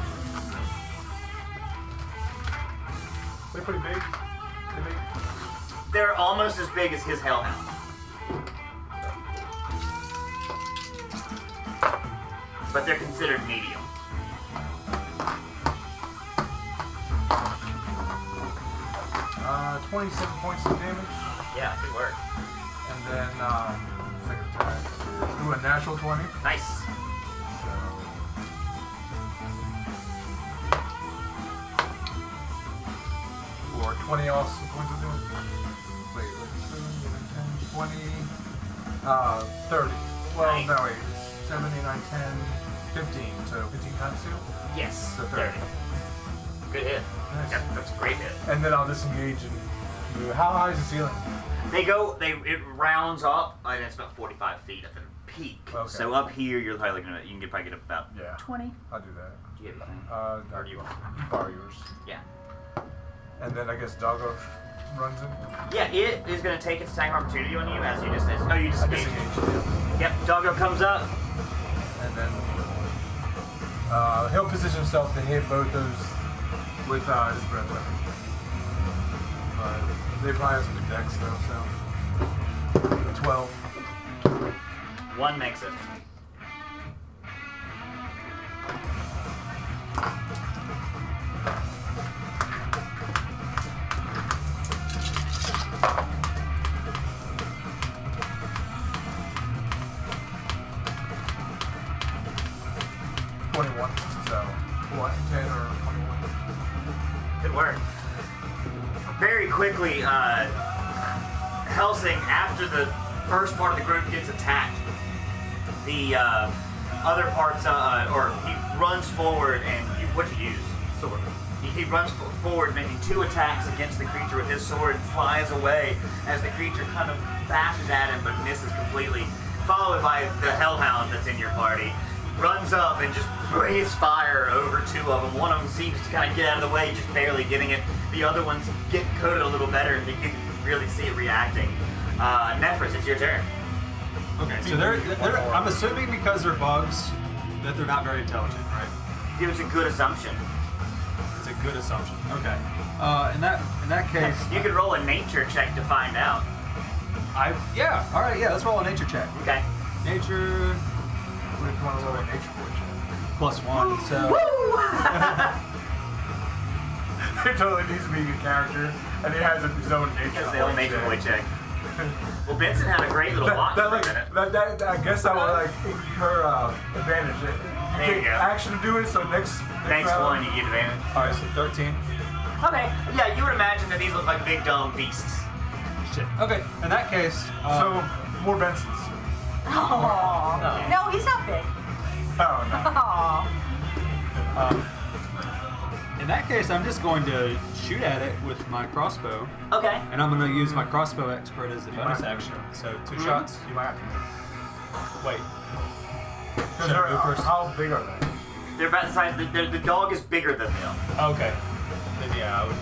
They're pretty big. They're big. They're almost as big as his hellhound. But they're considered medium. Uh, 27 points of damage. Yeah, good work. And then, second attack. Ooh, a natural 20. Nice. Or 20 also points of damage. Wait, let's see, 10, 20, 30. Well, Nice. no, wait. 7, 8, 9, 10, 15. So 15 times 2. Yes. So 30. 30. Good hit. Nice. Yep, that's a great hit. And then I'll disengage and move. How high is the ceiling? It rounds up, and it's about 45 feet at the peak. Okay. So up here, you're probably looking at, you can probably get about, Yeah, 20. I'll do that. do you have anything? Or do you want? borrow yours. Yeah. And then I guess Doggo runs in. Yeah, it is going to take its attack opportunity on you as you just, oh, you I disengage. disengage. Yep, Doggo comes up. And then he'll position himself to hit both those with his breath weapon. But they probably have some decks though, so 12. One makes it. So what, 10 or 21? Good work. Very quickly, Helsing, after the first part of the group gets attacked, the other parts, or he runs forward and what'd you use? Sword. He runs forward, making 2 attacks against the creature with his sword, and flies away as the creature kind of bashes at him but misses completely, followed by the hellhound that's in your party. Runs up and just breathes fire over 2 of them. One of them seems to kind of get out of the way, just barely getting it. The other ones get coated a little better, and you can really see it reacting. Nephris, it's your turn. Okay, so they're I'm assuming because they're bugs that they're not very intelligent, right? It was a good assumption. It's a good assumption. Okay. In that case, You could roll a nature check to find out. yeah. All right, yeah. Let's roll a nature check. Okay. Nature What if you want to roll a nature fortune? +1. So It totally needs to be a character, and it has his own nature. That's the only nature boy check. Well, Benson had a great little walk for a minute. That, I guess that was like her advantage. There you Take go. action to do it, so next Next round. one, you get advantage. all right, so 13. Okay. Yeah, you would imagine that these look like big dumb beasts. Shit. Okay. In that case, So, more Bensons. Oh. No, he's not big. Oh, no. Oh. in that case, I'm just going to shoot at it with my crossbow, Okay. and I'm going to use my crossbow expert as the You bonus might have action. to. So 2 shots. You might have to move. Wait. Because Should I go first? how big are they? They're about the size. The dog is bigger than them. Okay. Then yeah, I would.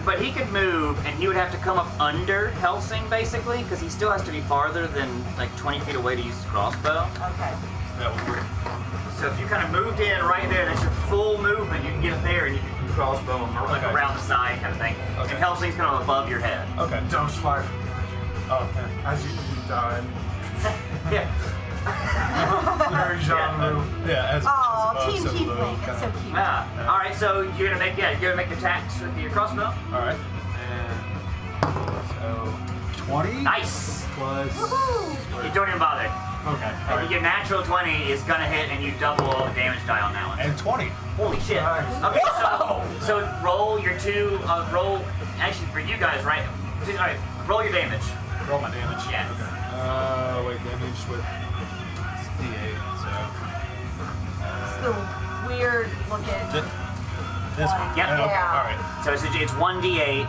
But he could move, and he would have to come up under Helsing, basically, because he still has to be farther than like 20 feet away to use his crossbow. Okay. That would work. So if you kind of moved in right there, that's your full movement. You can get up there and you can crossbow him like Okay. around the side kind of thing. Okay. And Helsing's kind of above your head. Okay. Don't fly Oh, yeah. as you die. Yeah. Very genre. Yeah, as Oh, above, Team so below, Tiefling. That's kinda. so cute. Yeah. All right. So you're gonna make the attacks with your crossbow. All right. And so 20 Nice. plus. Woohoo! You don't even bother. Okay. All right. Your natural 20 is gonna hit, and you double all the damage die on that one. And 20. Holy shit. Nice. Okay, so roll your two, roll, actually for you guys, right? Alright, roll your damage. Roll my damage. Yeah. Okay. Wait, damage with D8. So. It's the weird looking. This one. Yep. Okay. Yeah. All right. So it's 1d8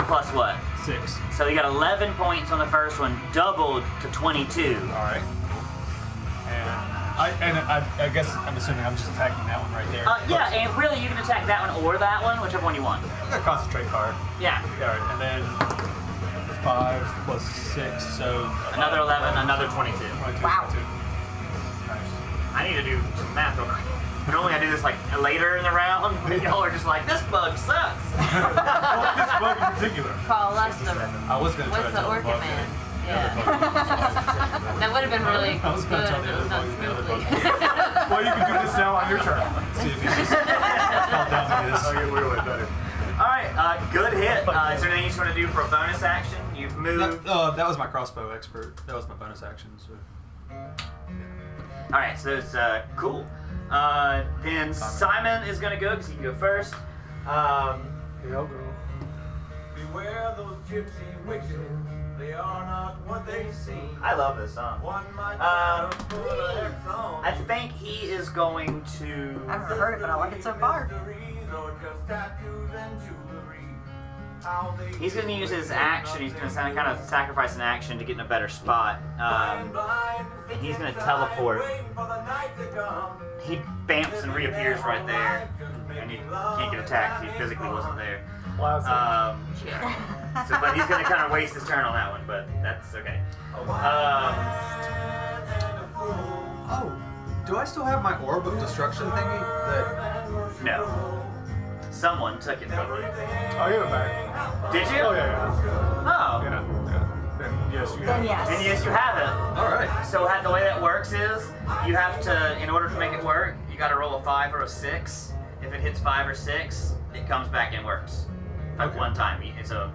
plus what? 6. So you got 11 points on the first one, doubled to 22. All right. And I guess I'm assuming I'm just attacking that one right there. Yeah, and really you can attack that one or that one, whichever one you want. I got concentrate fire. Yeah. All right. And then 5 plus 6, so Another 11, another 22. 22. Wow. 22. I need to do some math real quick. Normally I do this like later in the round, but y'all are just like, this bug sucks. This bug in particular. Call us the. I was going to try What's to the tell orchid bug man? the Yeah. other bug. That would have been really I was good gonna if tell it the was other done bug the other smoothly. Well, you can do this now on your turn. See if you just fall down to this. Okay, we're way better. Alright, good hit. Is there anything you just want to do for a bonus action? You've moved. That was my crossbow expert. That was my bonus action. So. Alright, so it's cool. Then Simon is gonna go because he can go first. Yeah, I'll go. Beware those gypsy witches, they are not what they seem. I love this song. One might try to put a hex on. I think he is going to. I haven't heard it, but I like it so far. Or just tattoos and jewelry. How they He's gonna use his action. He's gonna kind of sacrifice an action to get in a better spot. And he's gonna teleport. waiting for the night to come. He bamps and reappears right there, and he can't get attacked. He physically wasn't there. So, but he's gonna kind of waste his turn on that one, but that's okay. Oh, do I still have my orb of destruction thingy? No, someone took it from me. I'll give it back. Did you? Oh, yeah. Oh. Yeah, Then yes, you Then have. yes. And yes, you have it. All right. So the way that works is you have to, in order to make it work, you got to roll a 5 or a 6. If it hits 5 or 6, it comes back and works. Like one time. It's a.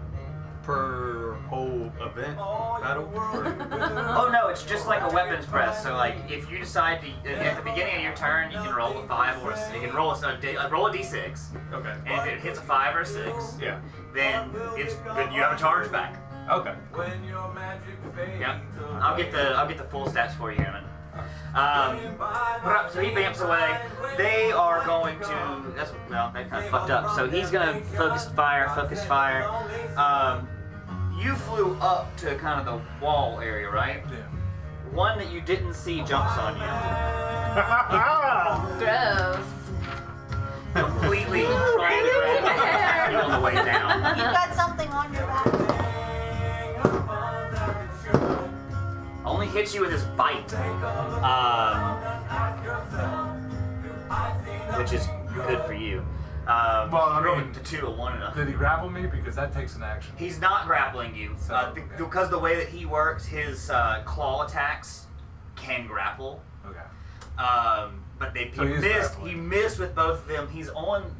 Per whole event battle. Oh no, it's just like a weapons press. So like, if you decide to at the beginning of your turn, you can roll a 5 or a 6. You can roll roll a d6. Okay. And if it hits a 5 or a 6, Yeah. then you have a charge back. Okay. When your magic fades. Yep. I'll get the full stats for you, Eamon. So he bamps away. They are going to. They kind of fucked up. So he's gonna focus fire. You flew up to kind of the wall area, right? Yeah. One that you didn't see jumps on you. Gross. Completely trying to grab you and attack you on the way down. You've got something on your back. Only hits you with his bite. Which is good for you. Well, I roll mean, to 2 a 1 and a. Did he grapple me? Because that takes an action. He's not grappling you. Because the way that he works, his claw attacks can grapple. Okay. But So he is he grappling. missed with both of them. He's on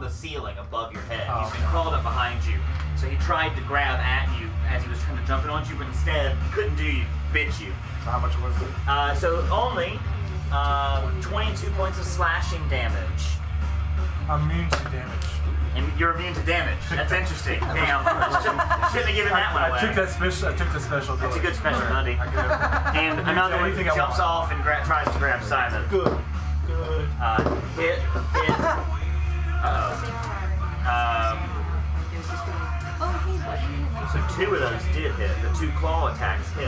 the ceiling above your head. Oh, He's been okay. crawled up behind you. So he tried to grab at you as he was trying to jump in on you, but instead couldn't do you, bit you. So how much was it? So only 22 points of slashing damage. I'm immune to damage. And you're immune to damage. That's interesting. Damn. Shouldn't have given that one away. I took the special That's a ability. good special ability. I could have. And another one anything I jumps want. off and tries to grab Simon. Good. Hit. So 2 of those did hit. The 2 claw attacks hit.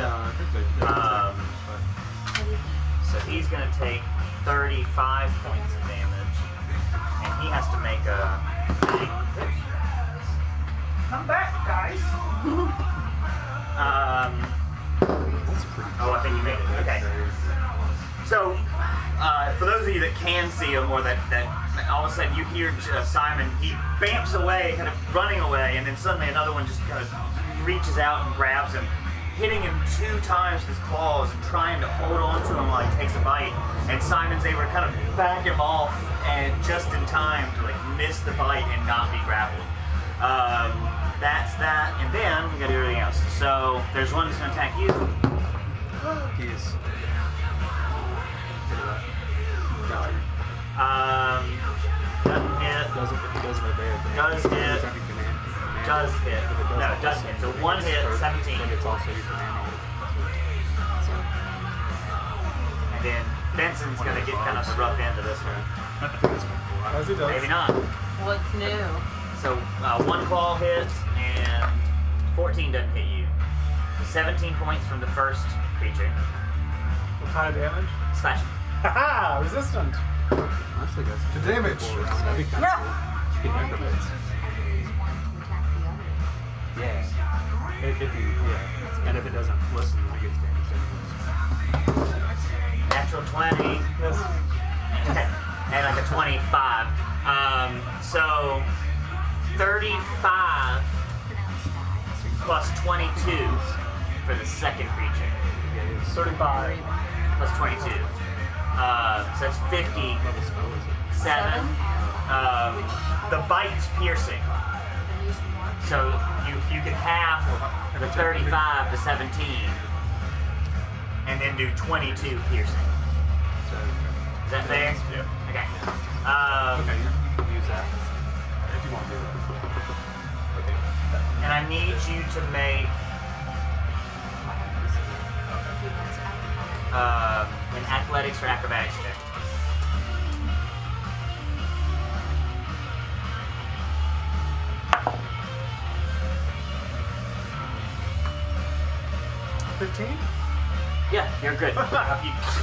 So he's going to take 35 points of damage. And he has to make a thing. Come back, guys. Oh, I think you made it. Okay. So, for those of you that can see him, or that all of a sudden you hear Simon, he bamps away, kind of running away, and then suddenly another one just kind of reaches out and grabs him, hitting him 2 times with his claws and trying to hold on to him while he takes a bite. And Simon's able to kind of back him off, and just in time to like miss the bite and not be grappled. That's that, and then we gotta do everything else. So there's one that's gonna attack you. Keys. Doesn't hit. Doesn't, if he doesn't obey it, then Does hit. every time you command Does it, hit. if it does No, not doesn't listen, hit. So then one it's hit, hurt, 17. But it's also your commanding it. So, And then Benson's gonna get kind of the rough end of this one. I think it's going to go As he does. Maybe not. What's new? So one claw hits and 14 doesn't hit you. 17 points from the first creature. What kind of damage? Slash. Haha! Resistant! Honestly, guys. The damage. That'd be kind Yeah. of I cool. could use one to attack the other. Yeah. If you, yeah. And if it doesn't listen, then it gets damaged anyways. Natural 20. Yes. And like a 25. So 35 plus 22 for the second creature. 35. Plus 22. So that's 50. Level spell is it? 7. The bite's piercing. So you can half the 35 to 17 and then do 22 piercing. So, Is that fair? yeah. Okay. Okay, you can use that if you want to do that. Okay. And I need you to make an athletics or acrobatics check. Yeah, you're good.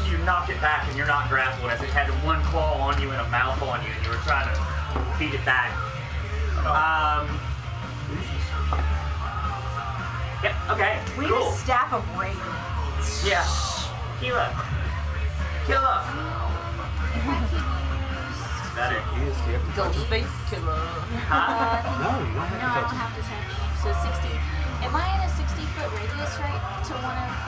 you knock it back and you're not grappled as it had one claw on you and a mouth on you and you were trying to beat it back. Yep, okay, We cool. need a staff of rage. Yeah. Kila. Killa. Better. Do you have to touch it? Face killer. Huh? No, you don't No, I have don't to touch have to touch. So 60. Am I in a 60-foot radius, right, to one of them?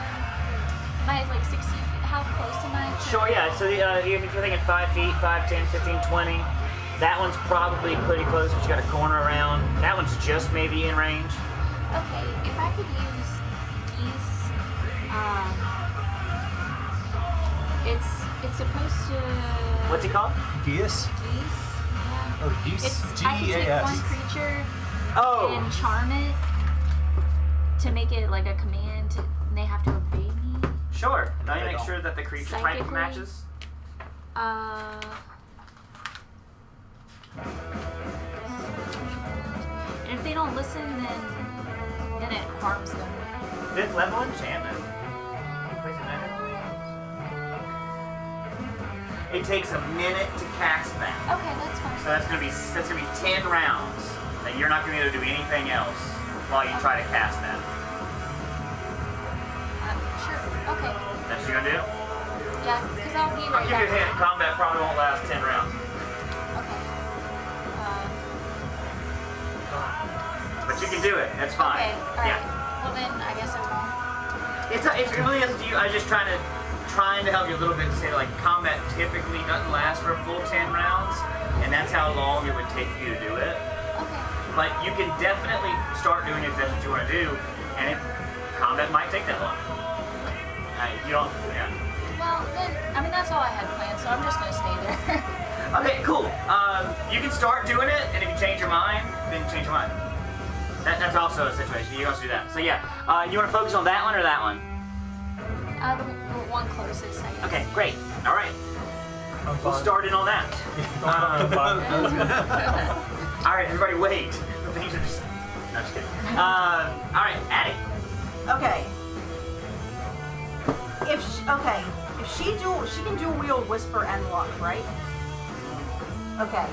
Am I like 60 feet? How close am I to? Sure, yeah. So if you're thinking 5 feet, 5, 10, 15, 20, that one's probably pretty close, but you got a corner around. That one's just maybe in range. Okay, if I could use these, it's supposed to. What's it called? Geese? Geese? Yeah. Oh, geese. It's, I can take one creature Oh. and charm it to make it like a command, and they have to obey me. Sure. Now you They make don't. sure that the creature type Psychically? matches. And if they don't listen, then it harms them. 5th level enchantment. It takes a minute to cast that. Okay, that's fine. So that's gonna be 10 rounds that you're not gonna be able to do anything else while you try to cast that. Sure. Okay. That's what you're gonna do? Yeah, because I'll be I'll right give you a back. hint. Combat probably won't last 10 rounds. Okay. But you can do it. That's fine. Okay. All right. Yeah. Well then, I guess I won't. It's really up to you. I was just trying to help you a little bit to say that, like, combat typically doesn't last for a full 10 rounds, and that's how long it would take you to do it. Okay. But you can definitely start doing it if that's what you want to do, and combat might take that long. You don't, yeah. Well then, I mean that's all I had planned, so I'm just gonna stay there. Okay, cool. You can start doing it, and if you change your mind, then change your mind. That's also a situation. You can also do that. So yeah, you want to focus on that one or that one? The one closest, I guess. Okay, great. All right. I'm We'll fine. start in on that. I'm fine. All right, everybody, wait. The things are just. No, just kidding. All right, Addie. Okay. If she can dual wield whisper and luck, right? Okay.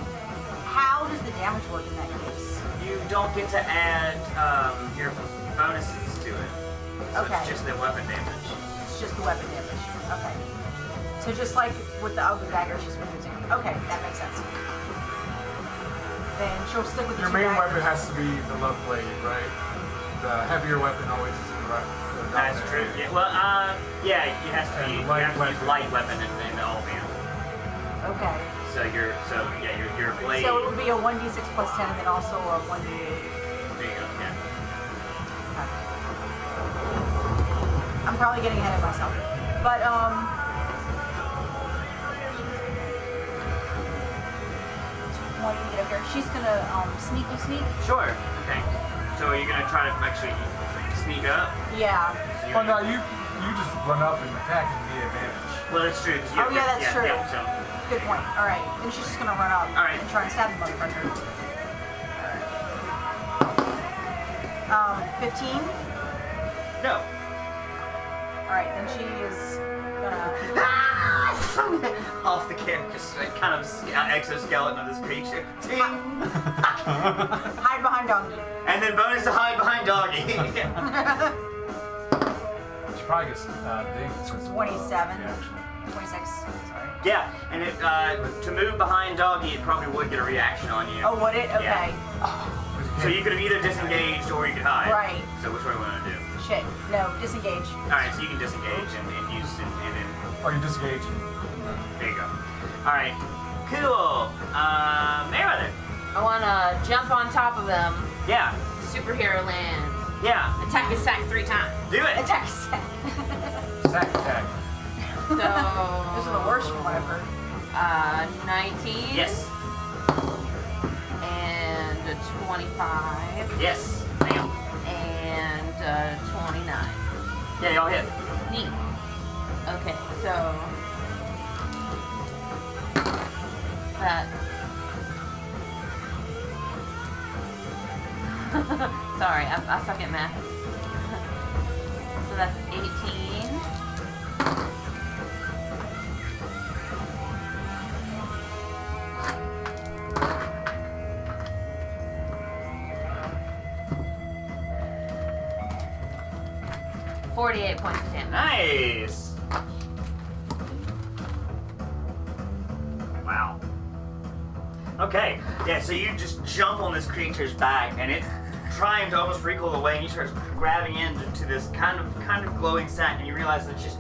How does the damage work in that case? You don't get to add your bonuses to it. So Okay. it's just the weapon damage. It's just the weapon damage. Okay. So just like with the other dagger she's been using. Okay, that makes sense. Then she'll stick with the Your two main daggers. weapon has to be the love blade, right? The heavier weapon always is the right. That's true. Yeah. Well, yeah, it has to be. And You light have to use weapon. light weapon in all of you. Okay. So your blade. So it would be a 1d6 plus 10 and then also a 1d8. There you go. Yeah. I'm I'm probably getting ahead of myself. But, while you get up here, she's gonna, sneak. Sure. Okay. So are you gonna try to actually sneak up? Yeah. So Well, no, you just run up and attack and be advantage. Well, that's true. 'Cause you Oh, yeah, that's true. Yeah, so. Good point. Alright. Then she's just gonna run up Alright. and try and stab the motherfucker. 15? No. Alright, then she is gonna... Off the character's kind of exoskeleton of this creature. hide behind Doggy. And then bonus to hide behind Doggy. She probably gets dinged. 27. Yeah, actually. 26. Sorry. Yeah, and it, to move behind Doggy, it probably would get a reaction on you. Oh, would it? Okay. Yeah. So you could have either disengaged or you could hide. Right. So which one do you want to do? Shit. No, disengage. Alright, so you can disengage and use and then Or you disengage. there you go. Alright. Cool. Mayweather. I wanna jump on top of them. Yeah. Superhero land. Yeah. Attack his sack 3 times. Do it. Attack sack. Sack attack. So Those are the worst from what I've heard. 19. Yes. And 25. Yes. Damn. And 29. Yeah, y'all hit. Neat. Okay, so that. Sorry, I suck at math. So that's 18. $48 points of damage. Nice. Wow. Okay. Yeah, so you just jump on this creature's back and it's trying to almost recoil away and you start grabbing into this kind of glowing sack and you realize that just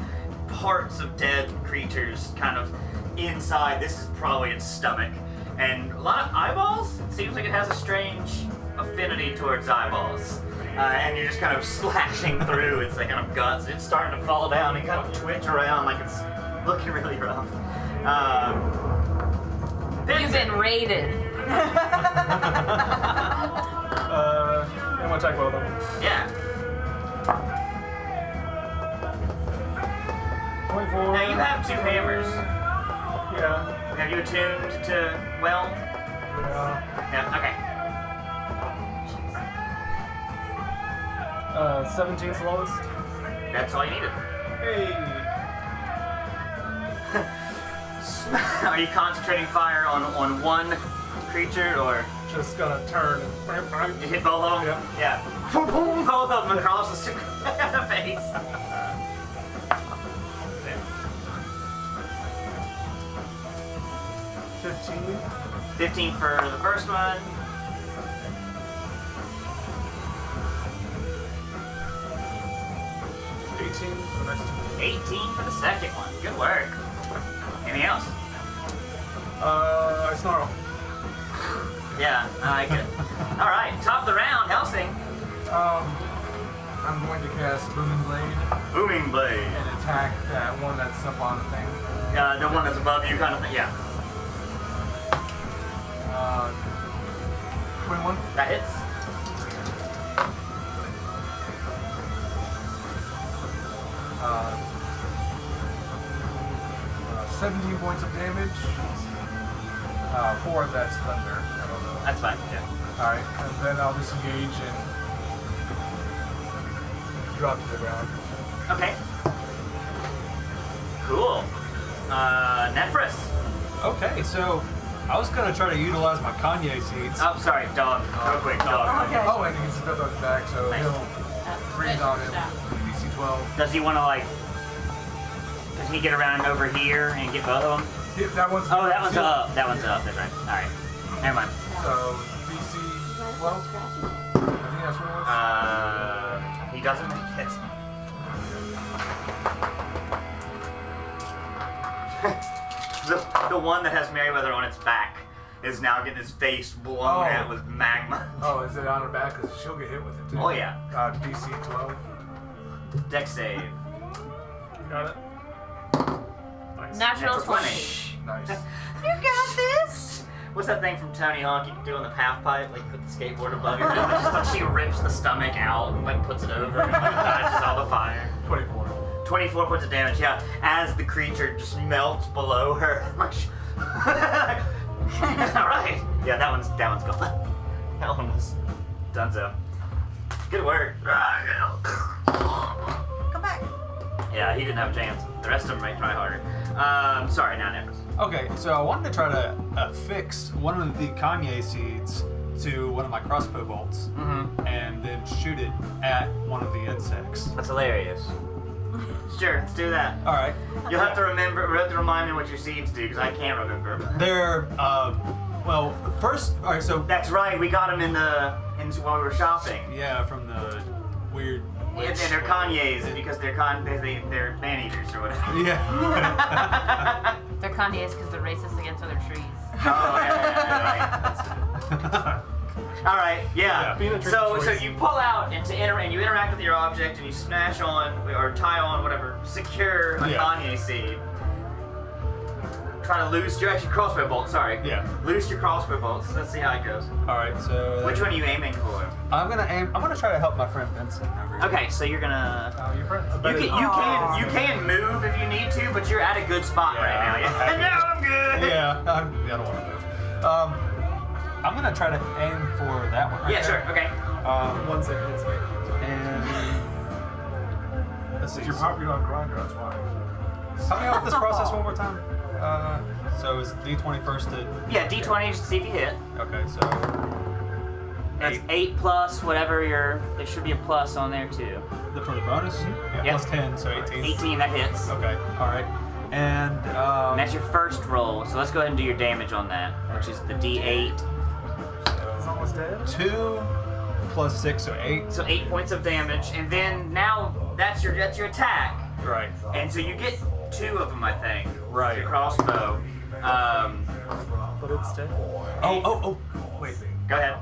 parts of dead creatures kind of inside. This is probably its stomach. And a lot of eyeballs. It seems like it has a strange affinity towards eyeballs. And you're just kind of slashing through its like kind of guts. It's starting to fall down and kind of twitch around like it's looking really rough. You've been raided. I'm gonna attack both of them. Yeah. 24. Now you have 2 hammers. Yeah. Have you attuned to well? Yeah. Yeah. Okay. 17's the lowest. That's all you needed. Hey. Are you concentrating fire on one creature or Just gonna turn and you hit both of them? Yeah. Boom, boom, both of them across the face. 15. 15 for the first one. 18 for the next two. 18 for the second one. Good work. Anything else? I snarl. Yeah, I like it. All right, top of the round, Helsing. I'm going to cast Booming Blade Booming blade. and attack that one that's up on the thing. The one that's above you, kind of thing. Yeah, 21. that hits. Uh, 17 points of damage. 4 of that's thunder. I don't know. That's fine. Yeah. Alright, and then I'll disengage and drop to the ground. Okay. Cool. Nephris. Okay, so I was gonna try to utilize my Kanye seeds. Oh, sorry, dog. Real quick, dog. Okay. Oh, and he gets stuck on his back, so Nice. he'll breathe on him. DC 12. Does he want to like? Does he get around over here and get both of them? Yeah, that one's Oh, that one's up. That one's up. That's right. All right. Never mind. So, DC 12? I think that's what it was. He doesn't make it. the one that has Merryweather on its back is now getting his face blown out with magma. Oh, is it on her back? Because she'll get hit with it too. Oh, yeah. DC 12. Dex save. Got it. Nice. Natural 20. Nice. You got this. What's that thing from Tony Hawk you can do on the half pipe? Like put the skateboard above your head. It's just like she rips the stomach out and like puts it over and like dodges all the fire. 24. 24 points of damage, yeah. As the creature just melts below her. Alright. Yeah, that one's gone. That one was donezo. Good work. Come back. Yeah, he didn't have a chance. The rest of them might try harder. Sorry, now Nicholas. Okay, so I wanted to try to affix one of the Kanye seeds to one of my crossbow bolts Mm-hmm. and then shoot it at one of the insects. That's hilarious. Sure, let's do that. All right. You'll have to remind me what your seeds do, because I can't remember. They're, well, first, all right, so, That's right, we got them while we were shopping. yeah, from the weird And witch. they're Kanye's because they're they're man-eaters or whatever. Yeah. They're Kanye's because they're racist against other trees. Oh, yeah. All right, yeah. Being a tricky So choice. you pull out and you interact with your object and you smash on or tie on whatever, secure a Yeah. Kanye seed. Try to loose your crossbow bolt. Sorry. Yeah. Loose your crossbow bolts. Let's see how it goes. All right, so. Which one are you aiming for? I'm gonna try to help my friend Benson over here. Okay, so you're gonna. Oh, your friends. You can move if you need to, but you're at a good spot right now. Yeah. No, I'm good. Yeah, I don't want to move. I'm gonna try to aim for that one right Yeah, there. sure. Okay. One second. It's me. And let's see. You're popular on Grindr, that's why. Help me out with this process one more time. So it's D20 first to. Yeah, D20 just to see if you hit. Okay, so. That's 8 plus whatever there should be a plus on there too. For the bonus? Yeah, Yep. plus 10, so 18. 18, that hits. Okay, alright. And, And that's your first roll, so let's go ahead and do your damage on that, which is the D8. It's almost dead. 2 plus 6, so 8. So 8 points of damage, and then now that's your attack. Right. And so you get 2 of them, I think. Right. Your crossbow. But it's dead. Oh, wait. Go ahead.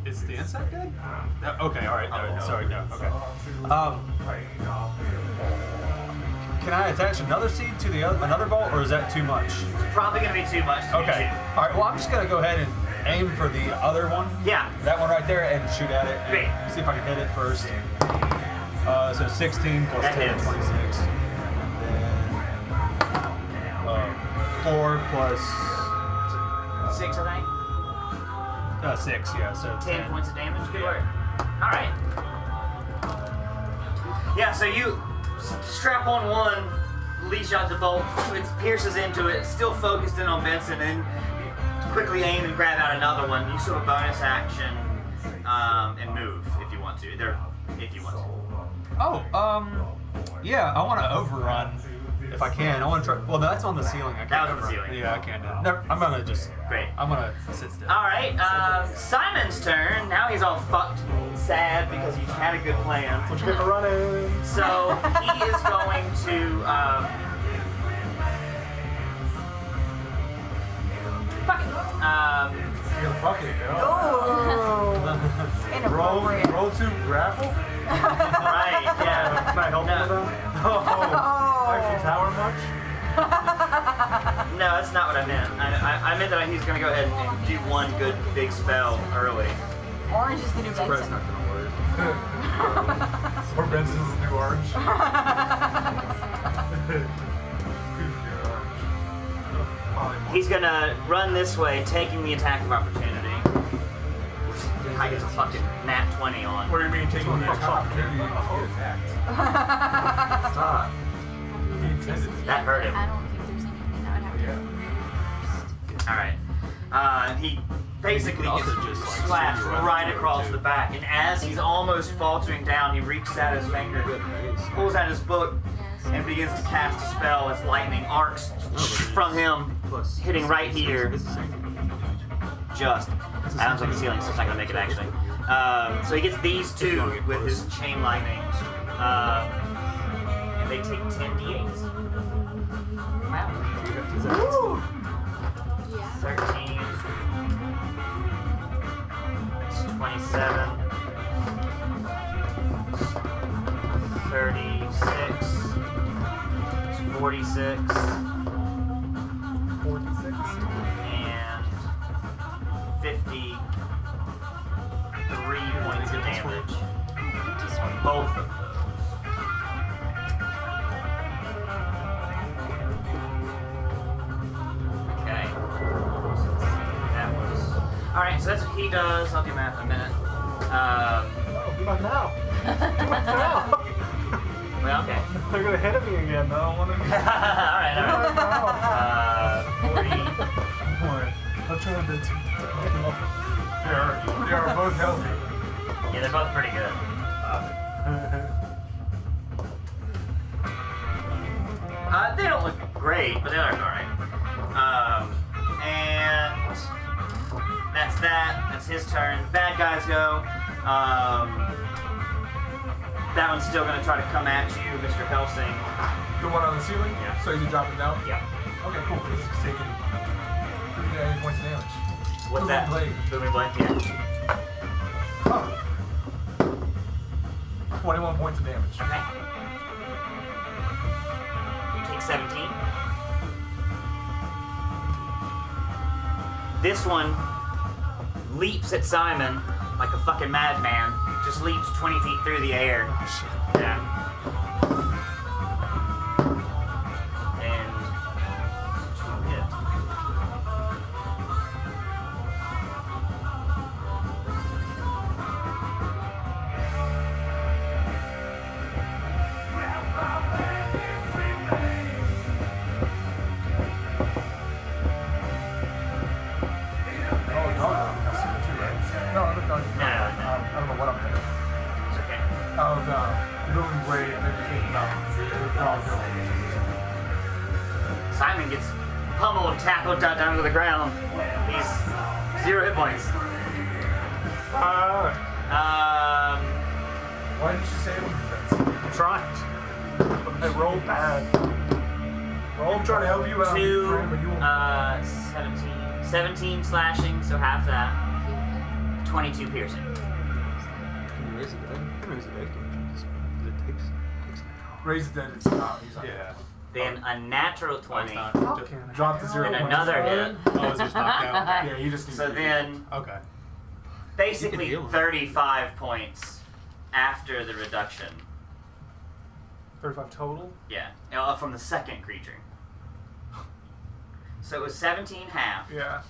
Is the insect dead? No, okay, alright. No, sorry, no, okay. Can I attach another seed to another bolt, or is that too much? Probably gonna be too much. Okay. Alright, well, I'm just gonna go ahead and aim for the other one. Yeah. That one right there, and shoot at it. And Great. see if I can hit it first. So 16 plus That 10, hits. 26. Then 4 plus 6, I think. 6, yeah, so 10 points of damage. Good work. All right. Yeah, so you strap on one, leash out the bolt, it pierces into it, still focused in on Benson, and quickly aim and grab out another one. You sort of bonus action and move if you want to. If you want to. Oh, yeah, I want to overrun if I can. I want to try. Well, that's on the ceiling. I can't That was on the overrun. ceiling. Yeah, I can't do it. Never, I'm gonna just. Great. I'm gonna sit still. All right, Simon's turn. Now he's all fucked, sad because he had a good plan. What you get for running? So he is going to. Fuck it. Yeah, fuck it, yo. Oh. Inappropriate. Roll 2 grapple? Right, yeah. Can I help you with that? Eiffel Tower much? No, that's not what I meant. I meant that he's going to go ahead and do one good big spell early. Orange is the new Spread's Benson. not gonna work. Or Benson's new orange? He's going to run this way, taking the attack of opportunity. I get a fucking nat 20 on. What do you mean taking the opportunity to get attacked? Stop. That hurt him. I don't think there's anything I would have to do first. Alright. He basically You could gets also just, like, slashed swing your right weapon across too. the back, and as he's almost faltering down, he reaches out his finger, pulls out his book, and begins to cast a spell as lightning arcs from him, hitting right here. Just. Adam's on the ceiling, so it's not going to make it actually. So he gets these 2 with his chain lightning. And they take 10 d8s. Wow. Woo. Yeah. 13. It's 27. 36. 46. 46. And 53 points of damage on both of those. Okay. That was. Alright, so that's what he does. I'll do math in a minute. Not now. Not now. Well, okay. They're gonna hit me again. I don't want to. Alright. 40. I'm trying to. They are both healthy. Yeah, they're both pretty good. They don't look great, but they look alright. And that's that. That's his turn. Bad guys go. That one's still going to try to come at you, Mr. Helsing. The one on the ceiling? Yeah. So you drop it down? Yeah. Okay, cool. He's taking 3 points of damage. What's that? Blade. Booming blade. Yeah. Oh. 21 points of damage. Okay. You take 17. This one leaps at Simon like a fucking madman. Just leaps 20 feet through the air. Yeah. And hit. I don't know what I'm thinking. It's okay. Oh, the moving blade indicating Simon gets pummeled, tackled down to the ground. He's 0 hit points. Why did you say it was defense? I'm trying. I rolled bad. Well, I'm trying to help you out. 2, friend, but you won't. 17 slashing, so half that. 22 piercing. Can you raise it dead? You can raise it dead, can't you? It takes an hour. Raise the dead, it's not. He's not. Yeah. Then a natural 20. How can I? Drop the 0 And points. another hit. Oh, it's just knocked out. Yeah, you just need So to then, Okay. basically heal him. 35 points after the reduction. 35 total? Yeah, from the second creature. So it was 17 half. Yeah.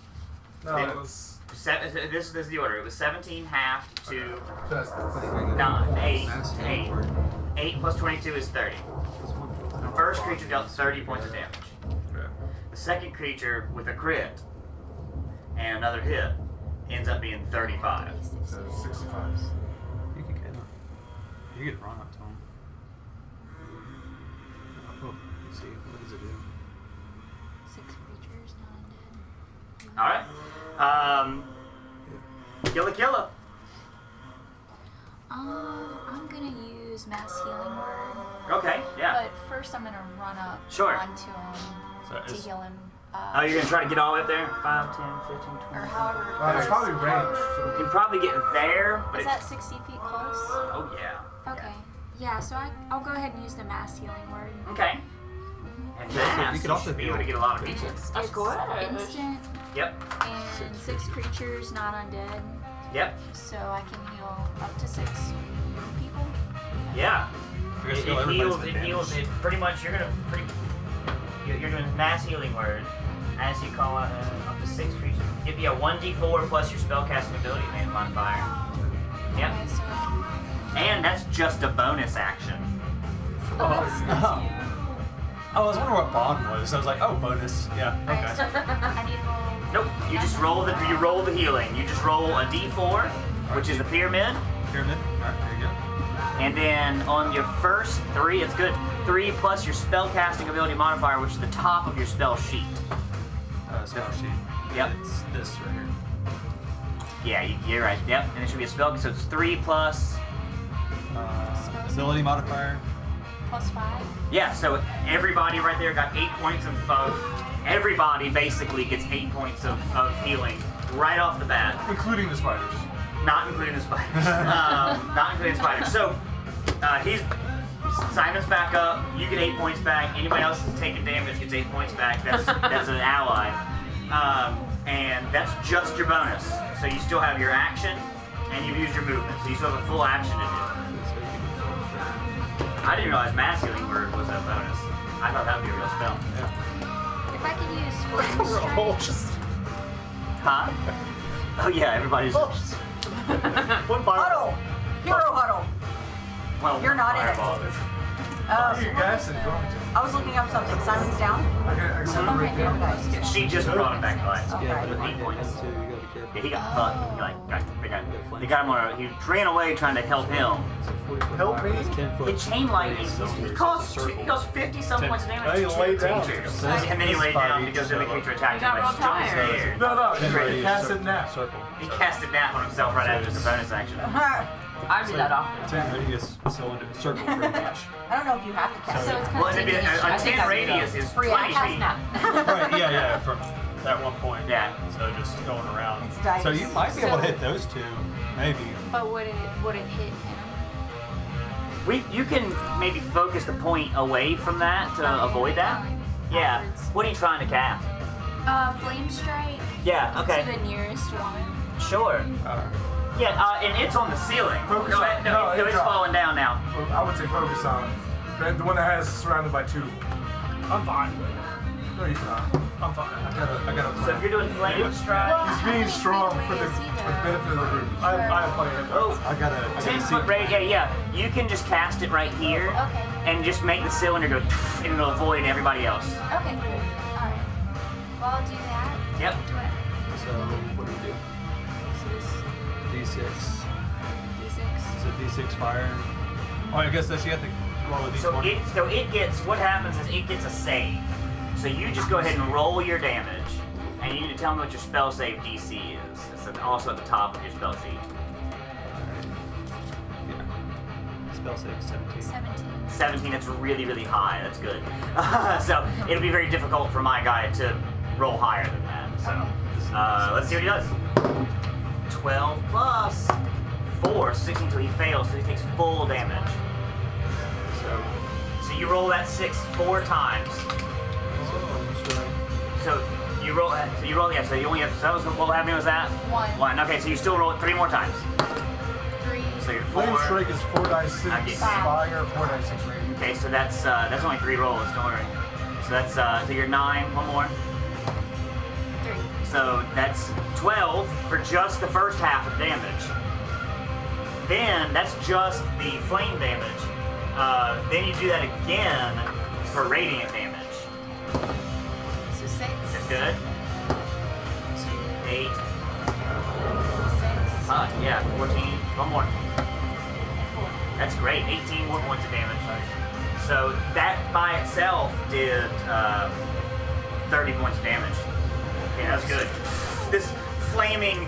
No, Then- it was. This is the order. It was 17 half to That's the 8. 8 plus 22 is 30. The first creature dealt 30 points of damage. Yeah. The second creature with a crit and another hit ends up being 35. So 65. You can get him. You can run up to him. Oh, let's see. What does it do? 6 creatures, not undead. Alright. Killa. I'm gonna use mass healing word. Okay, yeah. But first I'm gonna run up Sure. onto him So to is- heal him. Oh, you're gonna try to get all the way up there? 5, 10, 15, 20. Or however. There's probably range. You can probably get there, but Is that 60 feet close? oh yeah. Okay. Yeah, so I'll go ahead and use the mass healing word. Okay. And then you could also be able to get a lot of people. It's good. instant Yep. and 6 creatures, not undead. Yep. So I can heal up to 6 people. Yeah. I guess It heal everybody's heals. with It heals. damage. It pretty much. You're doing mass healing word as you call out up to 6 creatures. Give you a 1d4 plus your spellcasting ability modifier. Yep. Okay, so And that's just a bonus action. Oh, I was wondering what bond was. I was like, oh, bonus. Yeah. Alright, so Okay. I need to roll. Nope. You just roll the healing. You just roll a d4, which is the pyramid. Pyramid. All right, there you go. And then on your first 3, it's good. 3 plus your spellcasting ability modifier, which is the top of your spell sheet. Spell sheet. Yep. It's this right here. Yeah, you're right. Yep. And it should be a spell, so it's 3 plus. Ability modifier. Plus 5. Yeah, so everybody right there got 8 points of everybody basically gets 8 points of healing right off the bat. Including the spiders. Not including the spiders. Not including the spiders. So he's Simon's back up. You get 8 points back. Anybody else who's taking damage gets 8 points back. That's an ally. And that's just your bonus. So you still have your action, and you've used your movement. So you still have a full action to do. I didn't realize mass healing word was a bonus. I thought that would be a real spell. If I could use flame strike. Huh? Oh yeah, everybody's. Huddle! Hero huddle! Well, You're not in it. fireball. You guys are going to. I was looking up something. Simon's down? I Oh, right there, guys. She just brought him back to life. Okay. With 8 points. You gotta be careful. Yeah, he got fucked. They got him on. He ran away trying to help him. Help me? The chain lightning. He caused 50 some points of damage to 2 creatures. And then he laid down because the other creature attacked him. He got real tired. Scared. No, he Radius cast circle. it now. Circle. He casted nap on himself right after the bonus action. I do that often. 10 radius cylinder circle pretty much. I don't know if you have to cast So it. it's Well, kind it'd be of a I think 10 I do radius that. is Free 20 action. feet. Right, yeah, from that one point. Yeah. So just going around. It's dice. So you might be able to hit those two, maybe. But would it hit him? You can maybe focus the point away from that to Okay, avoid that. going Yeah. backwards. What are you trying to cast? Flame strike. Yeah. Okay. To the nearest one. Sure. Yeah. And it's on the ceiling. Focus No, on- no, no, it's it's not. falling down now. I would say focus on the one that has surrounded by 2. I'm fine. No, he's not. I'm fine. I got a So if you're doing flame strike, He's being strong for the benefit of the group. I have plenty of oh, I got a 10 foot radius. Yeah. You can just cast it right here Okay. and just make the cylinder go, and it'll avoid everybody else. Okay, cool. Alright. Well, I'll do that. Yep. Do it. So what do we do? So this D6. D6. Is it D6 fire? Oh, I guess that she had to roll a D20. So it gets, what happens is it gets a save. So you just go ahead and roll your damage, and you need to tell me what your spell save DC is. It's also at the top of your spell sheet. Yeah. Spell save 17. 17. 17, that's really, really high. That's good. So it'll be very difficult for my guy to roll higher than that. So let's see what he does. 12 plus 4, 16 until he fails, so he takes full damage. So you roll that 6 4 times. So you roll, yeah, so you only have, so that was, what happened was that? 1. Okay, so you still roll it 3 more times. 3. So you're 4. Flame strike is 4 dice 6 Okay. fire, 4 dice 6 radiant. Okay, so that's only 3 rolls, don't worry. So that's, so you're 9, one more. 3. So that's 12 for just the first half of damage. Then that's just the flame damage. Then you do that again for radiant damage. So 6. That's good. 8. 6. Yeah, 14. One more. 4. That's great. 18 more points of damage. So that by itself did 30 points of damage. Okay, that's good. This flaming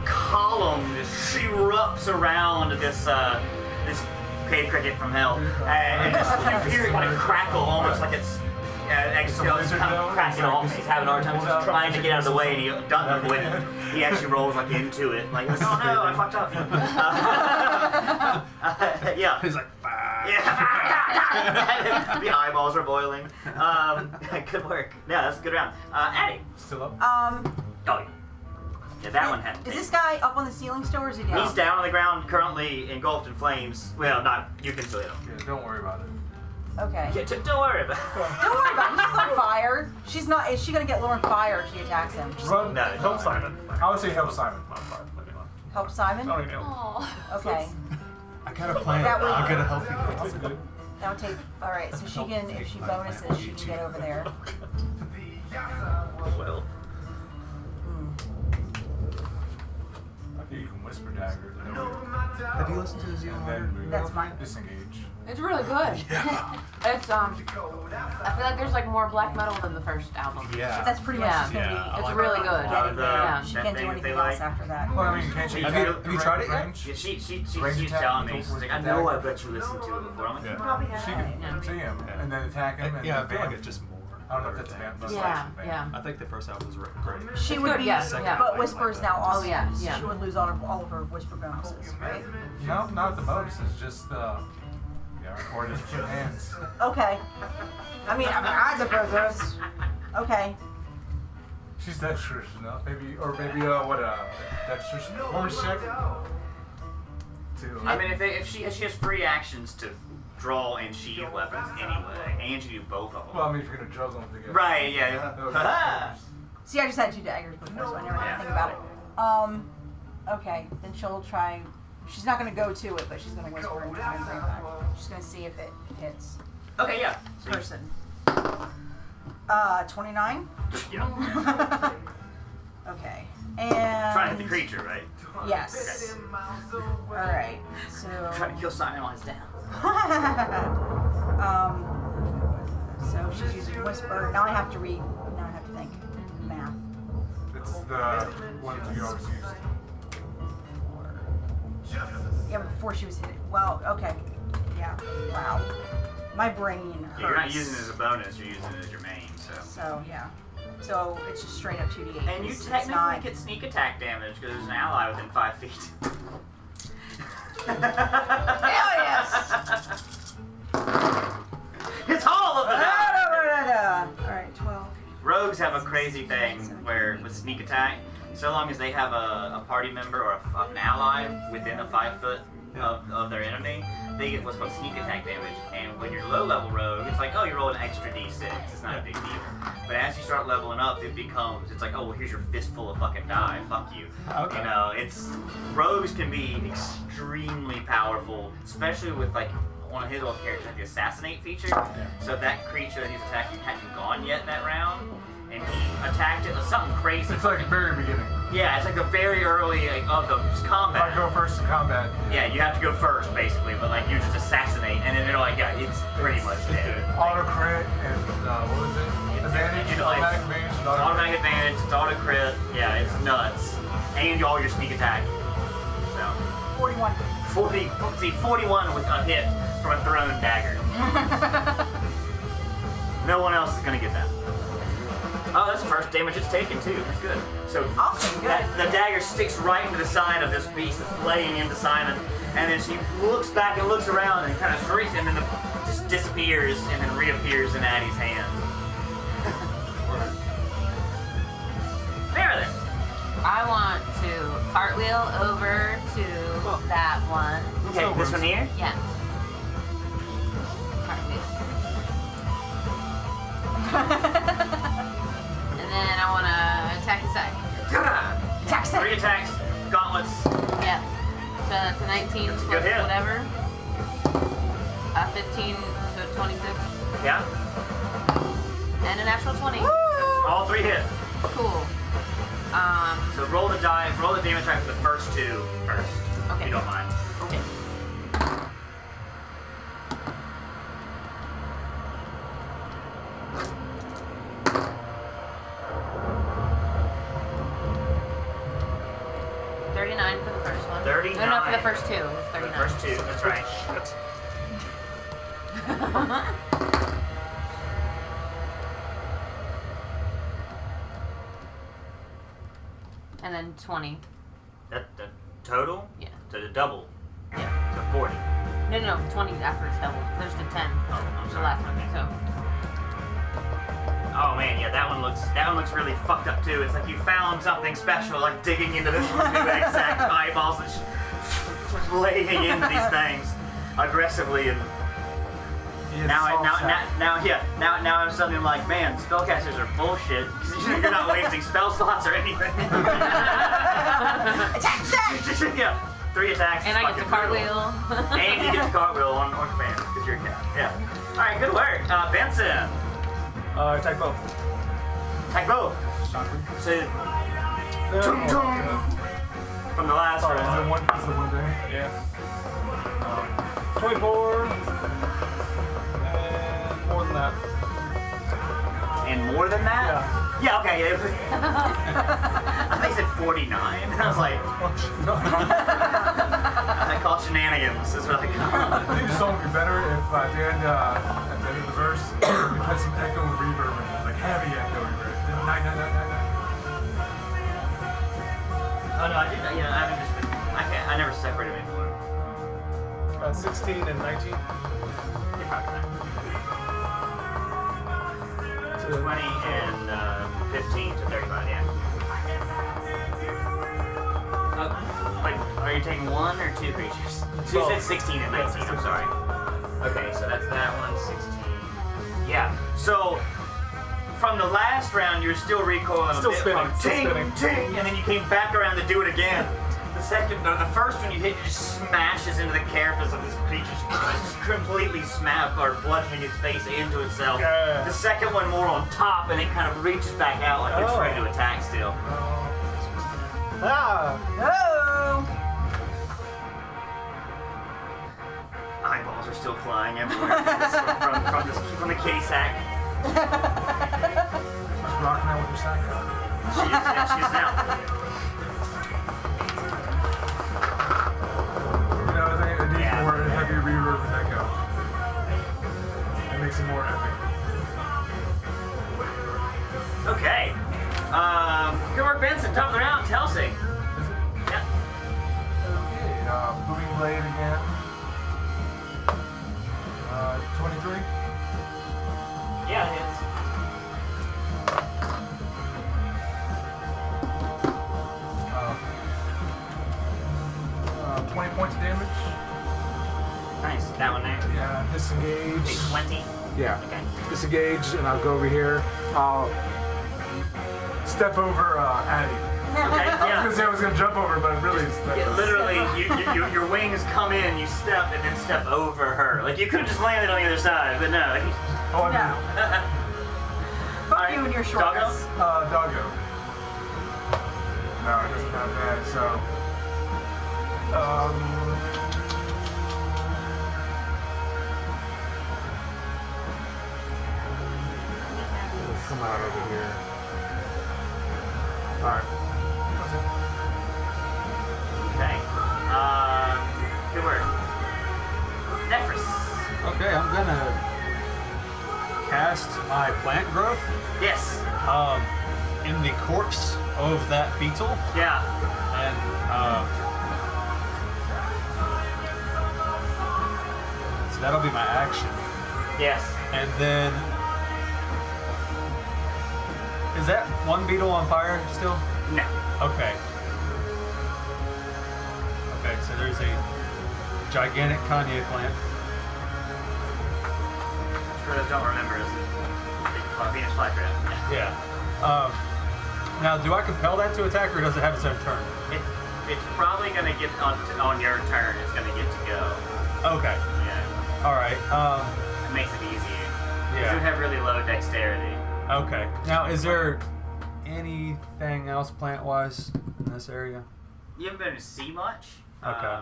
column just erupts around this this cave cricket from hell, and you hear it kind of crackle, almost like it's eggshells kind of cracking off. He's having a hard time. He's just trying to get out of the way, and he doesn't avoid it. He actually rolls like into it, like, oh no, I fucked up. Yeah. He's like, Yeah. The eyeballs are boiling. Good work. Yeah, that's a good round. Addie. Still up? Oh, yeah, that one had. Is this guy up on the ceiling still, or is he down? He's down on the ground, currently engulfed in flames. Well, not, you can still hit him. Yeah, don't worry about it. Okay. Yeah, don't worry about it. Don't worry about it. He's on fire. She's not. Is she gonna get lower on fire if she attacks him? Run. No, Help Simon. I would say help Simon. I'm fine. Maybe not. Help Simon. I don't even know. Oh. Okay. I got a plan. That would- I'm gonna help you. That would take. All right. So she can, if she bonuses, she can get over there. Well, You can whisper dagger. Have you listened to his young And then move. That's fine. Disengage. It's really good. It's I feel like there's like more black metal than the first album. Yeah. That's pretty much just gonna Yeah, be. I It's like really that. good. Getting there. Yeah. She That can't do thing anything they else like. after that. Well, I mean, can't you? Have you tried it yet? Range? yeah, she's Range attack, telling me. don't She's work like, I with know, I dagger. bet you listened to it before. I'm like, Yeah. you probably have. She can see him and then attack him. And Yeah, I then feel like bam. it's just more. I don't know if that's bam. That's Yeah, like yeah. I think the first album was great. She It's would good, be, yes, yeah. but Whisper's now also. Oh, yeah, yeah. She would lose all of her Whisper bonuses, right? No, not the bonuses. Just yeah. Yeah, or just two hands. Okay. I suppose there's. Okay. She's dexterous enough, maybe, or maybe dexterous performance check. I mean, if she has free actions to draw and sheath weapons anyway, and she do both of them. Well, I mean, if you're gonna juggle them together. Right? Yeah. See, I just had 2 daggers before, so I never had to think about it. Okay, then she'll try. She's not gonna go to it, but she's gonna whisper and try and bring it back. She's gonna see if it hits. Okay, yeah. Person. 29. Yeah. Okay. And. Trying to hit the creature, right? Yes. Alright, so. Trying to kill Simon while he's down. So she's using whisper. Now I have to read. Now I have to think. Math. It's the one that you always use. Yeah, but before she was hit. Well, okay. Yeah. Wow. My brain hurts. Yeah, you're not using it as a bonus, you're using it as your main, so. So, yeah. So it's just straight up 2d8. And you It's technically not- get sneak attack damage because there's an ally within 5 feet. Hell yes! It's all of it! Alright, 12. Rogues have a crazy thing where with sneak attack, so long as they have a party member or an ally within a 5 foot of their enemy, they get what's called sneak attack damage. And when you're low level rogue, it's like, oh, you roll an extra d6. It's not a big deal. But as you start leveling up, it's like, oh, well, here's your fistful of fucking die. Fuck you. Okay. You know, rogues can be extremely powerful, especially with like one of his old characters had the assassinate feature. So if that creature that he's attacking hadn't gone yet in that round, and he attacked it with something crazy. It's like the very beginning. Yeah, it's like the very early of the combat. I go first in combat. Yeah, you have to go first basically, but like you just assassinate, and then they're like, yeah, it's pretty much dead. Auto crit and what was it? Advantage, automatic advantage, It's automatic advantage, it's auto crit. Yeah, it's nuts, and all your sneak attack. So 41. 41 with a hit from a thrown dagger. No one else is gonna get that. Oh, that's the first damage it's taken too. That's good. So Awesome, good. the dagger sticks right into the side of this beast that's laying into Simon, and then she looks back and looks around and kind of shrieks, and then just disappears and then reappears in Addie's hand. There. I want to cartwheel over to that one. Okay, this one here. Yeah. Cartwheel. And then I want to attack the side. Attack 3 attacks, gauntlets. Yeah. So that's a 19 That's a plus good hit. whatever. 15, so 26. Yeah. And a natural 20. All 3 hit. Cool. So roll the damage die for the first 2 first. Okay. If you don't mind. Okay. $39 for the first one. 39. No, for the first 2. It was For the 39. first 2, that's right. And then 20. That total? Yeah. So the double. Yeah. So 40. No, 20 after it's doubled. There's the 10. Oh, I'm The sorry. last one. So. Oh man, yeah, that one looks really fucked up too. It's like you found something special, like digging into this one new exact eyeballs and laying into these things aggressively, and now I'm suddenly like, man, spellcasters are bullshit. You're not wasting spell slots or anything. Attack set! Yeah, 3 attacks. And I get to fucking brutal. cartwheel. And you get to cartwheel on command because you're a cat. Yeah. All right, good work, Benson. Attack both. Attack both. So, from the last Sorry, is round. it one thing? Yeah. 24. And more than that. And more than that? Yeah. Yeah, okay. I think it said 49. I was like, I call shenanigans. Is what I call I think the song would be better if at the end of the verse, we put some echo and reverb in it, like heavy echo and reverb. Oh no, I did. Yeah, I haven't just been. I never separated before. 16 and 19. 20 and 15 to 35, yeah. Wait, are you taking one or two creatures? So you said 16 and 19, I'm sorry. Okay, so that's that one, 16. Yeah, so from the last round, you're still recoiling Still a bit spinning, from still ting, spinning. ting, and then you came back around to do it again. The first one you hit just smashes into the carapace of this creature, just completely bludgeoning its face into itself. Yeah. The second one more on top, and it kind of reaches back out like it's ready to attack still. Ah! Oh! Eyeballs are still flying everywhere from the kitty sack. Just rocking out with your sack out. She is now. You know, I think it needs Yeah. more heavy reverb and echo. It makes it more epic. Okay. Good work, Benson. Top of the round, Chelsea. Is it? Yep. Okay, booming blade again. 23. Yeah, it hits. 20 points of damage. Nice. That one there. Yeah, disengage. Take 20. Yeah. Okay. Disengage, and I'll go over here. I'll step over Addie. Okay, I was yeah. gonna say I was gonna jump over, but really, Yeah, literally, your wings come in, you step, and then step over her. Like, you could have just landed on the other side, but no. Oh, I No. Fuck Alright, you and your Doggo? shortness. Doggo. No, it doesn't have that. So, let's come out over here. All right. That's it. Okay. Good work. Nephris. Okay, I'm gonna cast my plant growth Yes. in the corpse of that beetle, Yeah. and so that'll be my action. Yes. And then, is that one beetle on fire still? No. Okay. Okay, so there's a gigantic Kanye plant. For those who don't remember, it's a Venus flytrap. Yeah. Now, do I compel that to attack, or does it have its own turn? It's probably gonna get on your turn. It's gonna get to go. Okay. Yeah. All right. It makes it easier. Because Yeah. you have really low dexterity. Okay. Now, is there anything else plant-wise in this area? You haven't been able to see much. Okay.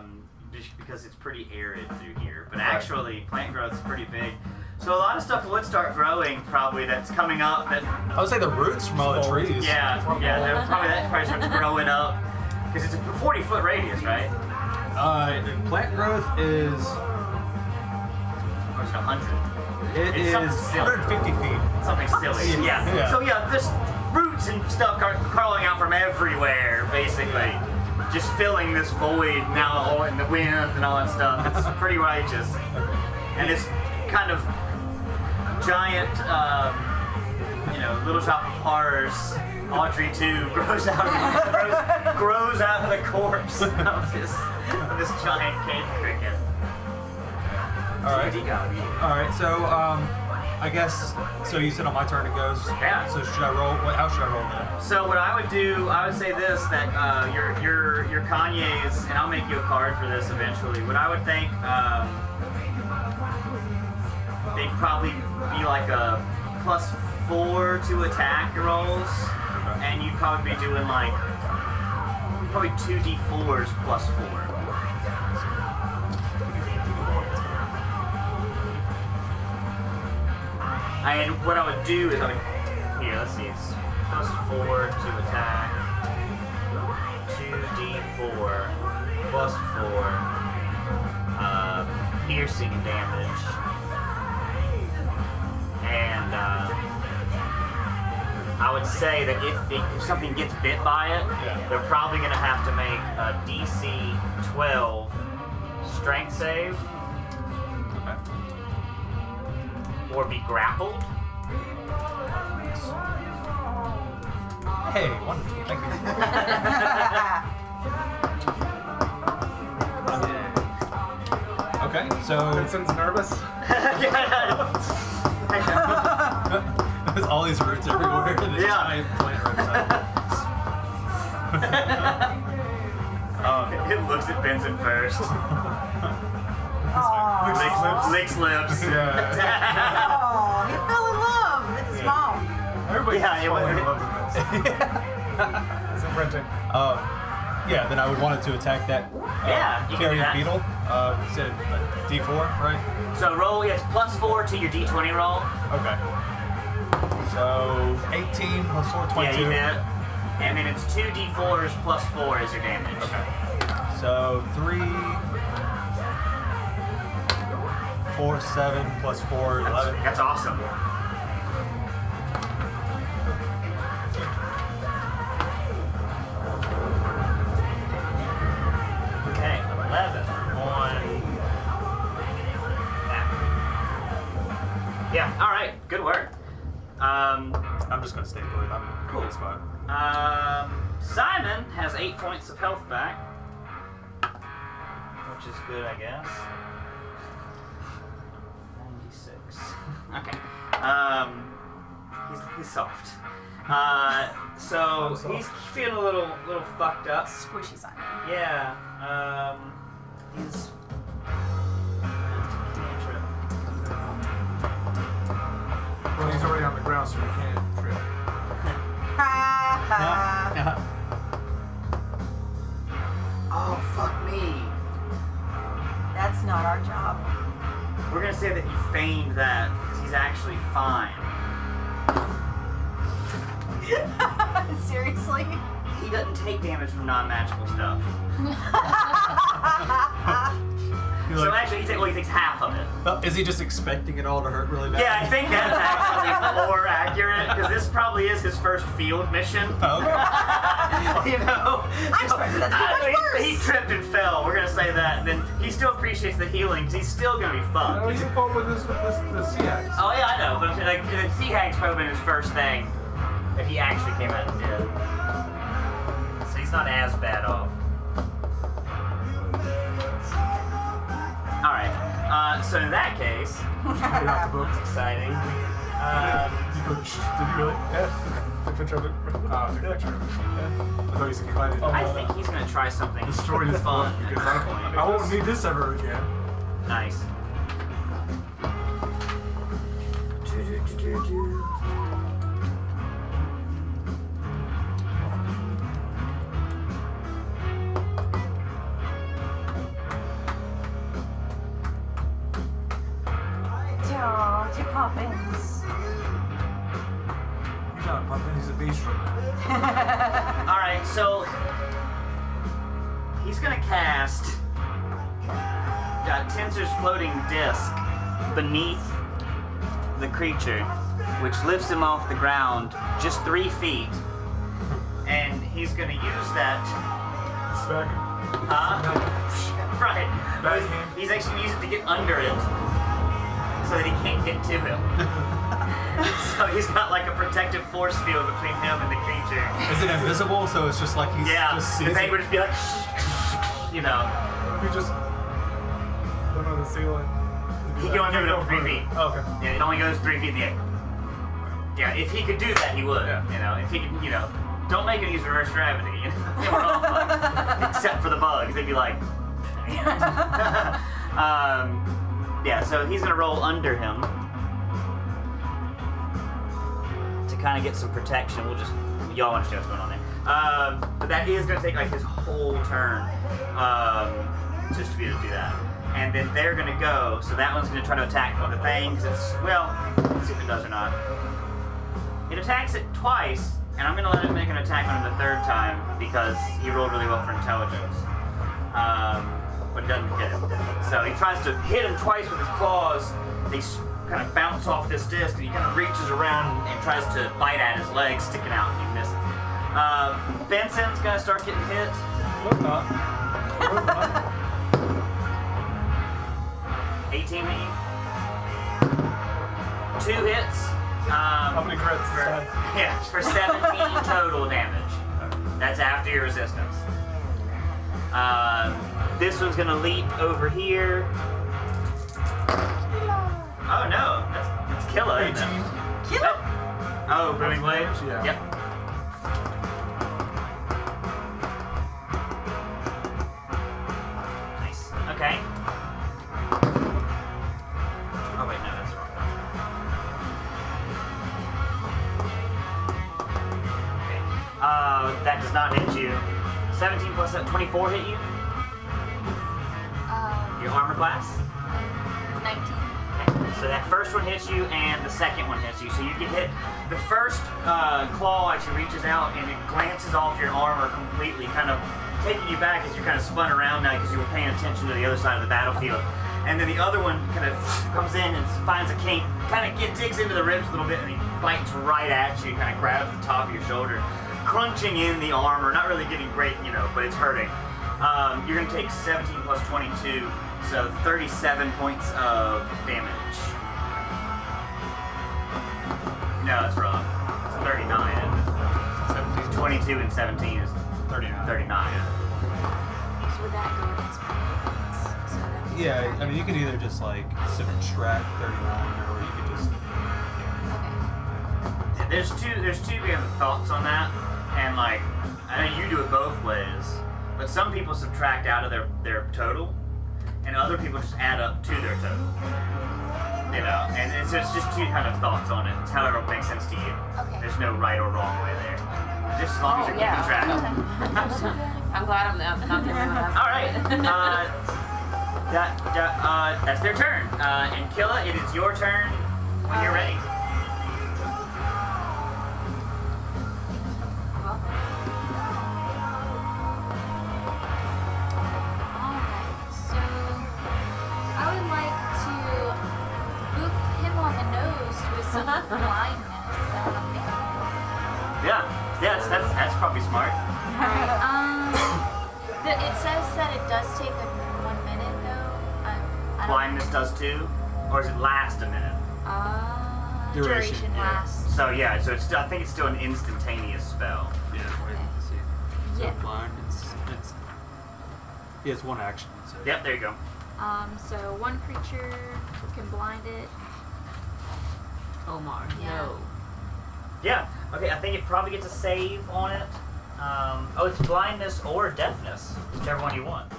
Just because it's pretty arid through here. But actually, plant growth is pretty big. So a lot of stuff would start growing probably that's coming up. That I would say the roots from all the trees. yeah, that probably starts growing up because it's a 40-foot radius, right? Plant growth is Or is it 100? it It's is something silly. 150 feet. Something silly. Yeah. Yeah. So yeah, this roots and stuff crawling out from everywhere, basically, just filling this void now, all in the wind and all that stuff. It's pretty righteous, and this kind of giant, Little Shop of Horrors, Audrey 2 grows out of the corpse of this giant cave cricket. All right. All right. So, I guess. So you said on my turn it goes. Yeah. So should I roll? How should I roll that? So what I would do, I would say this, that your Kanye's, and I'll make you a card for this eventually. What I would think, they'd probably be like a +4 to attack rolls, and you'd probably be doing like probably 2d4s +4. And what I would do is here, let's see, it's +4 to attack, 2d4 +4 piercing damage, and I would say that if something gets bit by it, they're probably going to have to make a DC 12 strength save. Okay. Or be grappled. Hey, wonderful. Thank you. Okay, so Benson's nervous. there's all these roots everywhere. This Yeah. giant plant roots out. It looks at Benson first. Aw. Licks lips. Yeah. Oh, he fell in love. It's Yeah. small. Everybody Yeah, it was- falling in love with this. It's imprinting. Yeah, then I would want it to attack that Yeah, you can do carrion that. beetle. You said D4, right? So roll, yes, +4 to your D20 roll. Okay. So 18 plus 4, 22. Yeah, you hit. And then it's 2d4s +4 is your damage. Okay. So 3, 4, 7 plus 4, 11. That's awesome. Okay, 11 on that. Yeah, alright, good work. I'm just gonna stay put. I'm in a Cool. good spot. Simon has 8 points of health back, which is good, I guess. 96. Okay. He's soft. So he's feeling a little fucked up. Squishy Simon. Yeah. He's. Cantrip. Well, he's already on the ground, so he can't trip. Ha ha. Oh fuck me. That's not our job. We're gonna say that he feigned that because he's actually fine. Seriously? He doesn't take damage from non-magical stuff. So actually, he takes half of it. Is he just expecting it all to hurt really bad? Yeah, I think that's actually more accurate because this probably is his first field mission. Oh, okay. You know, I expected that to be much worse. He tripped and fell. We're gonna say that. And then he still appreciates the healing because he's still gonna be No, fucked. he's involved with the sea axe. Oh yeah, I know. But like, the sea hag's probably been his first thing that he actually came out and did. So he's not as bad off. All right. So in that case, Get out the book. exciting. Did you really? Yeah. Took a picture of it. Oh, I took a picture of it. Yeah. I thought you said you it. I think he's gonna try something Destroy this fun. book because I won't need this ever again. Nice. George, Poppins. He's not a puppet, he's a beast from All right, so he's gonna cast Tensor's floating disc beneath the creature, which lifts him off the ground just 3 feet, and he's gonna use that. Smack. Right. Backhand. He's actually gonna use it to get under it, so that he can't get to him. So he's got like a protective force field between him and the creature. Is it invisible? So it's just like he's Yeah, just the sees thing it? would just be like, you know, If you just put him on the ceiling. he can only move it up 3 feet. Oh, okay. Yeah, it only goes 3 feet in the air. Yeah, if he could do that, he would. Yeah. You know, if he could, you know, don't make him use reverse gravity. You know, we're all fucked. Except for the bugs, they'd be like. Yeah, so he's gonna roll under him to kind of get some protection. Y'all understand what's going on there. But that is gonna take like his whole turn, just to be able to do that. And then they're gonna go. So that one's gonna try to attack the thing. 'Cause it's let's see if it does or not. It attacks it twice, and I'm gonna let it make an attack on it the 3rd time because he rolled really well for intelligence. But it doesn't hit him. So he tries to hit him twice with his claws. They kind of bounce off this disc, and he kind of reaches around and tries to bite at his legs sticking out, and he misses. Benson's gonna start getting hit. Look not. 18 hit you? 2 hits. How many crits? Yeah, for 17 total damage. That's after your resistance. This one's gonna leap over here. Oh no, that's Killa, isn't it? Killa? Oh, booming blade? Yeah. Yep. Nice. Okay. Oh wait, no, that's wrong. Okay. That does not hit you. 17 plus 24 hit you? Your armor class? 19. So that first one hits you, and the second one hits you. So you get hit. The first claw actually reaches out, and it glances off your armor completely, kind of taking you back as you kind of spun around now because you were paying attention to the other side of the battlefield. And then the other one kind of comes in and finds a kink, kind of digs into the ribs a little bit, and he bites right at you, kind of grabs the top of your shoulder, crunching in the armor. Not really getting great, but it's hurting. You're going to take 17 plus 22. So 37 points of damage. No, that's wrong. It's 39. 22 and 17 is 39. So So would that go against my points? So that would yeah, subtract I mean, you can either just like subtract 39, or you could just. Okay. There's two thoughts on that, and like I know you do it both ways, but some people subtract out of their total, and other people just add up to their total. And it's just two kind of thoughts on it. It's however it makes sense to you. Okay. There's no right or wrong way there. Just as long as you're keeping track. I'm so glad. I'm glad I'm not the only one. All right. That's their turn. And Killa, it is your turn when you're ready. Alright, so I would like to boop him on the nose with some blindness. So I'm thinking. That's probably smart. It says that it does take 1 minute though. I don't Blindness does too, or does it last a minute? duration lasts. So yeah, so it's I think it's still an instantaneous spell. Yeah, wait, let's see. Is Yeah. it blind? It's one action. So. Yep, there you go. So one creature can blind it. Omar, Yeah. no. Yeah. Okay, I think it probably gets a save on it. It's blindness or deafness, whichever one you want.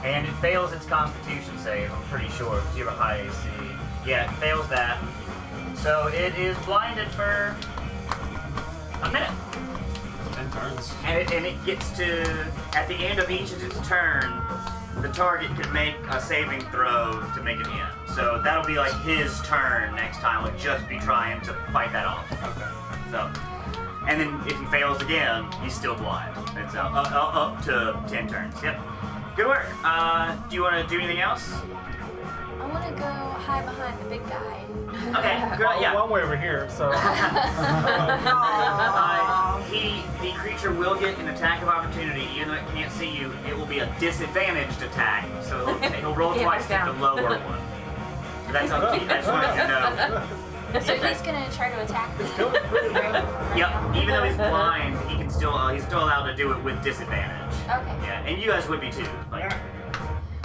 And it fails its Constitution save, I'm pretty sure, because you have a high AC. Yeah, it fails that. So it is blinded for a minute. 10 turns. And it gets to, at the end of each of its turn, the target can make a saving throw to make it end. So that'll be like his turn next time, would just be trying to fight that off. Okay. So, and then if he fails again, he's still blind. And so up to 10 turns. Yep. Good work. Do you want to do anything else? I want to go hide behind the big guy. Okay, good. Yeah. Well, I'm way over here, so. The creature will get an attack of opportunity, even though it can't see you. It will be a disadvantaged attack, so he'll roll Yeah, twice to down. the lower one. That's up to you. I just wanted you to know. So he's gonna try to attack me. Yep. Even though he's blind, he can still he's still allowed to do it with disadvantage. Okay. Yeah, and you guys would be too. Like,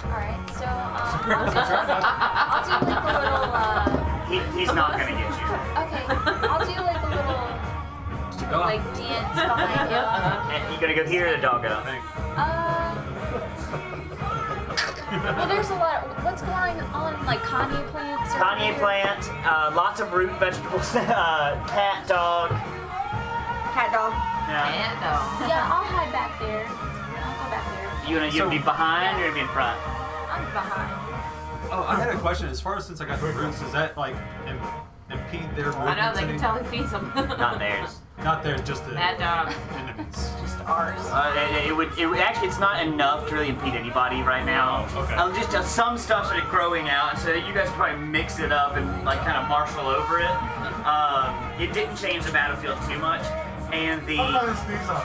Alright, so I'll do like a little he's not gonna get you. okay. I'll do like a little like dance behind him. And you gonna go here or the doggo? Well, there's a lot. What's going on? Like Kanye plants? over Kanye here? plant, lots of root vegetables, cat, dog. Cat dog. Yeah. And dog. Yeah, I'll hide back there. I'll go back there. You gonna be behind or you gonna be in front? I'm behind. Oh, I had a question. As far as since I got the roots, does that like impede their movement? I know, they can tell he feeds them. Not theirs. Not theirs, just the That dog. enemies. Just ours. It would actually, it's not enough to really impede anybody right now. Oh, okay. Just some stuff started growing out, and so you guys probably mix it up and like kind of marshal over it. It didn't change the battlefield too much. And I'm not gonna sneeze on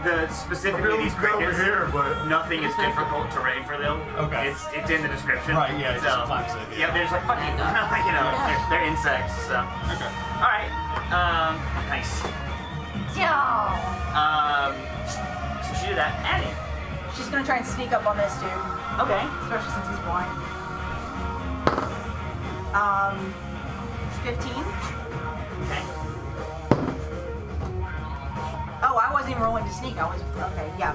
it. specifically these over crickets, here, but nothing is difficult terrain for them. Okay. It's in the description. Right, yeah, it So, just climbs it, yeah. there's like fucking, you know, they're insects. So. Okay. All right. Nice. So she did that. Addie. She's gonna try and sneak up on this dude, Okay. especially since he's blind. 15. Okay. Oh, I wasn't even rolling to sneak. I was okay. Yeah.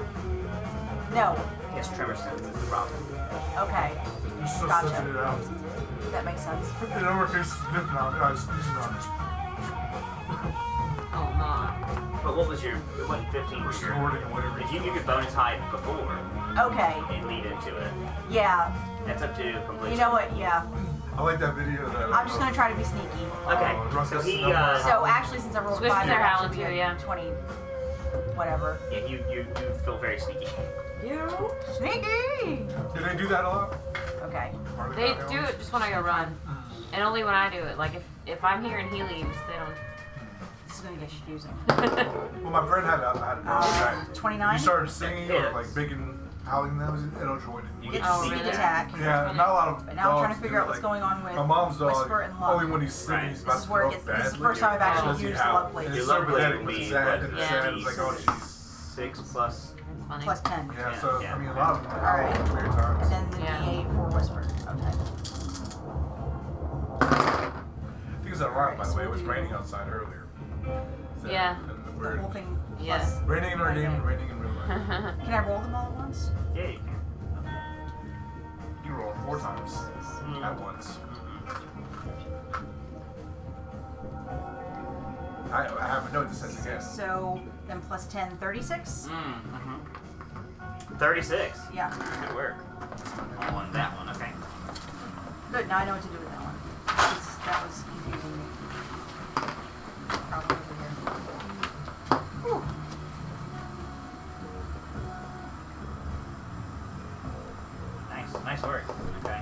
No. Yes, tremor sense is the problem. Okay. you're still Gotcha. sniffing it out. That makes sense. It never tastes different on it. I was sneezing on it. Oh my. But what was your? It wasn't 15. Or Was your, snorting or whatever. if you could bonus hide before Okay. and lead into it, Yeah. that's up to you completely. You know what? Yeah. I like that video. That, I'm just gonna try to be sneaky. Okay. Russ So has he. number. So actually, since I rolled Switch 5, to their that howling should be too, a yeah. 20. Whatever. Yeah, you feel very sneaky. You sneaky. Do they do that a lot? Okay. They do it just when I go run. And only when I do it. Like if I'm here and he leaves, they don't. This is gonna get confusing. Well, my friend had a dog that 29. you started singing Yeah. or like making howling noise, it'll join it. You It's get to a see sneak that. attack. Yeah, not a lot of But now I'm trying to dogs figure do out what's it. going on with My mom's dog, Whisper and Luck. only when he's sick and he's about This is to where throw it up gets. This is the badly. first time I've Does actually he used the howl. Lovely. And Your it's so Lovely pathetic would because be, it's sad. what, And it's yeah, sad. It's like, oh, jeez. 6 plus. Funny. Plus 10. Yeah, so, Yeah. I mean, a lot of them All howl right. at weird times. And then the Yeah. D8 for Whisper. Okay. I think it's ironic, by the way. It was raining outside earlier. So, Yeah. and The we're whole thing. Yeah. Plus. raining in our game and raining in real life. Can I roll them all at once? Yeah, you can. You roll 4 times at once. I have a note that says again. So then plus 10, 36. 36. Yeah. Good work. On that one, okay. Good. Now I know what to do with that one. That was confusing me. Probably over here. Whew. Nice work. Okay. 1,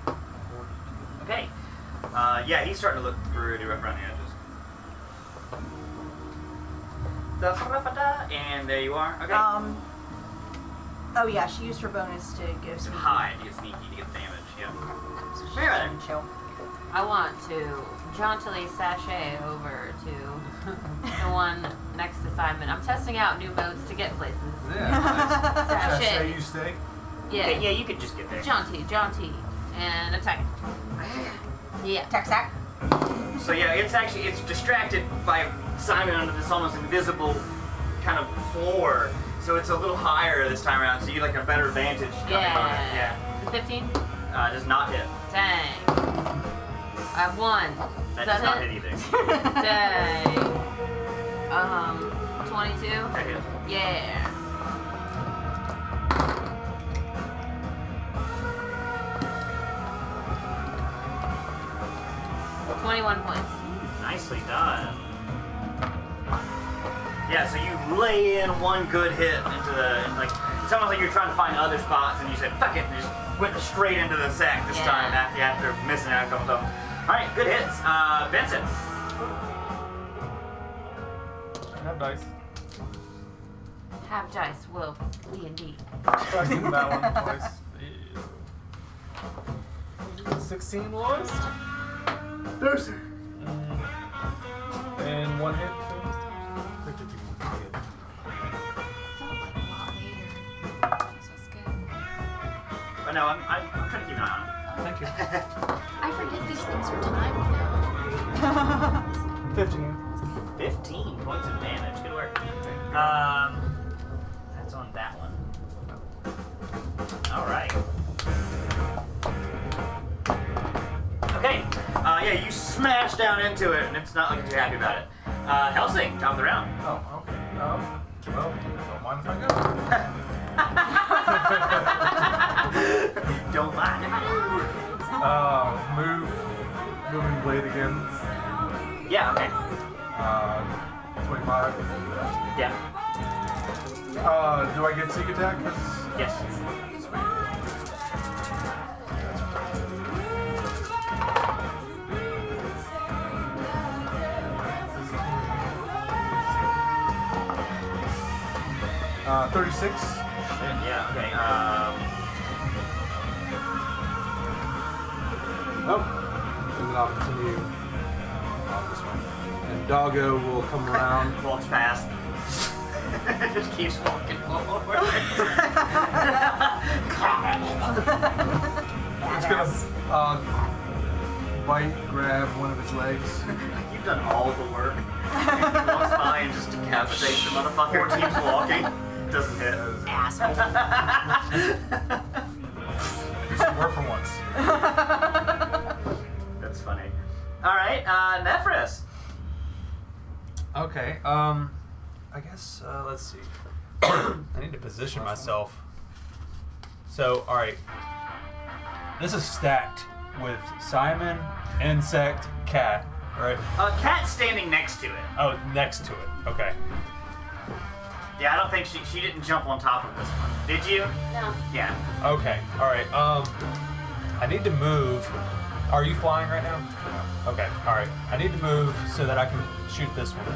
42. Okay. Yeah, he's starting to look pretty rough around the edges. And there you are. Okay. Oh yeah, she used her bonus to give To some hide, to get sneaky, to get damage. Yeah. So she's Very well. gonna chill. I want to jauntily sashay over to the one next to Simon. I'm testing out new modes to get places. Yeah. Sashay. Sashay you stay? Yeah. Okay, yeah, you could just get there. Jaunty, and attack. Yeah. Tech sack. So yeah, it's distracted by Simon under this almost invisible kind of floor. So it's a little higher this time around, so you get like a better vantage coming on it. Yeah. The 15? Does not hit. Dang. I have 1. That Does does not it? hit either. Dang. 22? That hits. Yeah. $21 points. Nicely done. Yeah, so you lay in one good hit into the, like, it's almost like you're trying to find other spots and you said, fuck it, and just went straight into the sack this Yeah. time after missing out a couple times. Alright, good hits. Benson. I have dice. Have dice will be indeed. I give him that one twice. Yeah. 16 lowest. Thursday. And 1 hit. Felt like a lot later. So it's good. But no, I'm trying to keep an eye on it. Thank you. I forget these things are timed now. 15. 15 points of damage. Good work. That's on that one. Alright. Okay. Yeah, you smash down into it, and it's not looking too happy about it. Helsing, top of the round. Oh, okay. Well, don't mind if I go. Don't mind. Moving blade again. Yeah, okay. 25. Yeah. Do I get sneak attack? 'Cause- Yes. 36. Yeah. Okay. Oh. And then I'll continue on this way. And Doggo will come around. Walks past. Just keeps walking forward. It's gonna bite, grab one of his legs. You've done all the work. He walks by and just decapitates the motherfucker. Keeps walking. Doesn't hit. Asshole. Work for once. That's funny. All right, Nephris. Okay. I guess let's see. I need to position myself. So, all right. This is stacked with Simon, insect, cat, right? Cat's standing next to it. Oh, next to it. Okay. Yeah, I don't think she didn't jump on top of this one. Did you? No. Yeah. Okay. All right. I need to move. Are you flying right now? Okay. All right. I need to move so that I can shoot this one.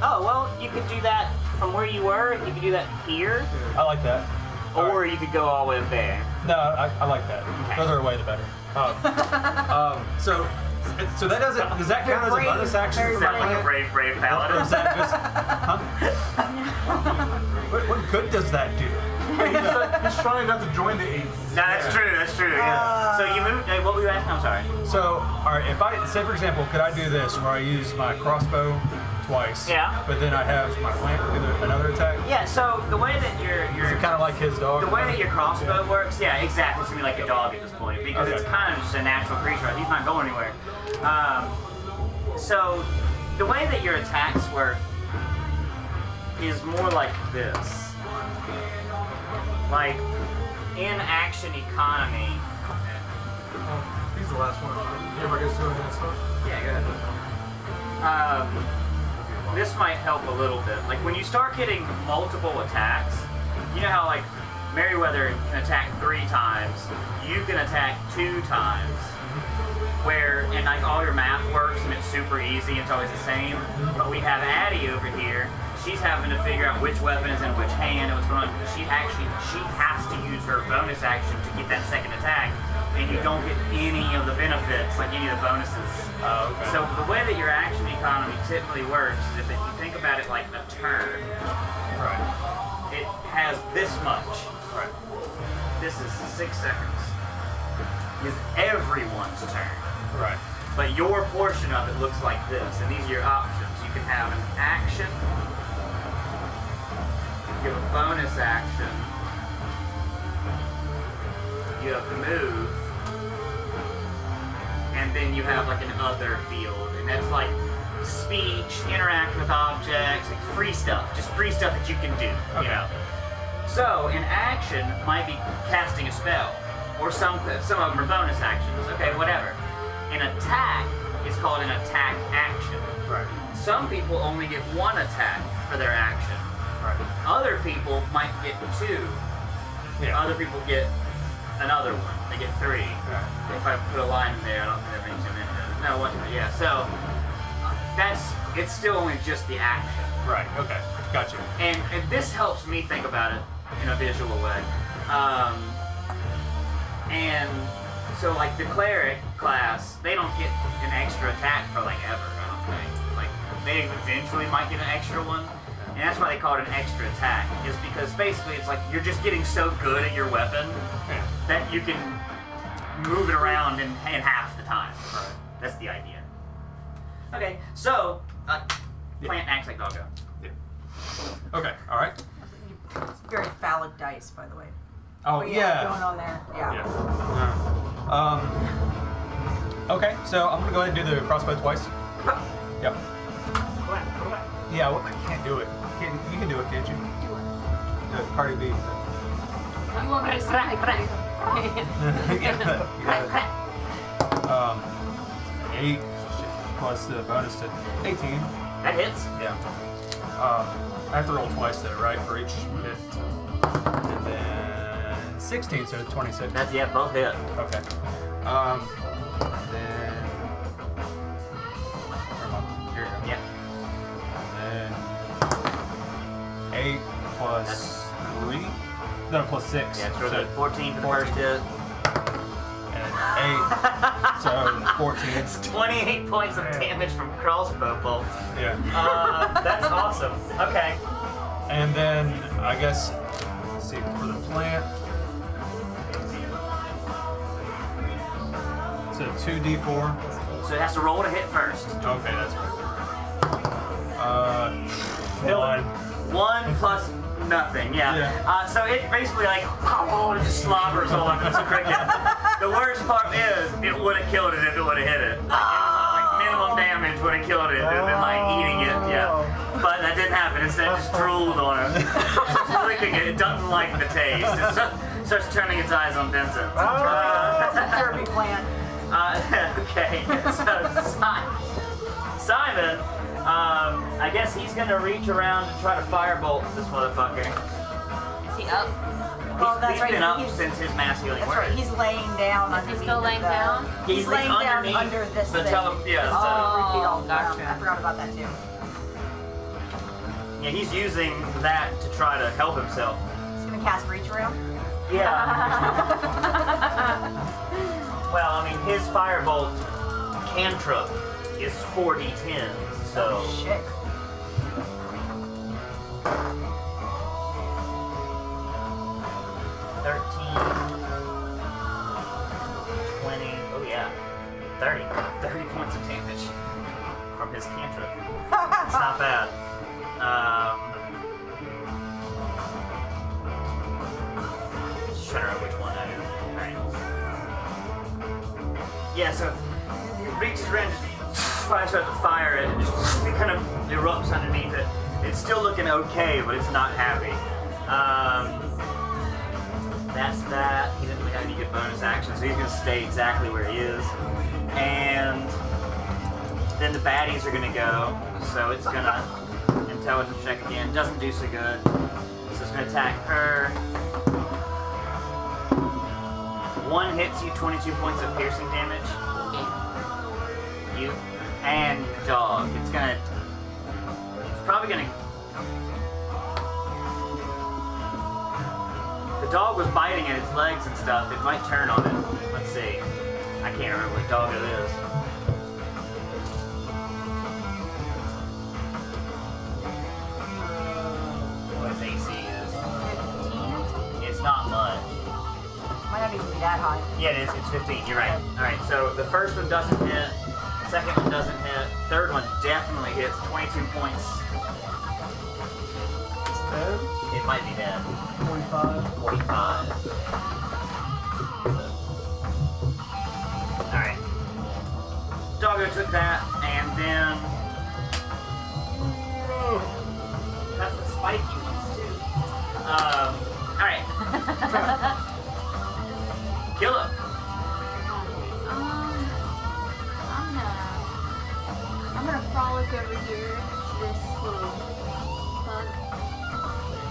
Oh, well, you could do that from where you were. You could do that here. I like that. All Or right. you could go all the way up there. No, I like that. Okay. Further away, the better. So that doesn't. Does that count as a bonus action? Is that like a brave Or paladin? is that just? Huh? What good does that do? He's trying not to join the apes. No, that's true. That's true. Yeah. So you moved. What were you asking? I'm sorry. So, all right. If I say, for example, could I do this where I use my crossbow twice? Yeah. But then I have my flank do another attack. Yeah. So the way that Is you're it kind of like his dog? the way that your crossbow works, yeah, exactly. It's gonna be like a dog at this point because Okay. it's kind of just a natural creature. He's not going anywhere. So the way that your attacks work is more like this. Like in action economy. He's the last one. Everybody gets to go ahead and start. Yeah, go ahead. This might help a little bit. Like when you start getting multiple attacks, you know how like Merryweather can attack 3 times, you can attack 2 times. Where and like all your math works and it's super easy, it's always the same. But we have Addie over here. She's having to figure out which weapon is in which hand and what's going on. She has to use her bonus action to get that second attack, and you don't get any of the benefits, like any of the bonuses. Oh, okay. So the way that your action economy typically works is if you think about it like a turn, Right. it has this much. Right. This is 6 seconds. Is everyone's turn. Right. But your portion of it looks like this, and these are your options. You can have an action, you have a bonus action, you have the move, and then you have like an other field, and that's like speech, interact with objects, like free stuff, just free stuff that you can do, you know. So an action might be casting a spell, or some of them are bonus actions, okay, whatever. An attack is called an attack action. Right. Some people only get 1 attack for their action. Right. Other people might get 2. Yeah. Other people get another one. They get 3. Right. If I put a line in there, I don't think that brings them into it. No, what? Yeah. So it's still only just the action. Right. Okay. Gotcha. And this helps me think about it in a visual way. And so like the cleric class, they don't get an extra attack for like ever, I don't think. Like they eventually might get an extra one. And that's why they call it an extra attack, is because basically it's like you're just getting so good at your weapon Yeah. that you can move it around in half the time. Right. That's the idea. Okay, so plant acts like doggo. Okay. All right. It's very phallic dice, by the way. Oh What you yeah. have going on there. Yeah. Yeah. Okay. So I'm gonna go ahead and do the crossbow twice. Yep. Yeah. Well, I can't do it. You can do it, can't you? Do it. Cardi B. You want me to say like that? Yeah, you got it. 8 plus the bonus to 18. That hits. Yeah. I have to roll twice though, right, for each hit. And then 16, so 26. That's both hit. Okay. Then where am I? Here you go. Yeah. And then 8 plus 3? No, plus 6. Yeah, it's real So good. 14 for the first hit. And 8. So 14. It's 28 points of damage from crossbow bolts. Yeah. That's awesome. Okay. And then, I guess, let's see, for the plant. So 2d4. So it has to roll to hit first. Okay, that's right. 1. 1 plus nothing, yeah. So it basically like it just slobbers all over the cricket. The worst part is it would have killed it if it would have hit it. Like minimum damage would have killed it and then like eating it, yeah. But that didn't happen. Instead, it just drooled on it. Just licking it. It doesn't like the taste. It starts turning its eyes on Benson. That's a therapy plan. Okay. So Simon. I guess he's gonna reach around and try to firebolt this motherfucker. Is he up? Oh, that's He's right. been up since his mass healing That's word. right. He's laying down. Is he still laying down? He's laying down underneath under this the thing. yeah. Oh, 3 feet off the ground. gotcha. I forgot about that too. Yeah, he's using that to try to help himself. He's gonna cast reach around. Yeah. Well, I mean, his firebolt cantrip is 4d10, so. Oh shit. Oh yeah, 30 points of damage from his cantrip. It's not bad. Just trying to remember which one that is. Alright. Yeah, so he reaches around, tries to fire it, and just it kind of erupts underneath it. It's still looking okay, but it's not happy. That's that. He didn't really have any good bonus action, so he's going to stay exactly where he is. And then the baddies are going to go, so it's going to intelligence check again. Doesn't do so good. So it's going to attack her. 1 hits you, 22 points of piercing damage. You and the dog. It's probably going to. The dog was biting at its legs and stuff. It might turn on it. Let's see. I can't remember what dog it is. What his AC is. 15. It's not much. Might not even be that high. Yeah, it is. It's 15. You're right. Alright, so the first one doesn't hit. Second one doesn't hit. Third one definitely hits. 22 points. Dead? It might be dead. 45. 45. Alright. Doggo took that, and then. That's the spiky ones, too. Alright. Kill him. I'm gonna frolic over here to this little bug.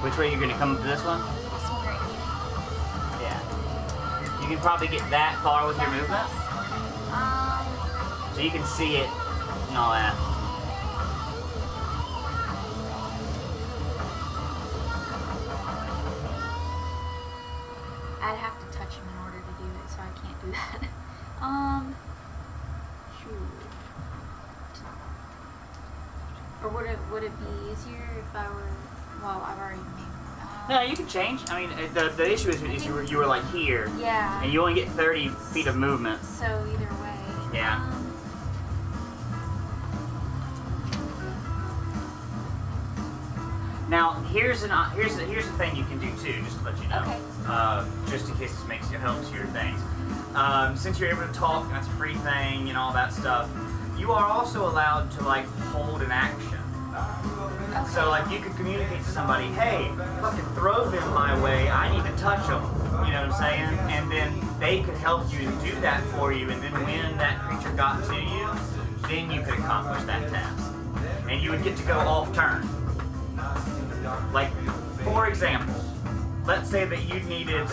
Which way are you going to come to this one? This one right here. Yeah. You can probably get that far with your movement. So you can see it and all that. I'd have to touch him in order to do it, so I can't do that. Shoot. Or would it be easier if I were? Well, I've already made. No, you can change. I mean, the issue is you were like here, Yeah. and you only get 30 feet of movement. So either way. Yeah. Now, here's the thing you can do too, just to let you know. Okay. Just in case this helps your things. Since you're able to talk, and that's a free thing and all that stuff, you are also allowed to like hold an action. So like you could communicate to somebody, hey, fucking throw them my way, I need to touch them. You know what I'm saying? And then they could help you do that for you, and then when that creature got to you, then you could accomplish that task. And you would get to go off turn. Like, for example, let's say that you needed,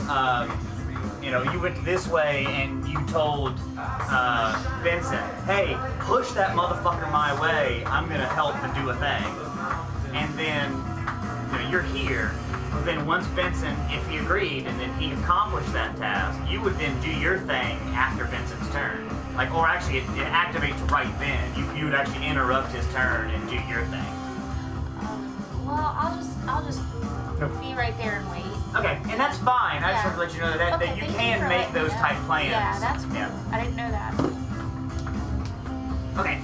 you went this way and you told Benson, hey, push that motherfucker my way, I'm gonna help and do a thing. And then, you're here. Then once Benson, if he agreed and then he accomplished that task, you would then do your thing after Benson's turn. Like, or actually it activates right then. You would actually interrupt his turn and do your thing. Well, I'll just be right there and wait. Okay, and that's fine. I just Yeah. want to let you know that, Okay, that you thank you can for make letting me those know. type plans. Yeah, that's cool. Yeah. I didn't know that. Okay.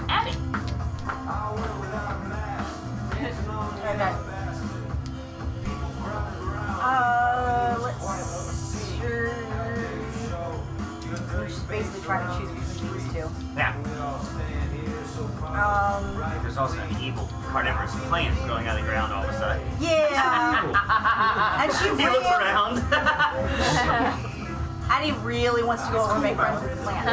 Addie. We're just basically trying to choose between these two. Yeah. There's also an evil carnivorous plant growing out of the ground all of a sudden. Yeah. And she He looks around. Addie really wants to go over and make friends with the plant.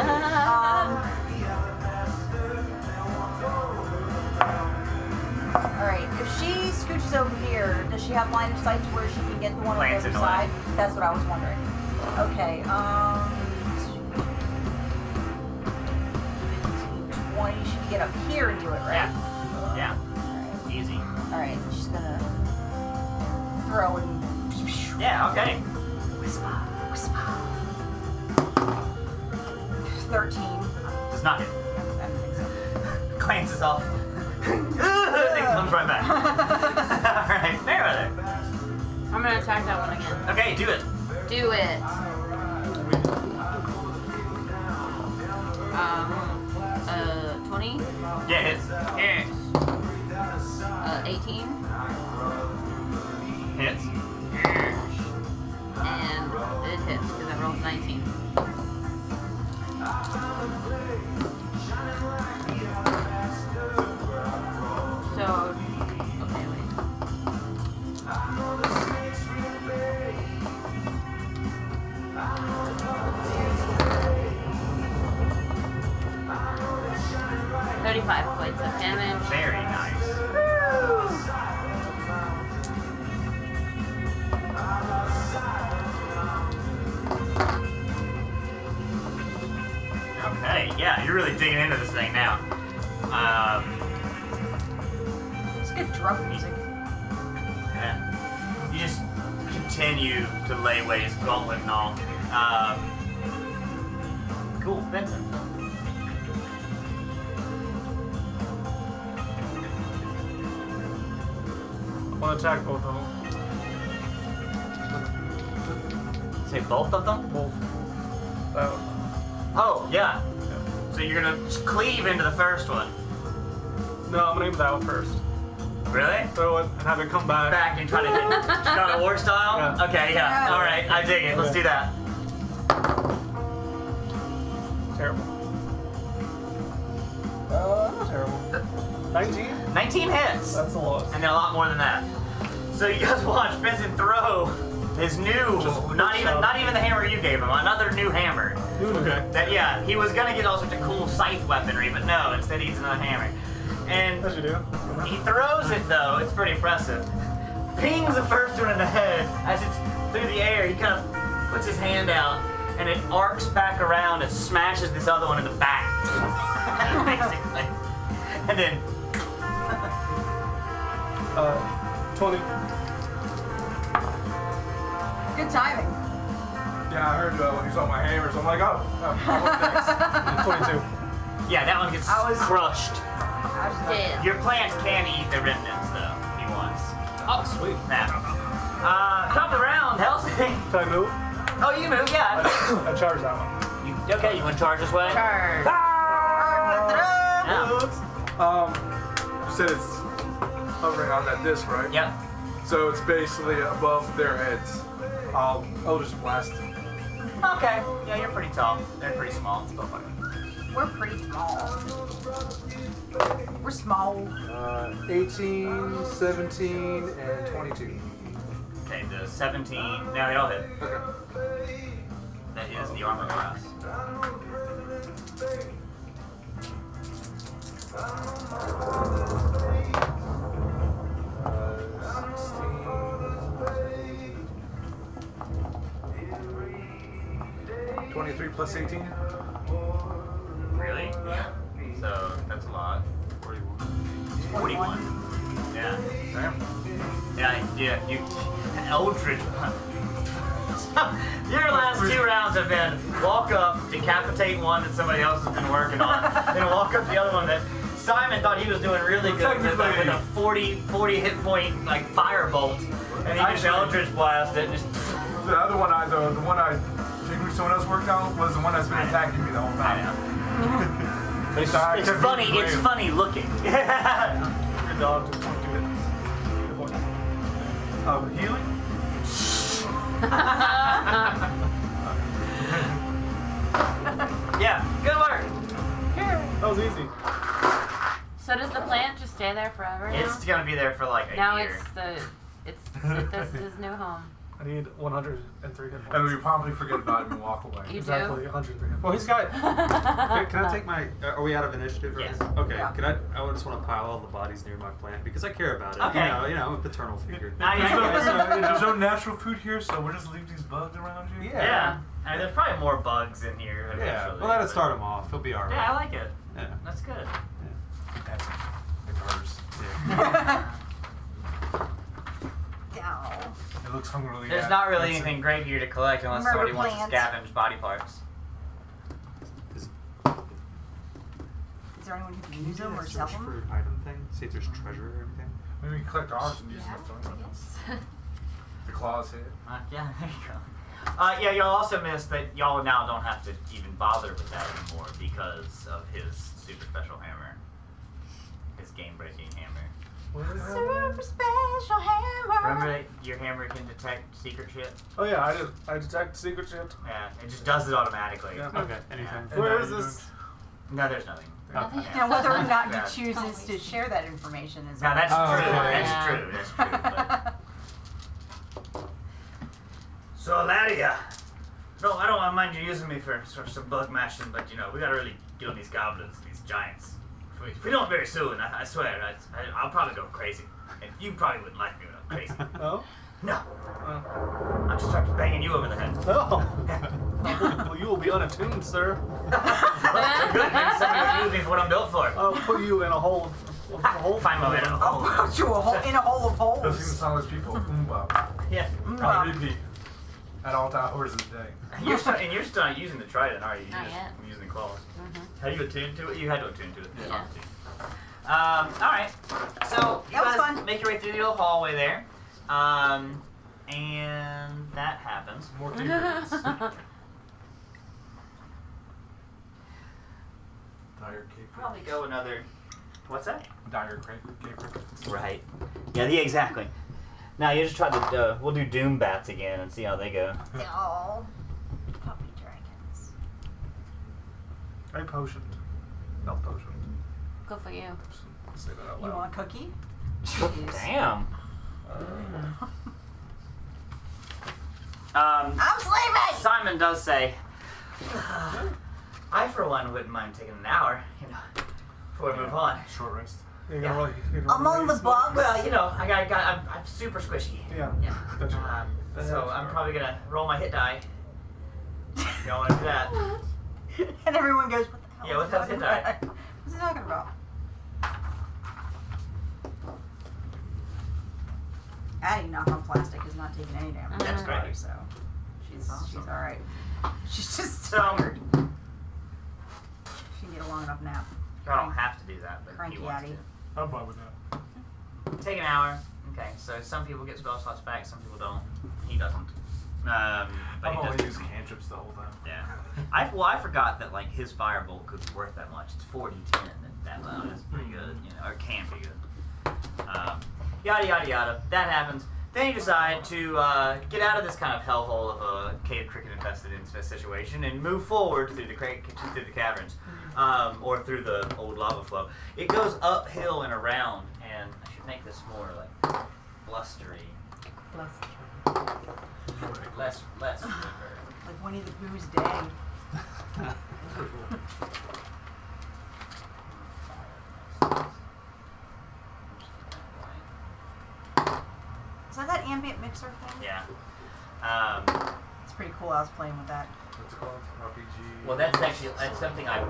Alright, if she scooches over here, does she have line of sight to where she can get the one on the Plants other in the way. side? That's what I was wondering. Okay, 20, she can get up here and do it, right? Yeah. Alright. Easy. Alright, she's gonna throw and... Yeah, okay. Whisper, whisper. 13. Does not hit. I don't think so. Glances off. Then comes right back. Alright, Merriweather. I'm gonna attack that one again. Okay, do it. Do it. 20. Yeah, hits. Yes. 18. Hits. And it hits because I rolled 19. So, okay, wait. $35 points of damage. Very nice. Okay, yeah, you're really digging into this thing now. It's good drunk music. Yeah. You just continue to lay waste, gauntlet and all. Cool, Benson. I want to attack both of them. Say both of them? Both. That one. Oh, yeah. So you're gonna cleave into the first one. No, I'm gonna aim that one first. Really? Throw it and have it come back. Back and try to hit Chicago War style? Yeah. Okay, yeah. Alright, I dig it. Let's do that. Terrible. Not terrible. 19? 19 hits. That's a lot. And then a lot more than that. So you guys watch Benson throw his new, not even the hammer you gave him, another new hammer. Okay. That, yeah, he was gonna get all sorts of cool scythe weaponry, but no, instead he needs another hammer. And As you do. he throws it though, it's pretty impressive. Pings the first one in the head. As it's through the air, he kind of puts his hand out and it arcs back around and smashes this other one in the back. Basically. And then 20. Good timing. Yeah, I heard when you saw my hammer, so I'm like, oh, what's next? 22. yeah, that one gets I was- crushed. I was like, Yeah. Your plant can eat the remnants though, if he wants. Oh, sweet. Now, top of the round, Helsing. Can I move? Oh, you move, yeah. I charge that one. Okay, you want to charge this way? Charge. Yeah. You said it's hovering on that disc, right? Yep. So it's basically above their heads. I'll just blast them. Okay. Yeah, you're pretty tall. They're pretty small. It's still funny. we're pretty small. We're small. 18, 17, and 22. Okay, the 17. Now they all hit. Okay. That is the armor class. Uh, 23 plus 18? Really? So that's a lot. 41. 41. Yeah. Damn. Yeah, you Eldritch. Your last 2 rounds have been walk up, decapitate one that somebody else has been working on, then walk up the other one that Simon thought he was doing really good with a 40 hit point like firebolt, and he just Eldritch blast it. Just The other one, the one I think someone else worked on was the one that's been attacking me the whole I time. know. But it's funny. It's funny looking. Your dog took 22 hits. Healing? Yeah, good work. That was easy. So does the plant just stay there forever now? It's gonna be there for like a now year. it's this is new home. I need 103 hit And points. we promptly forget about him and walk away. You Exactly, do? 103 hit Well, points. he's got. Can I take my? Are we out of initiative? Or Yes. Okay. Yeah. Can I just want to pile all the bodies near my plant because I care about it. Okay. You know, I'm a paternal figure. Now There's you no, guys- there's no natural food here, so we'll just leave these bugs around you. Yeah. I mean, there's probably more bugs in here. Yeah. eventually, Well, that'll but- start him off. He'll be all right. Yeah, I like it. Yeah. That's good. It hurts. Yeah. Ow. It looks hungrily. There's not really anything great here to collect unless Murder somebody wants to plant. scavenge body parts. Is there anyone who can use them or Search sell them? for item thing. See if there's treasure or anything. Maybe we can collect ours and use them as throwing weapons. The claws hit. Yeah, there you go. Yeah, y'all also missed that y'all now don't have to even bother with that anymore because of his super special hammer. His game-breaking hammer. Super special hammer. Remember that your hammer can detect secret shit? Oh yeah, I detect secret shit. Yeah, it just does it automatically. Yeah. Okay. Anything. Where is this? No, there's nothing. Nothing. Yeah. Now, whether or not Yeah. he chooses to share that information is Now that's Oh, true. okay. That's Yeah. true. That's true. But... So, Addie, no, I don't mind you using me for some bug mashing, but you know we gotta really get on these goblins, these giants. If we don't very soon, I swear, I'll probably go crazy, and you probably wouldn't like me when I'm crazy. Oh? No, I'm just start banging you over the head. Oh. Well, you will be unattuned, sir. Good, maybe somebody will use me for what I'm built for. I'll put you in a hole. A hole. Find my way in a I'll hole. put you in a hole of Those seem holes. the solid people. Oomba. Yeah. On repeat. At all hours of the day. You're still not using the trident, are you? Not You're yet. just using the claws. Mhm. Have you attuned to it? You had to attune to it. Yeah. Alright. So, you That was guys fun. make your way through the little hallway there. And that happens. More secrets. Dire cape. Probably go another. What's that? Dire cape. Right. Yeah, exactly. Now, you just try to. We'll do Doom Bats again and see how they go. Oh, puppy dragons. I potioned. Not potioned. Good for you. Say that out You loud. want a cookie? Damn. I'm sleeping! Simon does say, I for one wouldn't mind taking an hour, you know, before we move on. Short rest. You're Yeah. gonna really Among the bugs? Well, you know, I'm super squishy. Yeah. Yeah. Gotcha. So I'm probably gonna roll my hit die. You don't want to do that. And everyone goes, what the hell? Yeah, what the hell's hit die? What's he talking about? Addie, knock on plastic, is not taking any damage. That's great. So she's alright. She's just So- tired. She can get a long enough nap. I don't have to do that, but he Cranky wants Addie. I'm fine with that. to. Take an hour. Okay, so some people get spell slots back, some people don't. He doesn't. But I'm he only does. using cantrips the whole time. Yeah. I forgot that like his firebolt could be worth that much. It's 4d10 and that loud is pretty good, you know, or can be good. Yada yada yada. That happens. Then you decide to get out of this kind of hellhole of a cave cricket infested situation and move forward through the caverns, or through the old lava flow. It goes uphill and around, and I should make this more like blustery. Less. Like Winnie the Pooh's day. Is that ambient mixer thing? Yeah. It's pretty cool. I was playing with that. What's it called? RPG. Well, that's something I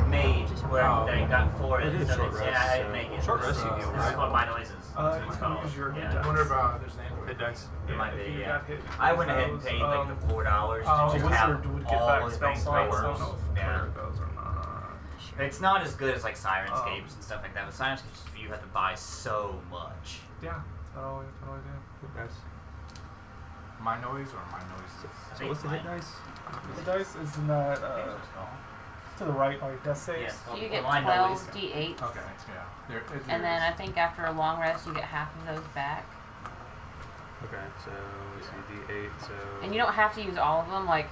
made where that I got for it. It is So short it's, rest, yeah, I had to so- make it. Short rest you This can is right? called My Noises. That's what You it's can called. use your hit Yeah. I dice. wonder about there's an Android. Hit dice. It might If be, you yeah. got hit, you I can went use ahead and those, paid like the $4 to just have Wizard would get all back of spell things slots. I works. don't know if Yeah. Cleric does or not. It's not as good as like Sirenscapes and stuff like that. But Sirenscapes, you have to buy so much. Yeah, that's all I do. Hit dice. My noise or my noises? So what's the hit dice? The dice is in that to the right, like death saves. Yes. So you get My 12 Noises. d8s. Okay, yeah. And then I think after a long rest, you get half of those back. Okay, so let's see, D8, so... And you don't have to use all of them. Like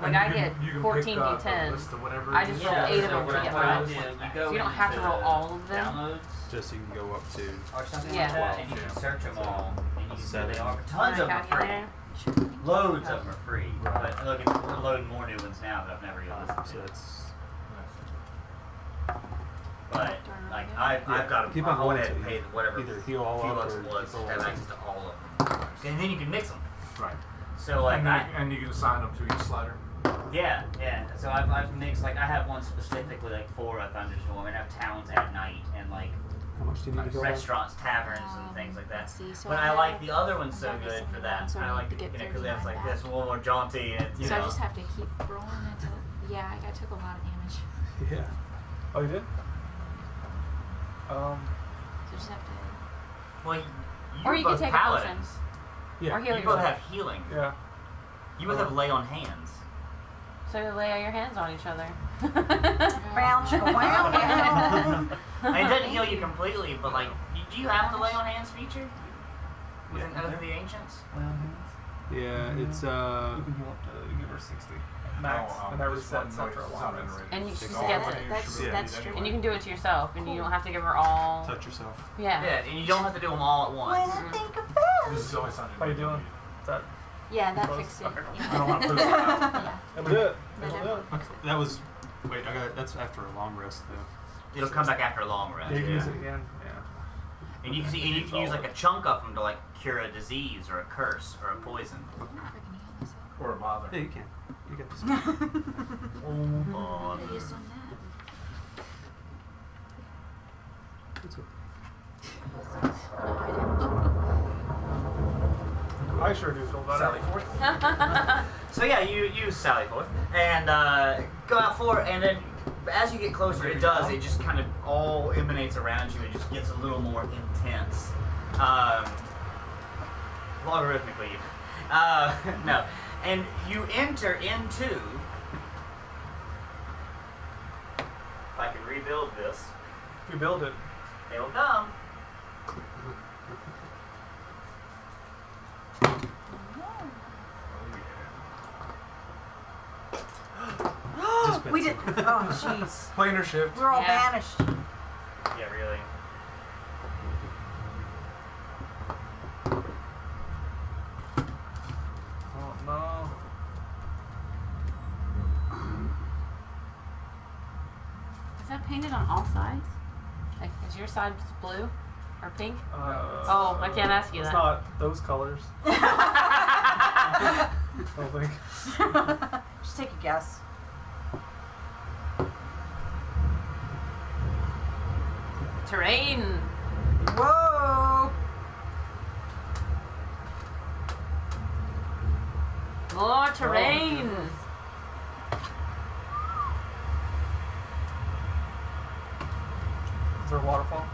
I get 14 d10s. I just roll 8 of them to get mine. So you don't have to roll all of them. Downloads Just so you can go up to... or something Yeah. like that, and you can search them all, and you can see they are. Tons On of a them are free. calculator. Loads of them are free. But look, we're loading more new ones now that I've never even listened So to. that's... But like I've got Keep a on whole going head to paid whatever either heal all few up bucks or it was keep all to have up. access to all of them, and then you can mix them. Right. So like And you can assign them to each slider. yeah. So I've mixed like I have one specifically like for a thunderstorm, and I have towns at night and like How much do you need to heal up? restaurants, taverns, and things like that. Let's see, so But I I like have- the other ones so I've got good for 71, that. so I I need like to it get because it's like 39 this a little more jaunty and it's, you So I know. just have to keep rolling until. Yeah, I took a lot of damage. Yeah. Oh, you did? So I just have to. Well, Or you're you can both take a potion. paladins. Yeah. Or heal You both yourself. have healing. Yeah. You both have lay on hands. So you lay all your hands on each other. Round, round. And it doesn't heal you completely, but like, do you have the lay on hands feature? Within other than the ancients? Lay on hands? Yeah, it's, You can heal up to give her 60 max, and that resets after a long rest. And you Six just all get right. it. That's true. And you can do it to yourself, and you don't have to give her all. touch yourself. Yeah. Yeah, and you don't have to do them all at When once. I think of that. This is always something. How you doing? Is that? Yeah, that Close. fixed it. Okay. I don't want to put it out. Yeah. That'll do it. That That'll do it. definitely fixed it. That was... Wait, that's after a long rest, though. It'll come back after a long rest. Yeah, you can use Yeah. it again. Yeah. And you can use like a chunk of them to like cure a disease or a curse or a poison. I wonder if I can heal myself. Or a bother. Yeah, you can. You get this. Oh, I used on It's okay. that. No, I didn't. I sure do feel better. Sally forth. So yeah, you use Sally forth and go out for it, and then as you get closer, it does. It just kind of all emanates around you. It just gets a little more intense, logarithmically. No, and you enter into. If I can rebuild this, If you build it. they will come. Just We did. Benson. Oh, jeez. Planar shift. We're all Yeah. banished. Yeah, really. Oh no. Is that painted on all sides? Like, is your side blue or pink? Oh, I can't ask you it's that. not those colors. I don't think. Just take a guess. Terrain. Whoa! More terrain. Is there a waterfall?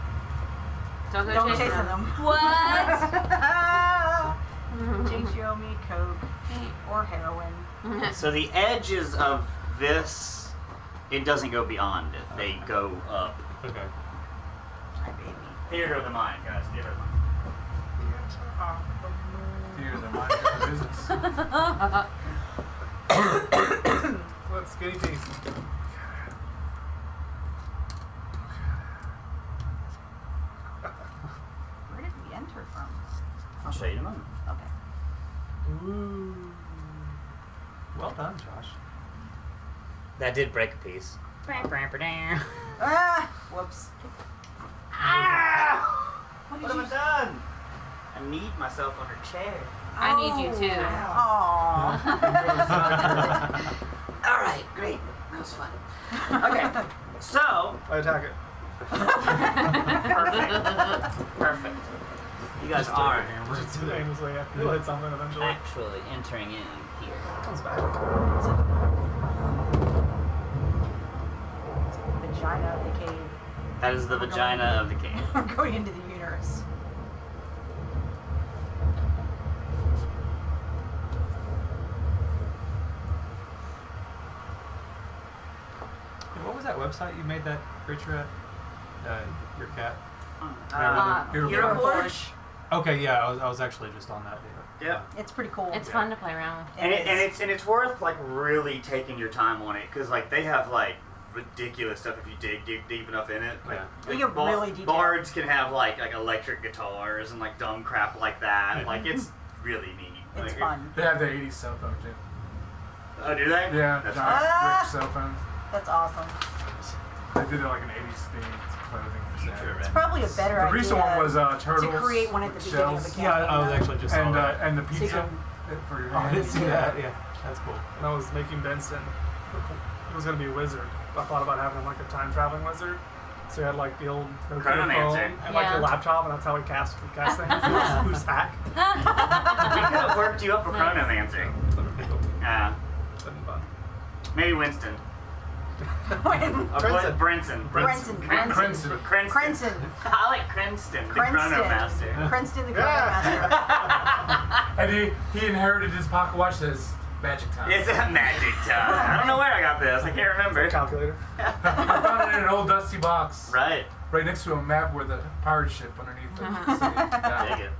Don't go Don't chasing chase them. them. What? Jinx, you owe me coke or heroin. So the edges of this, it doesn't go beyond it. They go up. Okay. My baby. Theater of the mind, guys. Theater of the mind. Here, the mind of the business. Let's skinny piece. Where did we enter from? I'll show you in a moment. Okay. Ooh. Well done, Josh. That did break a piece. Ah! Whoops. Ah! What What did have I you? done? I need myself on her chair. I need you too. Aww. All right, great. That was fun. Okay, so I attack it. perfect. You guys are Just aimlessly. You'll hit something eventually. actually entering in here. Comes back. Vagina of the cave. That is the vagina of the cave. We're going into the uterus. Hey, what was that website you made that creature at? Your cat? Hero Forge. Okay, yeah, I was actually just on that. Yeah. It's pretty cool. It's fun to play around with. And it's worth like really taking your time on it because like they have like ridiculous stuff if you dig deep enough in it. Like, Yeah. You're really detailed. bards can have like electric guitars and like dumb crap like that. Like it's really neat. It's Like, fun. They have the 80s cell phone too. Oh, do they? Yeah, That's giant Ah! brick cell phones. That's awesome. They did it like an 80s themed clothing for sale. It's probably a better The idea recent one was turtles. to create one at the with beginning of shells. the Yeah, campaign. I was actually just And saw that. and the So pizza you for your Oh, I hands. didn't see that. Yeah, that's cool. When I was making Benson, he was gonna be a wizard. I thought about having him like a time traveling wizard. So he had like the old Nokia phone Chronomancer. and like Yeah. the laptop, and that's how he cast things. Who's hack? We could have worked you up for chronomancer. Yeah. Been fun. Maybe Winston. When- Brenson. Brenson. Cranston. Cranston. I like Cranston, the Chronomaster. Cranston the Yeah. Chronomaster. And he inherited his pocket watch that says magic time. It's a magic time. I don't know where I got this. I can't remember. Calculator. I found it in an old dusty box. Right. Right next to a map with a pirate ship underneath it. Dig it.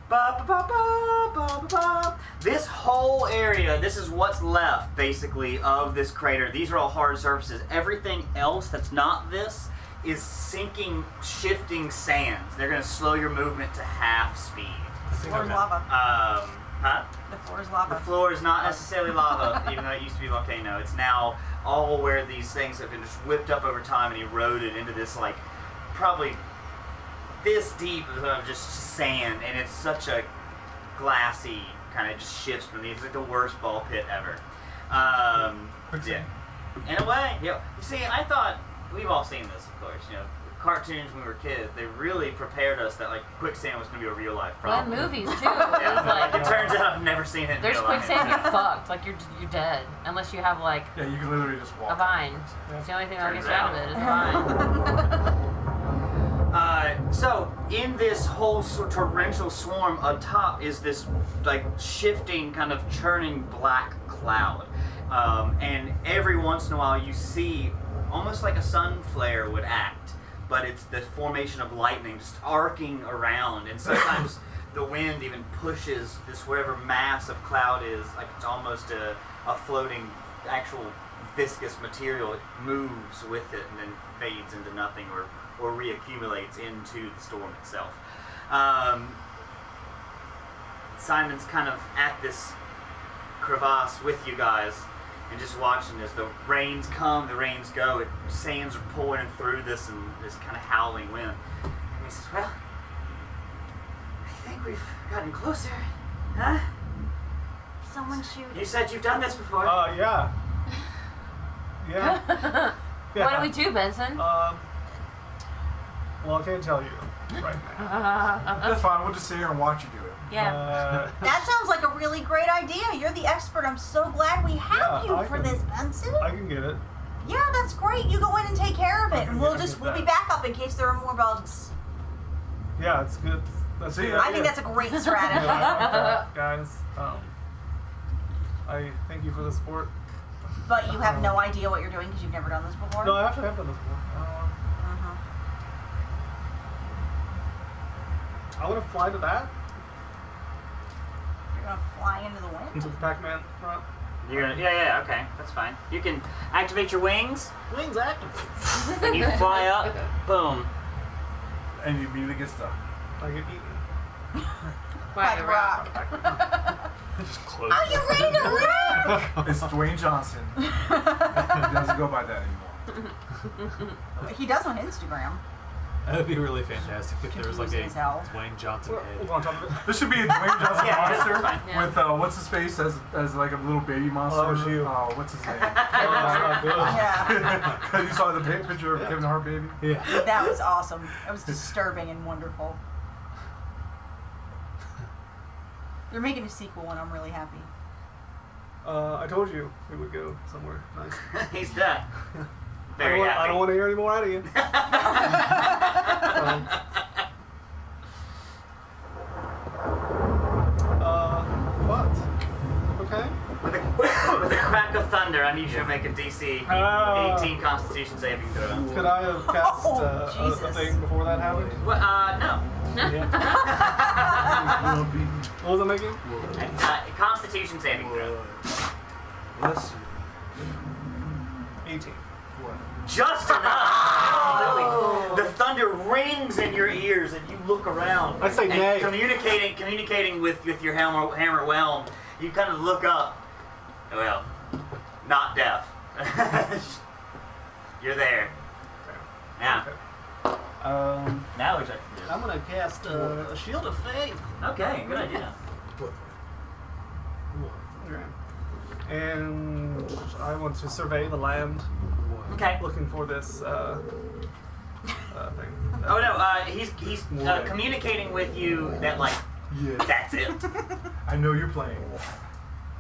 Ba, ba, ba, ba, ba, ba, ba. This whole area, this is what's left, basically, of this crater. These are all hard surfaces. Everything else that's not this is sinking, shifting sands. They're going to slow your movement to half speed. Floor is lava. Huh? The floor is The lava. floor is not necessarily lava, even though it used to be a volcano. It's now all where these things have been just whipped up over time and eroded into this, like, probably this deep of just sand, and it's such a glassy kind of just shifts beneath. It's like the worst ball pit ever. Yeah. In a way, yeah. You see, I thought we've all seen this, of course. You know, cartoons when we were kids. They really prepared us that like quicksand was going to be a real life Well, in problem. movies too. Yeah, It's like, it turns out I've never seen it. In there's real life. quicksand, you're fucked. Like you're dead unless you have like Yeah, you can literally just walk. a vine. It's the only thing that Turns gets out of out. it is a vine. So in this whole torrential swarm, up top is this like shifting, kind of churning black cloud, and every once in a while you see almost like a sun flare would act, but it's the formation of lightning just arcing around, and sometimes the wind even pushes this wherever mass of cloud is, like it's almost a floating actual viscous material. It moves with it and then fades into nothing or reaccumulates into the storm itself. Simon's kind of at this crevasse with you guys and just watching as the rains come, the rains go, sands are pouring through this and this kind of howling wind. And he says, well, I think we've gotten closer, huh? Someone shoot. You said you've done this before. Yeah. Yeah. Yeah. What do we do, Benson? Well, I can't tell you right now. That's fine. We'll just sit here and watch you do it. Yeah. That sounds like a really great idea. You're the expert. I'm so glad we have Yeah, you I for can- this, Benson. I can get it. Yeah, that's great. You go in and take care of it, and we'll I just get we'll be that. back up in case there are more bugs. Yeah, it's good. That's See, a good I I think idea. that's a great Yeah, I strategy. like that, guys. I thank you for the support. But you have no idea what you're doing because you've never done this before. No, I actually have done this before. Uh-huh. I want to fly to that. You're gonna fly into the Into wind. the Pac-Man front. You're gonna, yeah, okay, that's fine. You can activate your wings, Wings active. and you fly up, boom. And you immediately get stuck. I get eaten. By Like the rock. Just close. Are you ready to rock? It's Dwayne Johnson. He doesn't go by that anymore. He does on Instagram. That would be really fantastic if there was like a Confusing as hell. Dwayne Johnson head. We'll on top of it. This should be a Dwayne Johnson Yeah, monster yeah. with what's his face as like a little baby monster. Oh, shoot. Oh, what's his name? Yeah. You saw the picture of Kevin Hart baby? Yeah. That was awesome. That was disturbing and wonderful. They're making a sequel and I'm really happy. I told you we would go somewhere nice. He's done. I Very don't, happy. I don't want to hear any more out of you. What? Okay. With a crack of thunder, I need you to make a DC 18 Constitution saving throw. Could I have cast Oh, a Jesus. thing before that happened? Well, no. What was I making? Constitution saving throw. Bless you. 18. Just enough. Absolutely. The thunder rings in your ears, and you look around. I say and nay. Communicating with your hammer whelm, you kind of look up. Well, not deaf. You're there. Now. Now what you have to do. I'm gonna cast a shield of faith. Okay, good idea. Okay. And I want to survey the land, Okay. looking for this thing. Oh no, he's communicating with you that like Yeah. that's it. I know you're playing.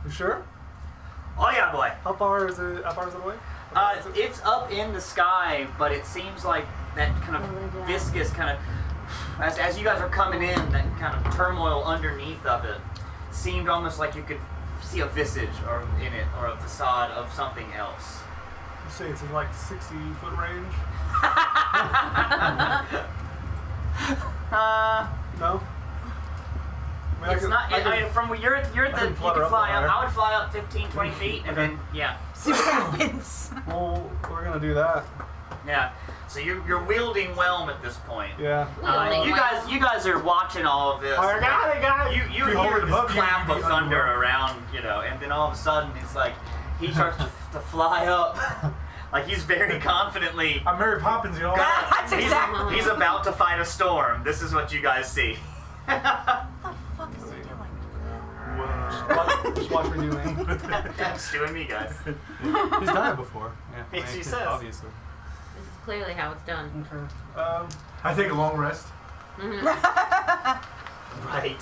You sure? Oh yeah, boy. How far is it away? It's up in the sky, but it seems like that kind of viscous kind of as you guys are coming in, that kind of turmoil underneath of it seemed almost like you could see a visage or in it or a facade of something else. You say it's in like 60-foot range? No? I mean, It's not. I mean, from where you're at the. You can can flutter up fly up. higher. I would fly up 15, 20 feet, and then yeah, See what happens. Well, we're gonna do that. yeah. So you're wielding whelm at this point. Yeah. You guys are watching all of this. I got it, guys. You If you hold hear it this above you, clap you'd of be thunder underwater. around, and then all of a sudden it's like he starts to fly up, like he's very confidently. I'm Mary Poppins, y'all. That's exactly. He's about to fight a storm. This is what you guys see. What the fuck is he doing? Just watch me do it. Just doing me, guys. He's done it before. Yeah, Yes, he says. Obviously. This is clearly how it's done. Okay. I take a long rest. Right.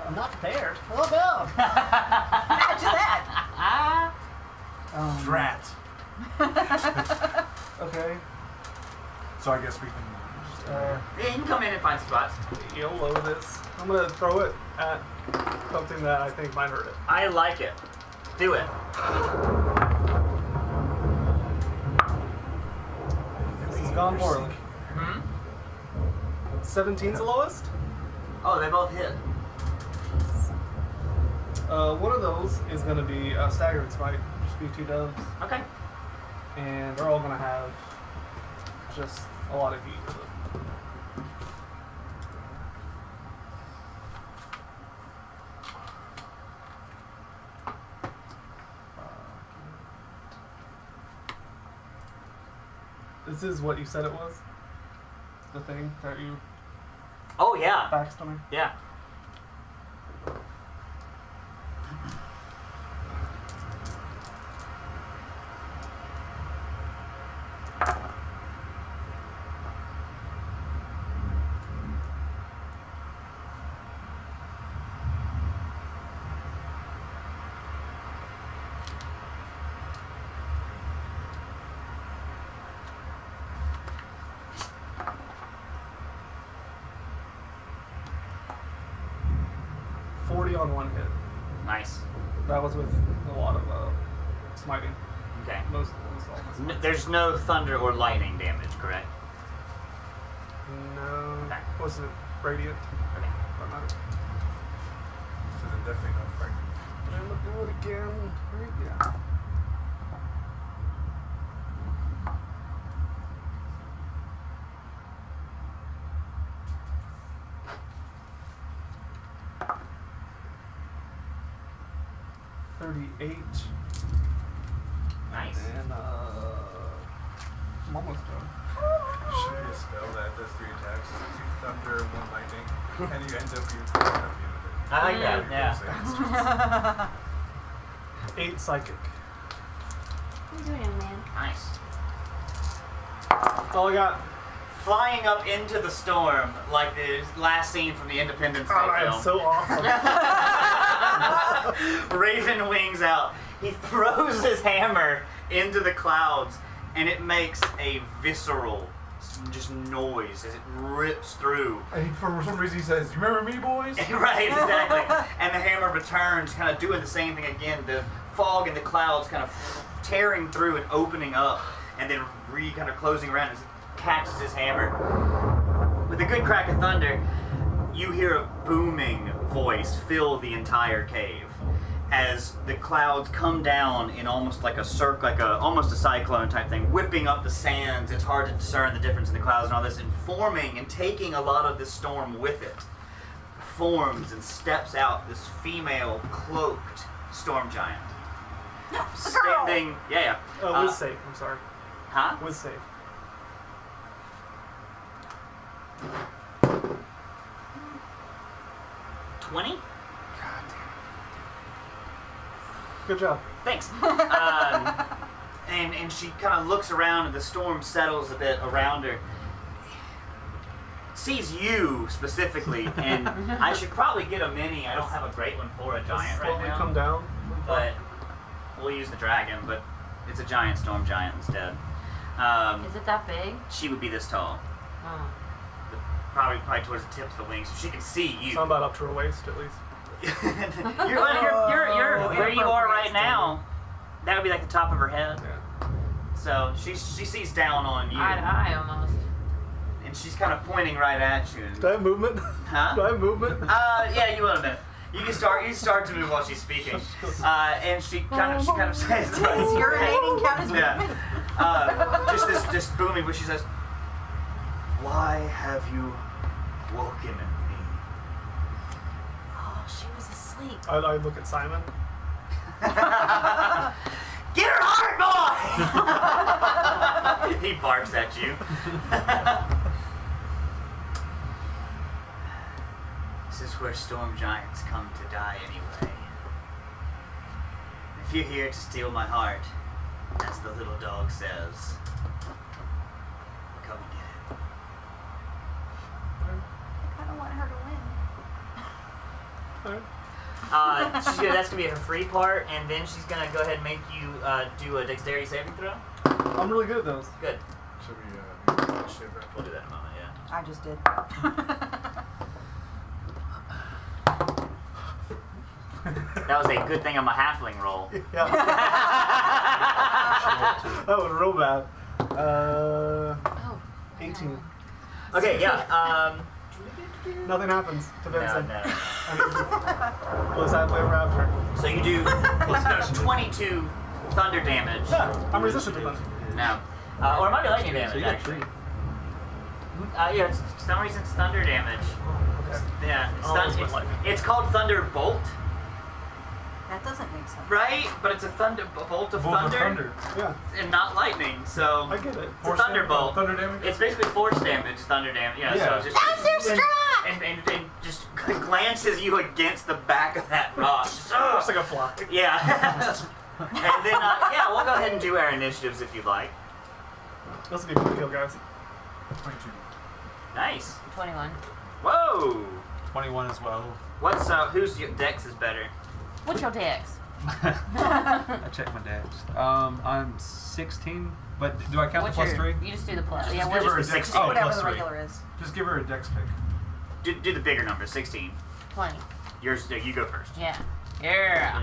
I'm not prepared. Oh no! Imagine that. Drat. Okay. So I guess we can. Yeah, you can come in and find spots. YOLO this. I'm gonna throw it at something that I think might hurt it. I like it. Do it. This has gone poorly. Hmm? 17's the lowest. Oh, they both hit. One of those is gonna be a staggered smite, just be 2 doves, Okay. and they're all gonna have just a lot of heat with it. This is what you said it was? The thing that you Oh yeah. faxed to me? Yeah. On one hit. Nice. That was with a lot of smiting. Okay. Most all my smiting. There's no thunder or lightning damage, correct? No. Okay. Was it radiant? Okay. Or not? So then definitely no fright. Did I look do it again? Right? Yeah. Nice. And I'm almost done. Should be a spell that does 3 attacks, 2 thunder, 1 lightning, and you end up using it at the end of it. I like that, yeah. 8 psychic. What are you doing, man? Nice. All I got. Flying up into the storm, like the last scene from the Independence Day I film. am so awesome. Raven wings out. He throws his hammer into the clouds, and it makes a visceral just noise as it rips through. And for some reason he says, "You remember me, boys?" Right, exactly. And the hammer returns, kind of doing the same thing again. The fog and the clouds kind of tearing through and opening up, and then kind of closing around as it catches his hammer. With a good crack of thunder, you hear a booming voice fill the entire cave as the clouds come down in almost like a circle, almost a cyclone type thing, whipping up the sands. It's hard to discern the difference in the clouds and all this, and forming and taking a lot of this storm with it. Forms and steps out this female cloaked storm giant. Standing, yeah. Was safe. I'm sorry. Huh? Was safe. $20? Good job. Thanks. And she kind of looks around, and the storm settles a bit around her. Sees you specifically, and I should probably get a mini. I don't have a great one for a giant right now. Come down. But we'll use the dragon, but it's a giant storm giant instead. Is it that big? She would be this tall. Oh. Probably towards the tips of the wings, so she can see you. So I'm about up to her waist, at least. you're where you are right now. That would be like the top of her head. Yeah. So she sees down on you. Eye to eye, almost. And she's kind of pointing right at you. Do I have movement? Huh? Do I have movement? Yeah, you will in a minute. You can start to move while she's speaking. And she kind of says, Does urinating count as yeah. movement? Just booming, but she says, "Why have you woken me?" Oh, she was asleep. I look at Simon. Get her heart, boy! He barks at you. This is where storm giants come to die anyway. If you're here to steal my heart, as the little dog says, come and get it. I kind of want her to win. That's gonna be her free part, and then she's gonna go ahead and make you do a dexterity saving throw. I'm really good at those. Good. Should we shiver? We'll do that in a moment. Yeah. I just did. That was a good thing on my halfling roll. Yeah. That was real bad. 18. Okay. Yeah. Nothing happens to Benson. No. Unless I play Raptor. So you do 22 thunder damage. Yeah, I'm resistant to thunder. No. Or it might be lightning damage, actually. Yeah, it's, for some reason it's thunder damage. Okay. Yeah. Oh, It's called Thunderbolt, That doesn't make sense. right? But it's a bolt of thunder, Yeah, and not lightning, so I get it. it's a thunderbolt. Thunder damage? It's basically force damage, thunder damage. Yeah, so it's just and just glances you against the back of that rock. It's like a fly. Yeah. And then we'll go ahead and do our initiatives if you'd like. This will be a good kill, guys. 22. Nice. 21. Whoa. 21 as well. What's whose dex is better? What's your dex? I checked my dex. I'm 16, but do I count the plus 3? You just do the plus. Just Yeah, give what her a is dex. 16. Oh, Whatever plus the 3. regular is. Just give her a dex pick. Do the bigger number, 16. 20? Yours. You go first. Yeah. Yeah.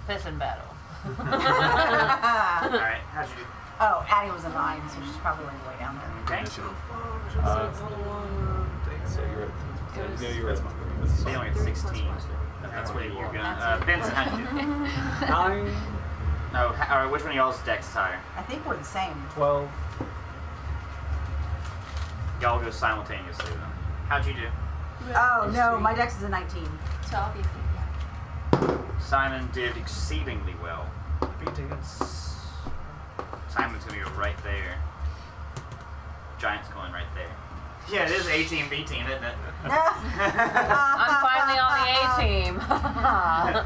Pissing battle. All right. How'd you do? Oh, Addie was a 9, so she's probably like way down there. Okay. So you're at. Yeah, you're at. So you only had 16. That's where you're gonna. Benson, how'd you do? 9, No. All right. Which one of y'all's dex is higher? I think we're the same. 12. Y'all go simultaneously then. How'd you do? Oh, no, my dex is a 19. So I'll be a few. Simon did exceedingly well. 18. Simon's gonna go right there. Giant's going right there. Yeah, it is A team, B team, isn't it? I'm finally on the A team.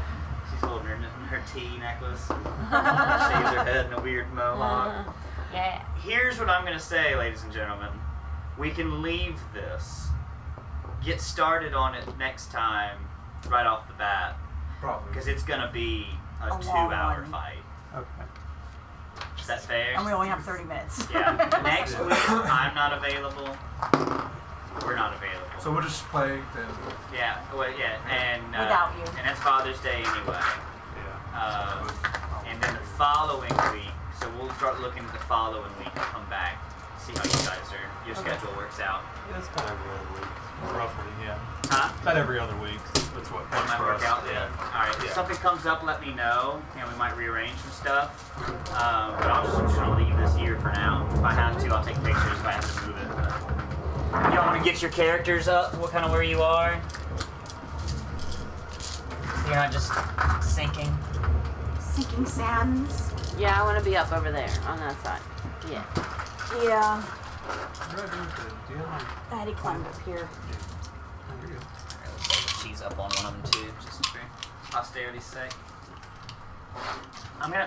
She's holding her tea necklace. Shaves her head in a weird mohawk. Yeah. Here's what I'm gonna say, ladies and gentlemen. We can leave this. Get started on it next time, right off the bat, Probably. because it's gonna be a long 2-hour one. fight. Okay. Is that fair? And we only have 30 minutes. Yeah. Next week, I'm not available. We're not available. So we'll just play then. Yeah. Well, yeah, and Without you. and it's Father's Day anyway. Yeah. And then the following week, so we'll start looking at the following week and come back, see how you guys are, your schedule works out. Yeah, it's kind of every other week. Roughly, yeah. Huh? About every other week. That's what That works might for work us. out then. Alright, if Yeah. something comes up, let me know, and we might rearrange some stuff. But I'm just gonna leave this here for now. If I have to, I'll take pictures if I have to move it. You don't want to get your characters up, what kind of where you are? So you're not just sinking. Sinking sands. Yeah, I want to be up over there on that side. Yeah. Yeah. What do I do with it? Do you have Addie climbed up here. oh, here you go. She's up on one of them too, just for posterity's sake.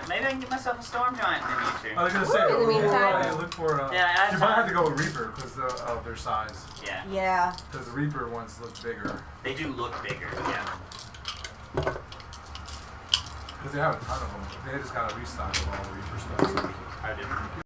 Maybe I can get myself a storm giant in the future. I was gonna say, In the meantime- look for. Yeah, you might have to go with Reaper because of their size. Yeah, Yeah. Because the Reaper ones look bigger. they do look bigger. Yeah. Because they have a ton of them. They just gotta restock of all the Reaper stuff. So I didn't.